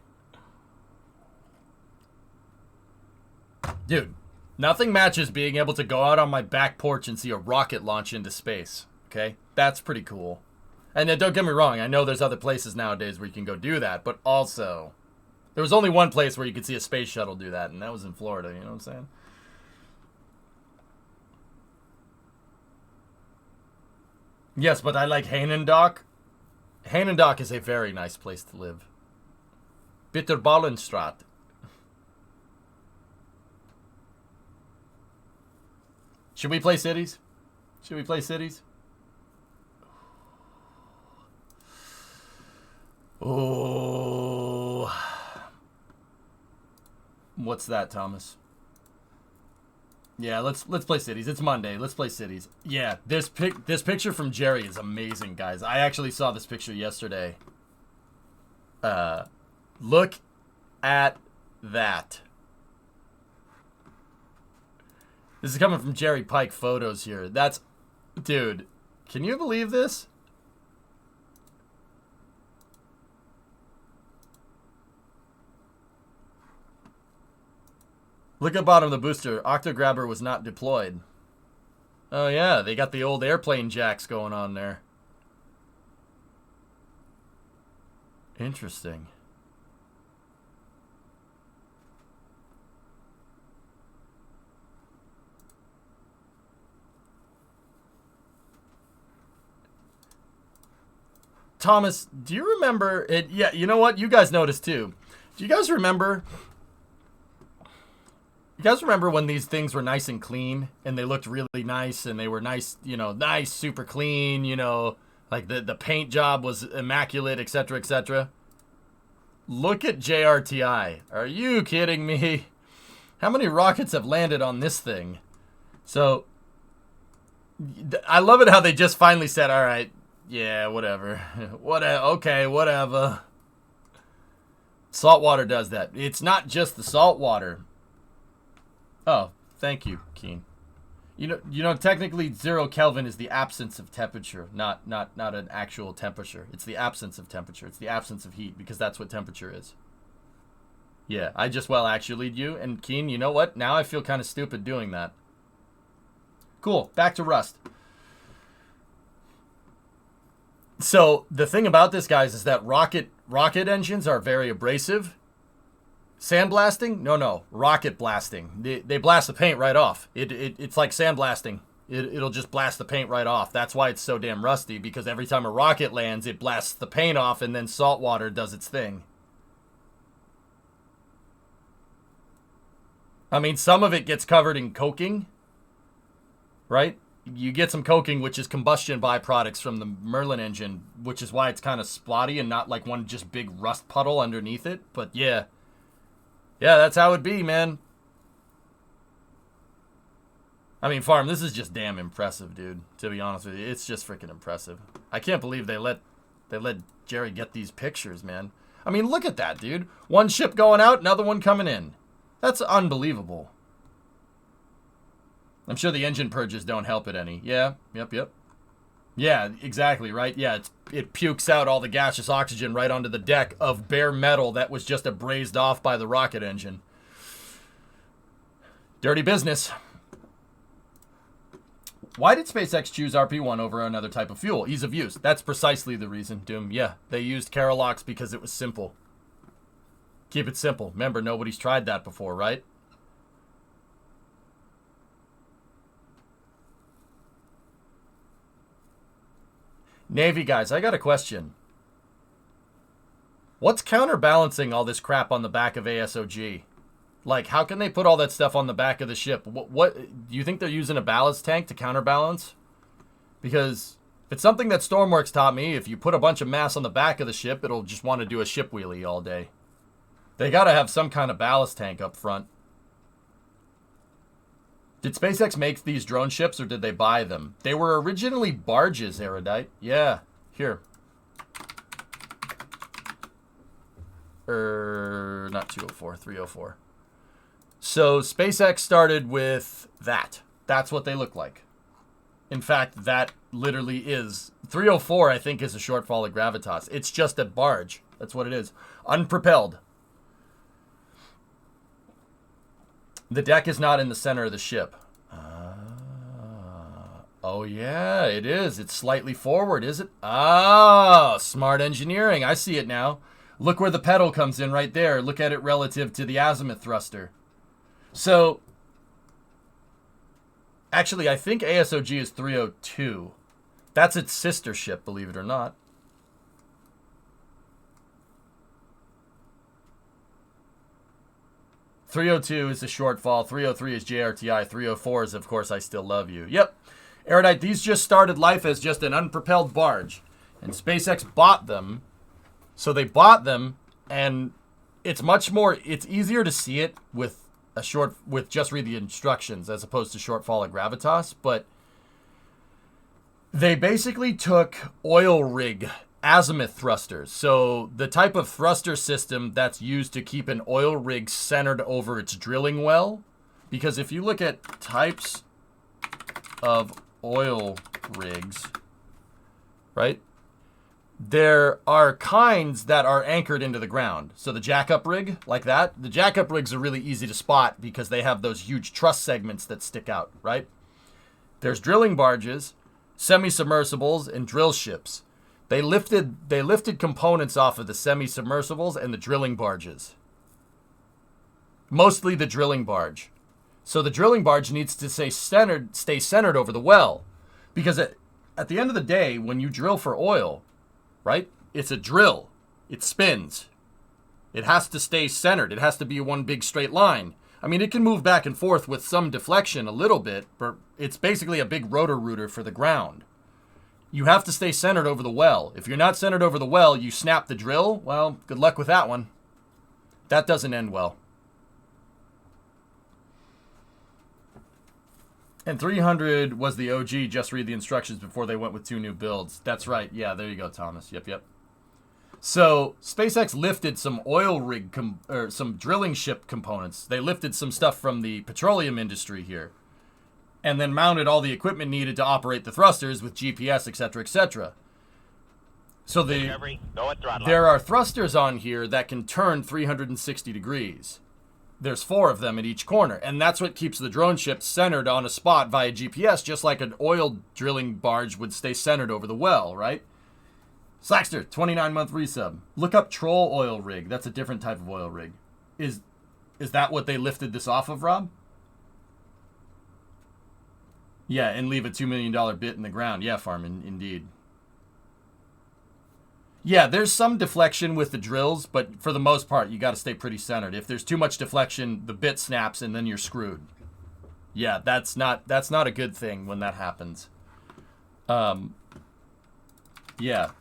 dude, nothing matches being able to go out on my back porch and see a rocket launch into space. Okay, that's pretty cool. And then don't get me wrong, I know there's other places nowadays where you can go do that, but also, there was only one place where you could see a space shuttle do that, and that was in Florida, you know what I'm saying? Yes, but I like Haenendock. Haenendock is a very nice place to live. Bitterballenstraat. Should we play cities? Should we play cities? Oh, what's that, Thomas? Yeah, let's play cities. It's Monday. Let's play cities. Yeah, this picture from Jerry is amazing, guys. I actually saw this picture yesterday. Look at that. This is coming from Jerry Pike Photos here. That's, dude, can you believe this? Look at bottom of the booster. Octograbber was not deployed. Oh yeah, they got the old airplane jacks going on there. Interesting. Thomas, do you remember it? Yeah, you know what? You guys noticed too. Do you guys remember? You guys remember when these things were nice and clean and they looked really nice and they were nice, you know, nice, super clean, you know, like the paint job was immaculate, etc., etc. Look at JRTI. Are you kidding me? How many rockets have landed on this thing? So, I love it how they just finally said, all right, yeah, whatever. Okay, whatever. Saltwater does that. It's not just the saltwater. Oh, thank you, Keen. You know, technically 0 Kelvin is the absence of temperature, not an actual temperature. It's the absence of temperature. It's the absence of heat, because that's what temperature is. Yeah, I just actually'd you, and Keen, you know what? Now I feel kind of stupid doing that. Cool, back to Rust. So, the thing about this, guys, is that rocket engines are very abrasive. Sandblasting? No. Rocket blasting. They blast the paint right off. It's like sandblasting. It'll just blast the paint right off. That's why it's so damn rusty, because every time a rocket lands, it blasts the paint off, and then salt water does its thing. I mean, some of it gets covered in coking, right? You get some coking, which is combustion byproducts from the Merlin engine, which is why it's kind of splotty and not like one just big rust puddle underneath it. But yeah. Yeah, that's how it be, man. I mean, Farm, this is just damn impressive, dude. To be honest with you, it's just freaking impressive. I can't believe they let Jerry get these pictures, man. I mean, look at that, dude. One ship going out, another one coming in. That's unbelievable. I'm sure the engine purges don't help it any. Yeah, yep. Yeah, exactly, right? Yeah, it pukes out all the gaseous oxygen right onto the deck of bare metal that was just abrased off by the rocket engine. Dirty business. Why did SpaceX choose RP-1 over another type of fuel? Ease of use. That's precisely the reason, Doom. Yeah, they used Carolox because it was simple. Keep it simple. Remember, nobody's tried that before, right? Navy guys, I got a question. What's counterbalancing all this crap on the back of ASOG? Like, how can they put all that stuff on the back of the ship? What do you think they're using a ballast tank to counterbalance? Because if it's something that Stormworks taught me, if you put a bunch of mass on the back of the ship, it'll just want to do a ship wheelie all day. They got to have some kind of ballast tank up front. Did SpaceX make these drone ships, or did they buy them? They were originally barges, Erudite. Yeah, here. not 204, 304. So SpaceX started with that. That's what they look like. In fact, that literally is 304. I think is a shortfall of gravitas. It's just a barge. That's what it is. Unpropelled. The deck is not in the center of the ship. Oh, yeah, it is. It's slightly forward, is it? Oh, smart engineering. I see it now. Look where the pedal comes in right there. Look at it relative to the azimuth thruster. So, actually, I think ASOG is 302. That's its sister ship, believe it or not. .302 is the shortfall. 303 is JRTI. 304 is, of course, I Still Love You. Yep. Erudite, these just started life as just an unpropelled barge. And SpaceX bought them. So they bought them, and it's easier to see it with just read the instructions as opposed to shortfall of gravitas. But they basically took oil rig azimuth thrusters. So the type of thruster system that's used to keep an oil rig centered over its drilling well. Because if you look at types of oil rigs, right? There are kinds that are anchored into the ground. So the jackup rig, like that, the jackup rigs are really easy to spot because they have those huge truss segments that stick out, right? There's drilling barges, semi-submersibles, and drill ships. They lifted components off of the semi-submersibles and the drilling barges. Mostly the drilling barge. So the drilling barge needs to stay centered over the well. Because at the end of the day, when you drill for oil, right, it's a drill. It spins. It has to stay centered. It has to be one big straight line. I mean, it can move back and forth with some deflection a little bit, but it's basically a big rotor rooter for the ground. You have to stay centered over the well. If you're not centered over the well, you snap the drill, well, good luck with that one. That doesn't end well. And 300 was the OG, just read the instructions before they went with 2 new builds. That's right. Yeah, there you go, Thomas. Yep. So SpaceX lifted some oil rig, some drilling ship components. They lifted some stuff from the petroleum industry here. And then mounted all the equipment needed to operate the thrusters with GPS, etc., etc. So there are thrusters on here that can turn 360 degrees. There's 4 of them at each corner, and that's what keeps the drone ship centered on a spot via GPS, just like an oil drilling barge would stay centered over the well, right? Slackster, 29-month resub. Look up troll oil rig. That's a different type of oil rig. Is that what they lifted this off of, Rob? Yeah, and leave a $2 million bit in the ground. Yeah, Farman, indeed. Yeah, there's some deflection with the drills, but for the most part, you got to stay pretty centered. If there's too much deflection, the bit snaps and then you're screwed. Yeah, that's not a good thing when that happens. Yeah,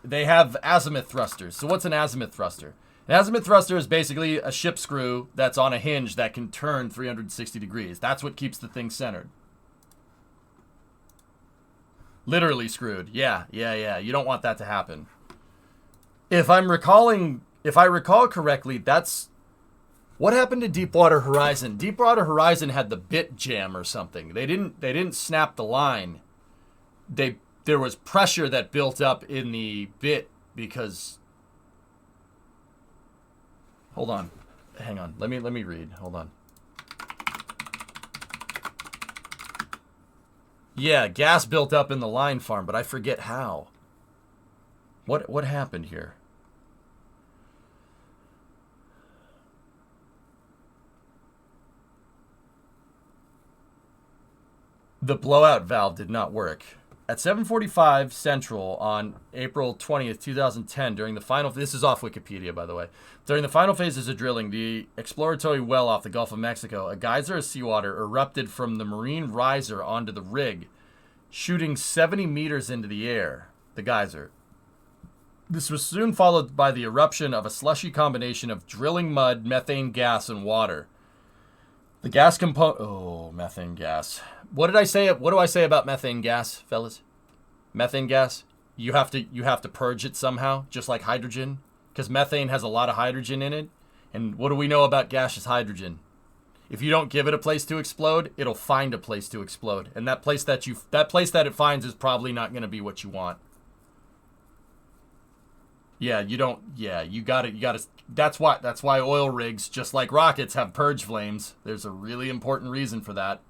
they have azimuth thrusters. So what's an azimuth thruster? An azimuth thruster is basically a ship screw that's on a hinge that can turn 360 degrees. That's what keeps the thing centered. Literally screwed. Yeah. You don't want that to happen. If I recall correctly, that's what happened to Deepwater Horizon. Deepwater Horizon had the bit jam or something. They didn't snap the line. There was pressure that built up in the bit because. Hold on, hang on. Let me read. Hold on. Yeah, gas built up in the line farm, but I forget how. What happened here? The blowout valve did not work. At 7:45 Central on April 20th, 2010, during the final... This is off Wikipedia, by the way. During the final phases of drilling, the exploratory well off the Gulf of Mexico, a geyser of seawater erupted from the marine riser onto the rig, shooting 70 meters into the air, the geyser. This was soon followed by the eruption of a slushy combination of drilling mud, methane gas, and water. The gas component... Oh, methane gas. What did I say? What do I say about methane gas, fellas? Methane gas? You have to purge it somehow, just like hydrogen. because methane has a lot of hydrogen in it. And what do we know about gaseous hydrogen? If you don't give it a place to explode, it'll find a place to explode. And that place that it finds is probably not going to be what you want. Yeah, you got it. That's why oil rigs, just like rockets, have purge flames. There's a really important reason for that.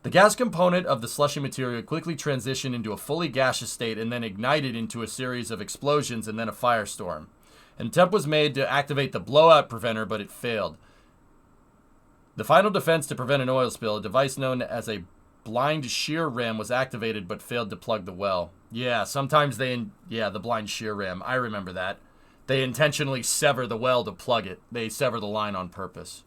The gas component of the slushy material quickly transitioned into a fully gaseous state and then ignited into a series of explosions and then a firestorm. An attempt was made to activate the blowout preventer, but it failed. The final defense to prevent an oil spill, a device known as a blind shear ram, was activated but failed to plug the well. Yeah, sometimes the blind shear ram. I remember that. They intentionally sever the well to plug it. They sever the line on purpose.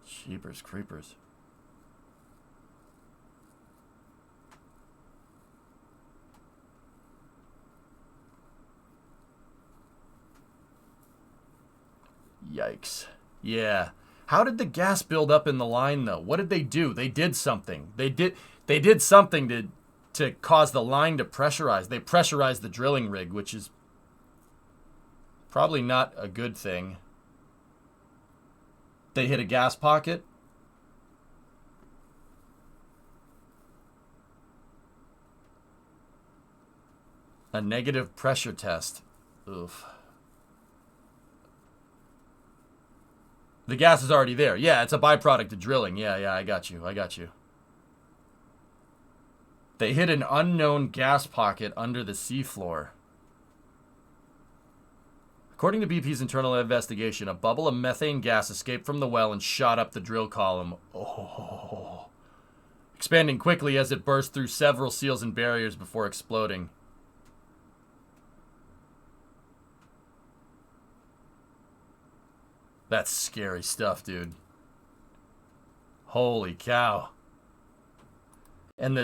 Jeepers creepers. Yikes. Yeah. How did the gas build up in the line, though? What did they do? They did something. They did something to cause the line to pressurize. They pressurized the drilling rig, which is probably not a good thing. They hit a gas pocket. A negative pressure test. Oof. The gas is already there. Yeah, it's a byproduct of drilling. Yeah, I got you. They hit an unknown gas pocket under the seafloor. According to BP's internal investigation, a bubble of methane gas escaped from the well and shot up the drill column. Oh. Expanding quickly as it burst through several seals and barriers before exploding. That's scary stuff, dude. Holy cow. And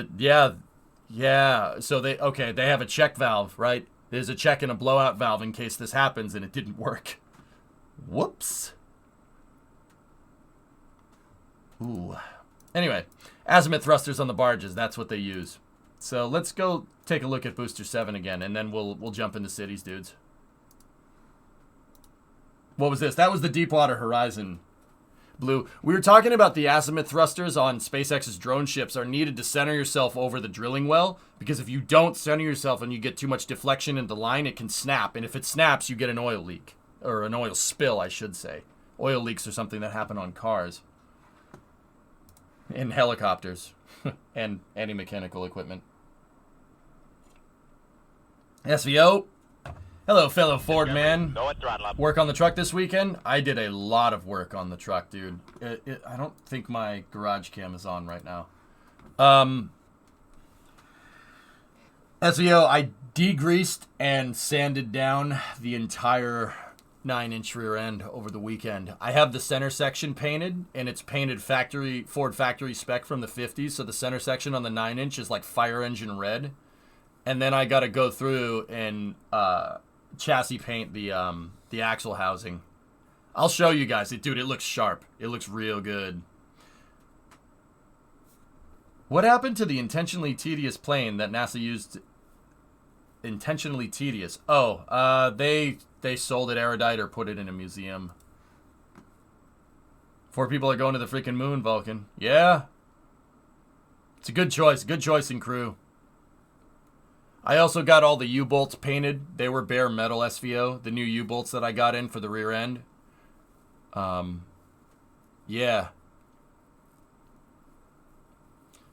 so they have a check valve, right? There's a check and a blowout valve in case this happens, and it didn't work. Whoops. Ooh. Anyway, azimuth thrusters on the barges, that's what they use. So let's go take a look at Booster 7 again, and then we'll jump into cities, dudes. What was this? That was the Deepwater Horizon, Blue. We were talking about the azimuth thrusters on SpaceX's drone ships are needed to center yourself over the drilling well, because if you don't center yourself and you get too much deflection in the line, it can snap. And if it snaps, you get an oil leak. Or an oil spill, I should say. Oil leaks are something that happen on cars. And helicopters. And any mechanical equipment. SVO. Hello, fellow Ford man. Go and throttle up. Work on the truck this weekend? I did a lot of work on the truck, dude. I don't think my garage cam is on right now. SVO, I degreased and sanded down the entire 9-inch rear end over the weekend. I have the center section painted, and it's painted Ford factory spec from the 50s, so the center section on the 9-inch is like fire engine red. And then I got to go through and chassis paint the axle housing. I'll show you guys. Dude, it looks sharp. It looks real good. What happened to the intentionally tedious plane that NASA used? Intentionally tedious. Oh, they sold it erudite or put it in a museum. 4 people are going to the freaking moon, Vulcan. Yeah. It's a good choice. Good choice in crew. I also got all the U-bolts painted. They were bare metal SVO, the new U-bolts that I got in for the rear end. Yeah.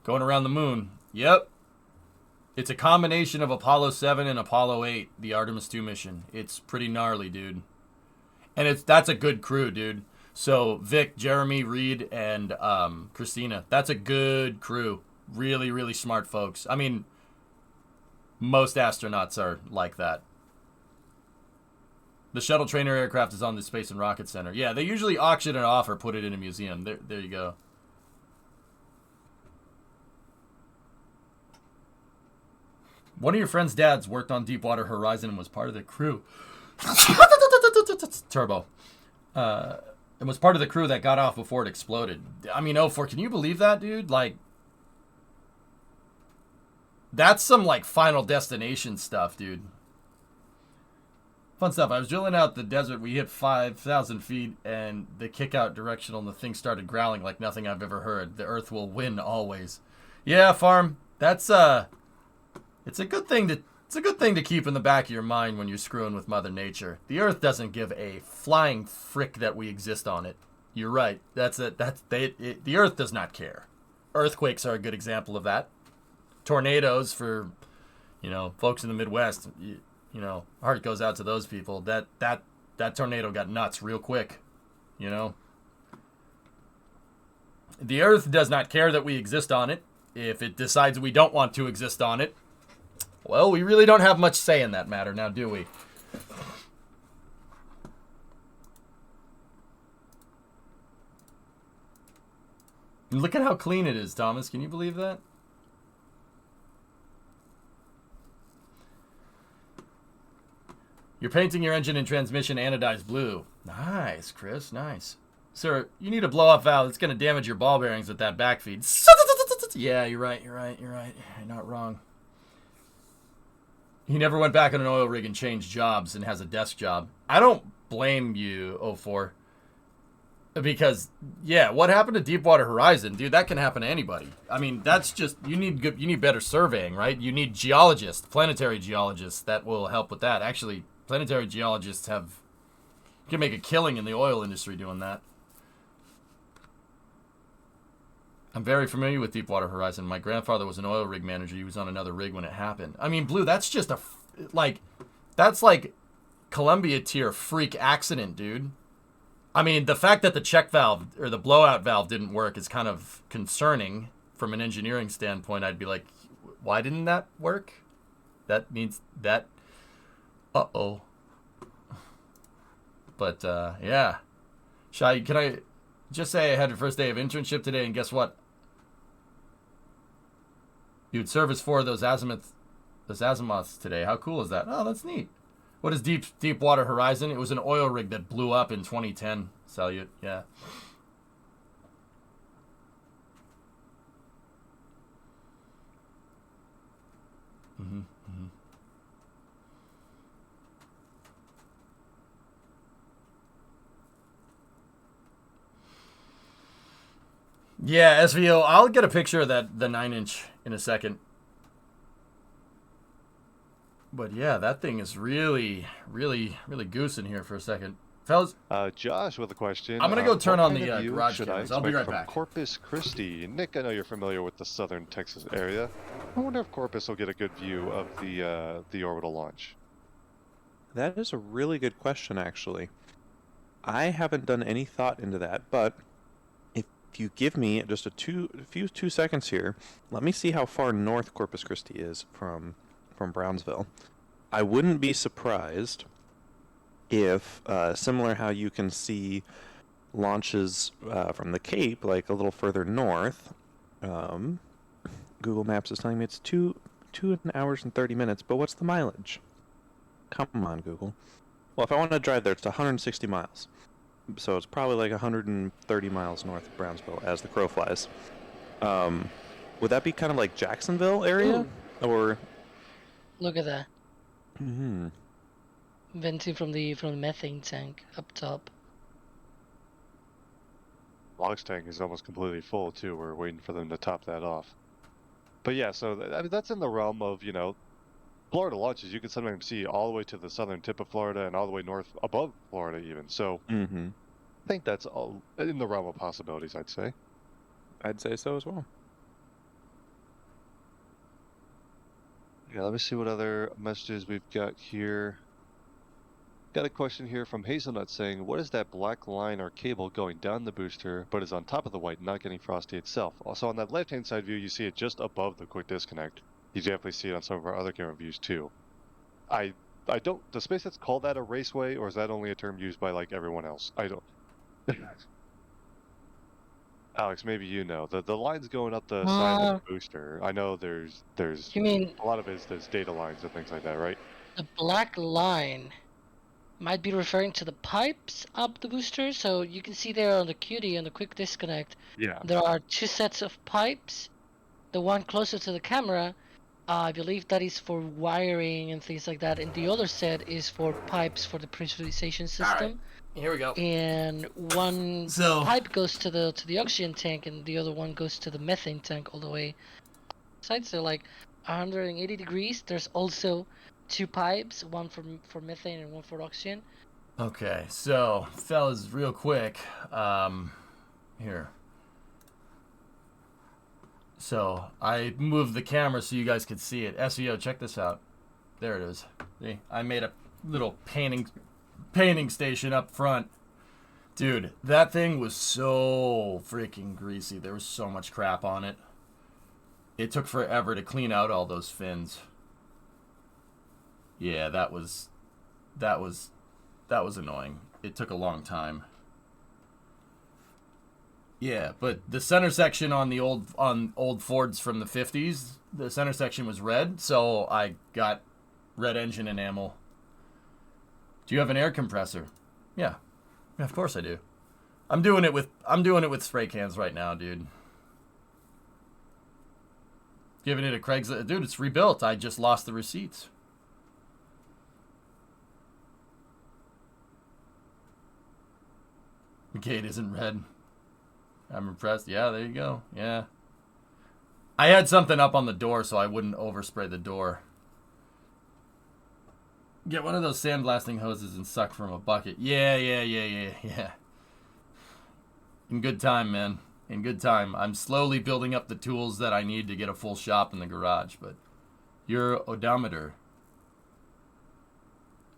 Going around the moon. Yep. It's a combination of Apollo 7 and Apollo 8, the Artemis 2 mission. It's pretty gnarly, dude. And that's a good crew, dude. So Vic, Jeremy, Reed, and Christina. That's a good crew. Really, really smart folks. I mean, most astronauts are like that. The shuttle trainer aircraft is on the Space and Rocket Center. Yeah, they usually auction it off or put it in a museum. There you go. One of your friend's dads worked on Deepwater Horizon and was part of the crew. Turbo. And was part of the crew that got off before it exploded. I mean, 04, can you believe that, dude? Like, That's some like Final Destination stuff, dude. Fun stuff. I was drilling out the desert. We hit 5,000 feet, and the kick-out directional, and the thing started growling like nothing I've ever heard. The Earth will win always. Yeah, Farm. That's it's a good thing to keep in the back of your mind when you're screwing with Mother Nature. The Earth doesn't give a flying frick that we exist on it. You're right. The Earth does not care. Earthquakes are a good example of that. Tornadoes for, folks in the Midwest. Heart goes out to those people. That tornado got nuts real quick, The Earth does not care that we exist on it. If it decides we don't want to exist on it, well, we really don't have much say in that matter now, do we? Look at how clean it is, Thomas. Can you believe that? You're painting your engine and transmission anodized blue. Nice, Chris. Nice. Sir, you need a blow-off valve. It's going to damage your ball bearings with that backfeed. Yeah, you're right. You're not wrong. He never went back on an oil rig and changed jobs and has a desk job. I don't blame you, 04. Because, yeah, what happened to Deepwater Horizon? Dude, that can happen to anybody. I mean, that's just, you need better surveying, right? You need geologists, planetary geologists that will help with that. Actually, planetary geologists can make a killing in the oil industry doing that. I'm very familiar with Deepwater Horizon. My grandfather was an oil rig manager. He was on another rig when it happened. I mean, Blue, that's just that's like Columbia tier freak accident, dude. I mean, the fact that the check valve or the blowout valve didn't work is kind of concerning from an engineering standpoint. I'd be like, why didn't that work? That means that, uh-oh. But, yeah. Shai, can I just say I had your first day of internship today, and guess what? You'd service 4 of those azimuths today. How cool is that? Oh, that's neat. What is Deepwater Horizon? It was an oil rig that blew up in 2010. Salute, yeah. Yeah, SVO, I'll get a picture of the 9-inch in a second. But yeah, that thing is really goose in here for a second. Fellas? Josh with a question. I'm going to go turn on the garage cameras. I'll be right back. Corpus Christi. Nick, I know you're familiar with the southern Texas area. I wonder if Corpus will get a good view of the orbital launch. That is a really good question, actually. I haven't done any thought into that, but if you give me just a few 2 seconds here, let me see how far north Corpus Christi is from Brownsville. I wouldn't be surprised if, similar how you can see launches from the Cape, like a little further north, Google Maps is telling me it's 2 hours and 30 minutes, but what's the mileage? Come on, Google. Well, if I want to drive there, it's 160 miles. So it's probably like 130 miles north of Brownsville as the crow flies. Would that be kind of like Jacksonville area? Ooh. Or... Look at that. Mm-hmm. Venting from the methane tank up top. Log's tank is almost completely full too. We're waiting for them to top that off. But yeah, so I mean that's in the realm of, Florida launches. You can sometimes see all the way to the southern tip of Florida and all the way north above Florida even. So I think that's all in the realm of possibilities, I'd say. I'd say so as well. Yeah, let me see what other messages we've got here. Got a question here from Hazelnut saying, what is that black line or cable going down the booster but is on top of the white, not getting frosty itself? Also on that left-hand side view, you see it just above the quick disconnect. You definitely see it on some of our other camera views too. I don't, does SpaceX call that a raceway, or is that only a term used by like everyone else? I don't. Alex, maybe you know. The lines going up the side of the booster. I know there's You mean a lot of it is data lines and things like that, right? the black line might be referring to the pipes up the booster. So you can see there on the QD, on the quick disconnect, Yeah. there are 2 sets of pipes. The one closer to the camera I believe that is for wiring and things like that, and the other set is for pipes for the pressurization system. Here we go. And one pipe goes to the oxygen tank, and the other one goes to the methane tank all the way. Sides are like 180 degrees. There's also 2 pipes, one for methane and one for oxygen. Okay, so fellas, real quick, here. So I moved the camera so you guys could see it. SEO, check this out. There it is. See, I made a little painting station up front. Dude, that thing was so freaking greasy. There was so much crap on it. It took forever to clean out all those fins. Yeah, that was annoying. It took a long time. Yeah, but the center section on the old Fords from the 50s, the center section was red, so I got red engine enamel. Do you have an air compressor? Yeah, of course I do. I'm doing it with spray cans right now, dude. Giving it a Craigslist. Dude, it's rebuilt. I just lost the receipts. The gate isn't red. I'm impressed. Yeah, there you go. Yeah. I had something up on the door so I wouldn't overspray the door. Get one of those sandblasting hoses and suck from a bucket. Yeah. In good time, man. In good time. I'm slowly building up the tools that I need to get a full shop in the garage, but your odometer.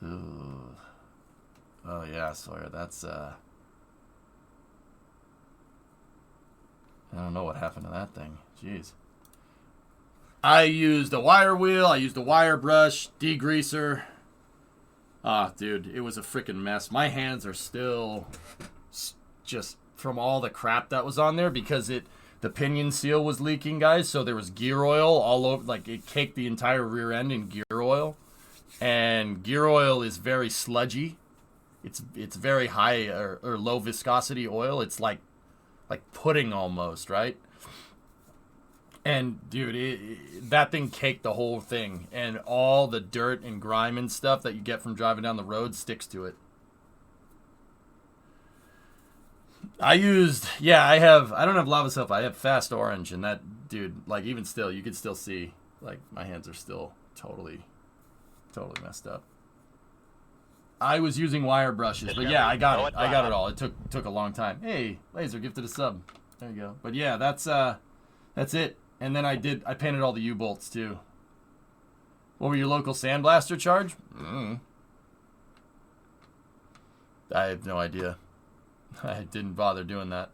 Ooh. Oh yeah, Sawyer, that's I don't know what happened to that thing. Jeez. I used a wire wheel. I used a wire brush, degreaser. Ah, dude, it was a freaking mess. My hands are still just from all the crap that was on there because the pinion seal was leaking, guys. So there was gear oil all over. Like, it caked the entire rear end in gear oil. And gear oil is very sludgy. It's very high or low viscosity oil. It's like pudding almost, right? And dude, that thing caked the whole thing, and all the dirt and grime and stuff that you get from driving down the road sticks to it. I don't have lava soap. I have fast orange, and that, dude, like, even still, you can still see, like, my hands are still totally messed up. I was using wire brushes, but yeah, I got it. I got it all. It took a long time. Hey, Laser, gifted a sub. There you go. But yeah, that's it. And then I painted all the U-bolts too. What were your local sandblaster charge? I have no idea. I didn't bother doing that.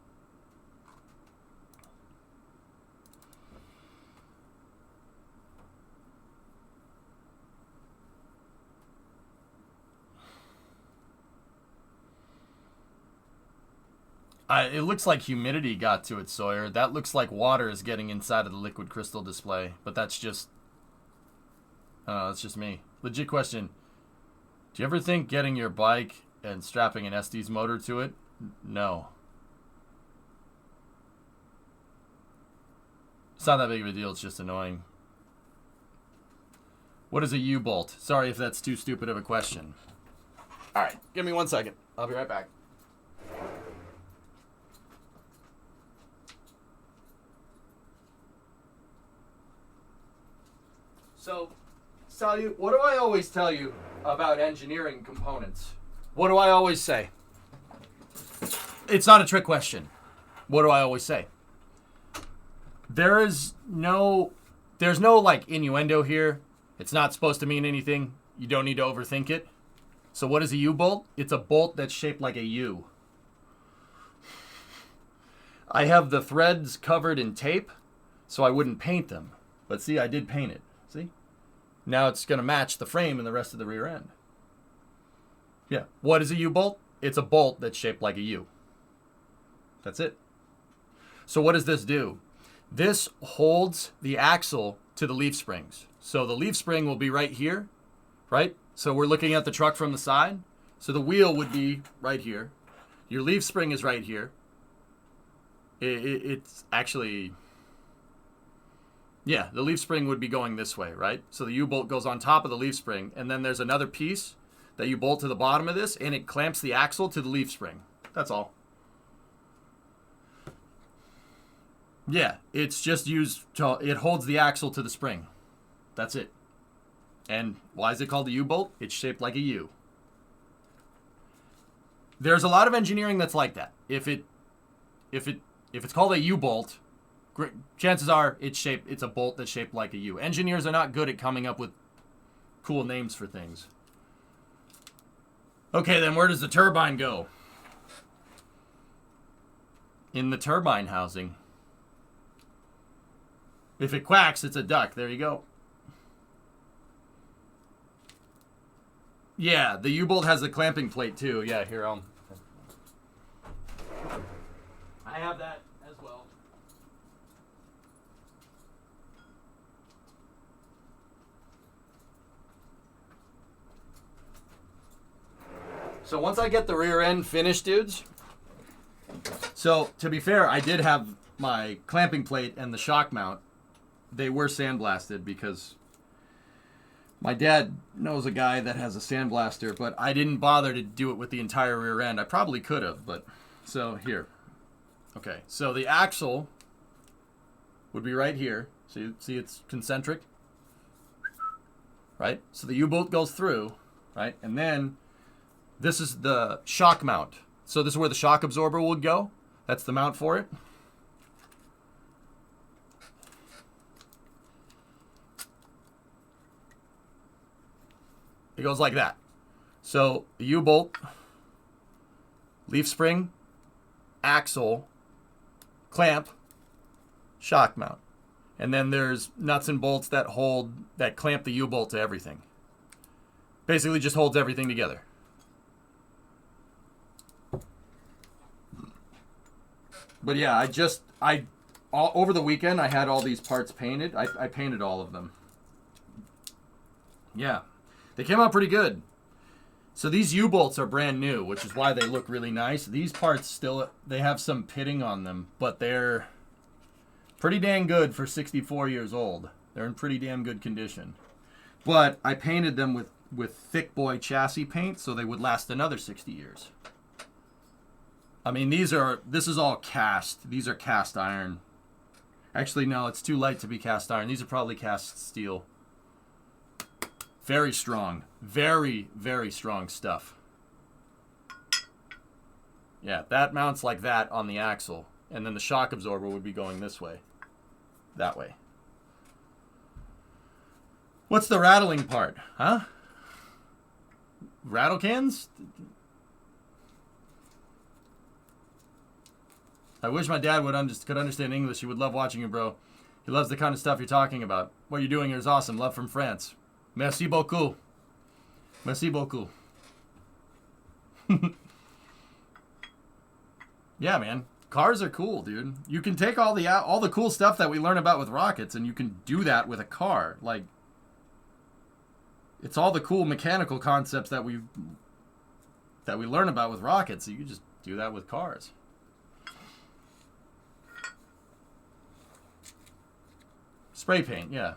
It looks like humidity got to it, Sawyer. That looks like water is getting inside of the liquid crystal display, but that's just... that's just me. Legit question. Do you ever think getting your bike and strapping an Estes motor to it? No. It's not that big of a deal, it's just annoying. What is a U-bolt? Sorry if that's too stupid of a question. Alright, give me 1 second. I'll be right back. So, Sally, what do I always tell you about engineering components? What do I always say? It's not a trick question. What do I always say? There's no like innuendo here. It's not supposed to mean anything. You don't need to overthink it. So what is a U-bolt? It's a bolt that's shaped like a U. I have the threads covered in tape, so I wouldn't paint them. But see, I did paint it. See? Now it's going to match the frame and the rest of the rear end. Yeah. What is a U-bolt? It's a bolt that's shaped like a U. That's it. So what does this do? This holds the axle to the leaf springs. So the leaf spring will be right here, right? So we're looking at the truck from the side. So the wheel would be right here. Your leaf spring is right here. It's actually... Yeah, the leaf spring would be going this way, right? So the U-bolt goes on top of the leaf spring, and then there's another piece that you bolt to the bottom of this, and it clamps the axle to the leaf spring. That's all. Yeah, it's just used to, it holds the axle to the spring. That's it. And why is it called a U-bolt? It's shaped like a U. There's a lot of engineering that's like that. If it's called a U-bolt, chances are it's a bolt that's shaped like a U. Engineers are not good at coming up with cool names for things. Okay, then where does the turbine go? In the turbine housing. If it quacks, it's a duck. There you go. Yeah, the U-bolt has the clamping plate too. Yeah, here, I have that as well. So once I get the rear end finished, dudes. So to be fair, I did have my clamping plate and the shock mount. They were sandblasted because my dad knows a guy that has a sandblaster, but I didn't bother to do it with the entire rear end. I probably could have, but so here. Okay, so the axle would be right here. So you see it's concentric, right? So the U-bolt goes through, right? And then this is the shock mount. So this is where the shock absorber would go. That's the mount for it. It goes like that. So the U-bolt, leaf spring, axle, clamp, shock mount. And then there's nuts and bolts that clamp the U-bolt to everything. Basically just holds everything together. But yeah, over the weekend I had all these parts painted. I painted all of them. Yeah. They came out pretty good. So these U-bolts are brand new, which is why they look really nice. These parts still, they have some pitting on them, but they're pretty dang good for 64 years old. They're in pretty damn good condition. But I painted them with thick boy chassis paint so they would last another 60 years. I mean, this is all cast. These are cast iron. Actually, no, it's too light to be cast iron. These are probably cast steel. Very strong. Very, very strong stuff. Yeah, that mounts like that on the axle. And then the shock absorber would be going this way. That way. What's the rattling part? Huh? Rattle cans? I wish my dad could understand English. He would love watching you, bro. He loves the kind of stuff you're talking about. What you're doing here is awesome. Love from France. Merci beaucoup. Merci beaucoup. Yeah, man. Cars are cool, dude. You can take all the cool stuff that we learn about with rockets, and you can do that with a car. Like, it's all the cool mechanical concepts that we learn about with rockets. So you can just do that with cars. Spray paint, yeah.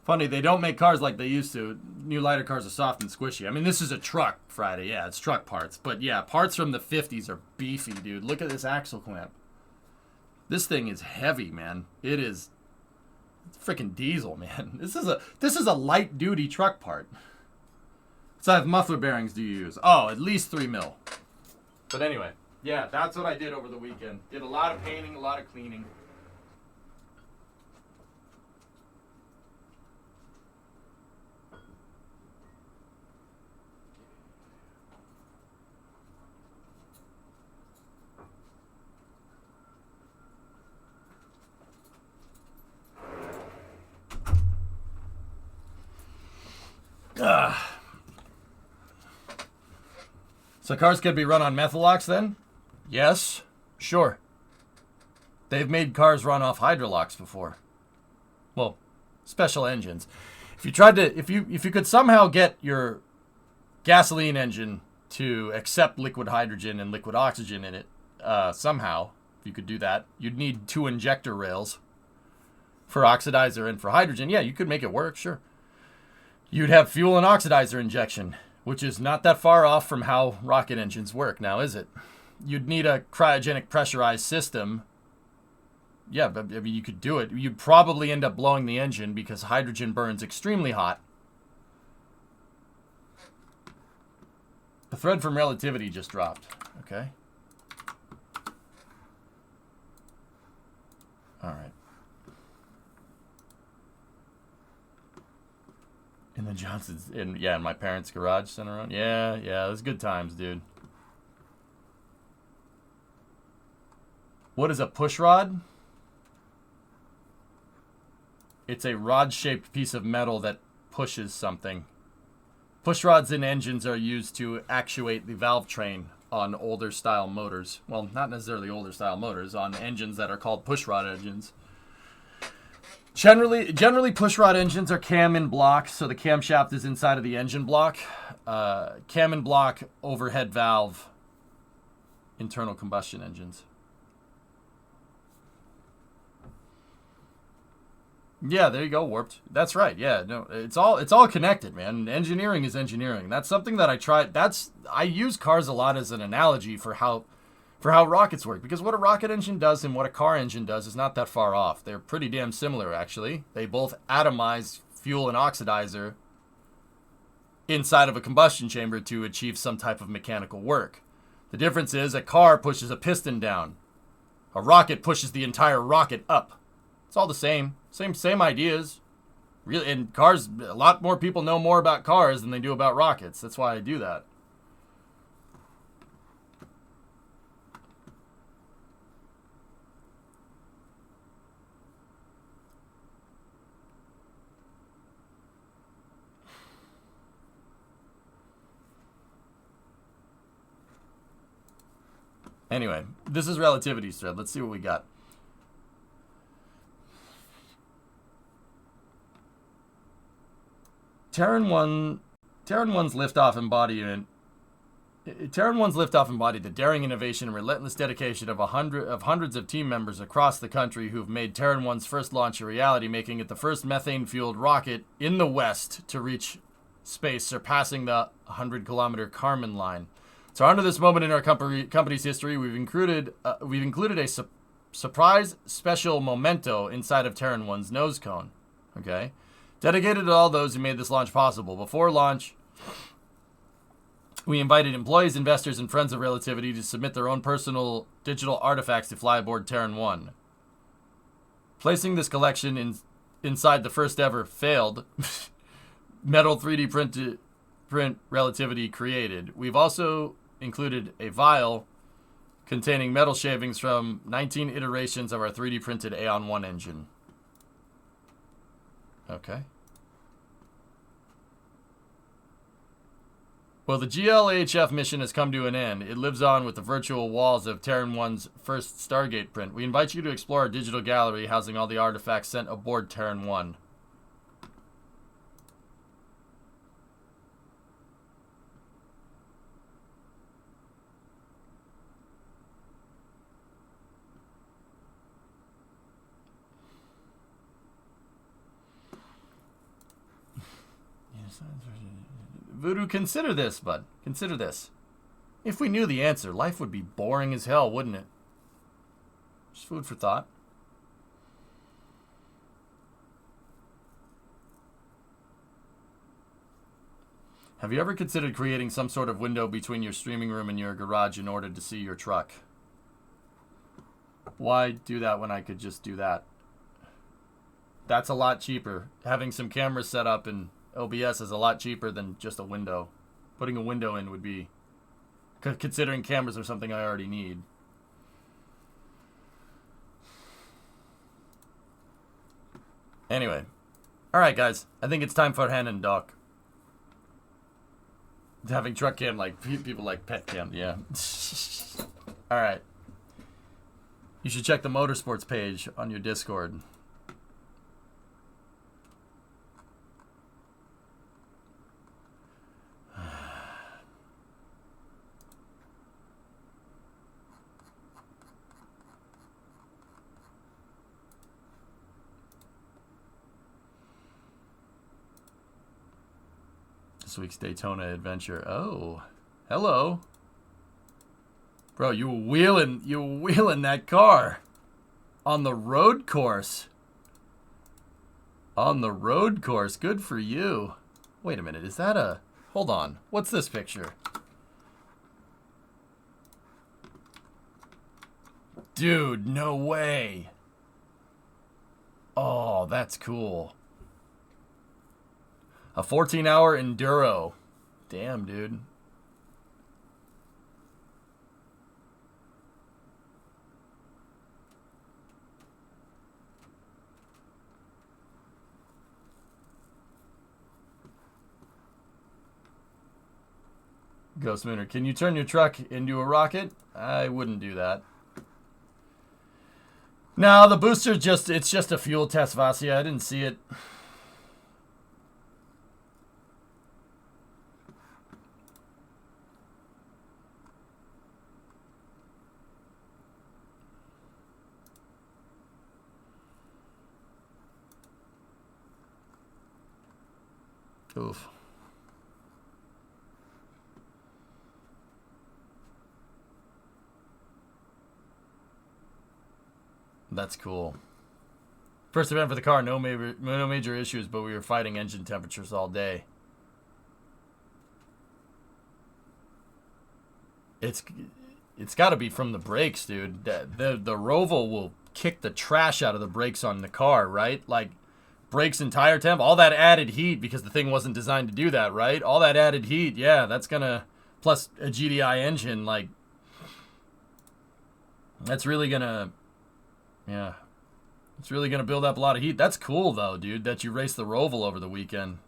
Funny, they don't make cars like they used to. New lighter cars are soft and squishy. I mean, this is a truck Friday. Yeah, it's truck parts. But yeah, parts from the 50s are beefy, dude. Look at this axle clamp. This thing is heavy, man. It's freaking diesel, man. This is a light duty truck part. What size muffler bearings do you use? Oh, at least 3 mil. But anyway, yeah, that's what I did over the weekend. Did a lot of painting, a lot of cleaning. So cars could be run on methalox then? Yes, sure. They've made cars run off hydrolox before. Well, special engines. If you could somehow get your gasoline engine to accept liquid hydrogen and liquid oxygen in it, somehow, if you could do that, you'd need 2 injector rails. for oxidizer and for hydrogen, yeah, you could make it work, sure. You'd have fuel and oxidizer injection, which is not that far off from how rocket engines work now, is it? You'd need a cryogenic pressurized system. Yeah, but I mean, you could do it. You'd probably end up blowing the engine because hydrogen burns extremely hot. The thread from relativity just dropped. Okay. All right. In the Johnsons, in my parents' garage center on. Yeah, it was good times, dude. What is a push rod? It's a rod-shaped piece of metal that pushes something. Push rods in engines are used to actuate the valve train on older style motors. Well, not necessarily older style motors, on engines that are called push rod engines. Generally push rod engines are cam in block, so the camshaft is inside of the engine block. Cam in block, overhead valve, internal combustion engines. Yeah, there you go, Warped. That's right. Yeah, no, it's all connected, man. Engineering is engineering. That's something that I tried. I use cars a lot as an analogy for how rockets work, because what a rocket engine does and what a car engine does is not that far off. They're pretty damn similar, actually. They both atomize fuel and oxidizer inside of a combustion chamber to achieve some type of mechanical work. The difference is a car pushes a piston down. A rocket pushes the entire rocket up. It's all the same. Same ideas. Really, in cars, a lot more people know more about cars than they do about rockets. That's why I do that. Anyway, this is relativity's thread. Let's see what we got. Terran 1's liftoff embodied the daring innovation and relentless dedication of hundreds of team members across the country who've made Terran 1's first launch a reality, making it the first methane-fueled rocket in the West to reach space, surpassing the 100-kilometer Kármán line. So, under this moment in our company's history, we've included a surprise special memento inside of Terran 1's nose cone. Okay. Dedicated to all those who made this launch possible. Before launch, we invited employees, investors, and friends of Relativity to submit their own personal digital artifacts to fly aboard Terran 1. Placing this collection inside the first ever failed metal 3D print Relativity created. We've also included a vial containing metal shavings from 19 iterations of our 3D printed Aeon 1 engine. Okay. Well, the GLAHF mission has come to an end. It lives on with the virtual walls of Terran 1's first Stargate print. We invite you to explore our digital gallery housing all the artifacts sent aboard Terran 1. Voodoo, consider this, bud. Consider this. If we knew the answer, life would be boring as hell, wouldn't it? Just food for thought. Have you ever considered creating some sort of window between your streaming room and your garage in order to see your truck? Why do that when I could just do that? That's a lot cheaper. Having some cameras set up and OBS is a lot cheaper than just a window. Putting a window in would be, considering cameras are something I already need. Anyway. Alright, guys. I think it's time for Han and Doc. Having truck cam like people like pet cam. Yeah. Alright. You should check the motorsports page on your Discord. this week's Daytona adventure. Oh, hello. Bro, you were wheeling that car on the road course. On the road course. Good for you. Wait a minute. Is that a... Hold on. What's this picture? Dude, no way. Oh, that's cool. A 14-hour enduro. Damn, dude. Ghost Mooner, can you turn your truck into a rocket? I wouldn't do that. No, the booster it's just a fuel test, Vasia. I didn't see it. Oof. That's cool. First event for the car, no major issues, but we were fighting engine temperatures all day. It's got to be from the brakes, dude. The Roval will kick the trash out of the brakes on the car, right? Like brakes and tire temp, all that added heat, because the thing wasn't designed to do that, right? All that added heat, yeah, that's gonna, plus a GDI engine, like, that's really gonna, yeah, it's really gonna build up a lot of heat. That's cool though, dude, that you raced the Roval over the weekend.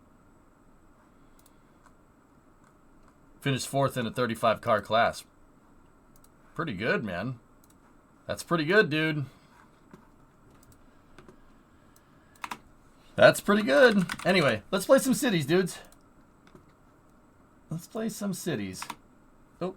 Finished 4th in a 35 car class. Pretty good, man. That's pretty good, dude. That's pretty good. Anyway, let's play some cities, dudes. Let's play some cities. Oh.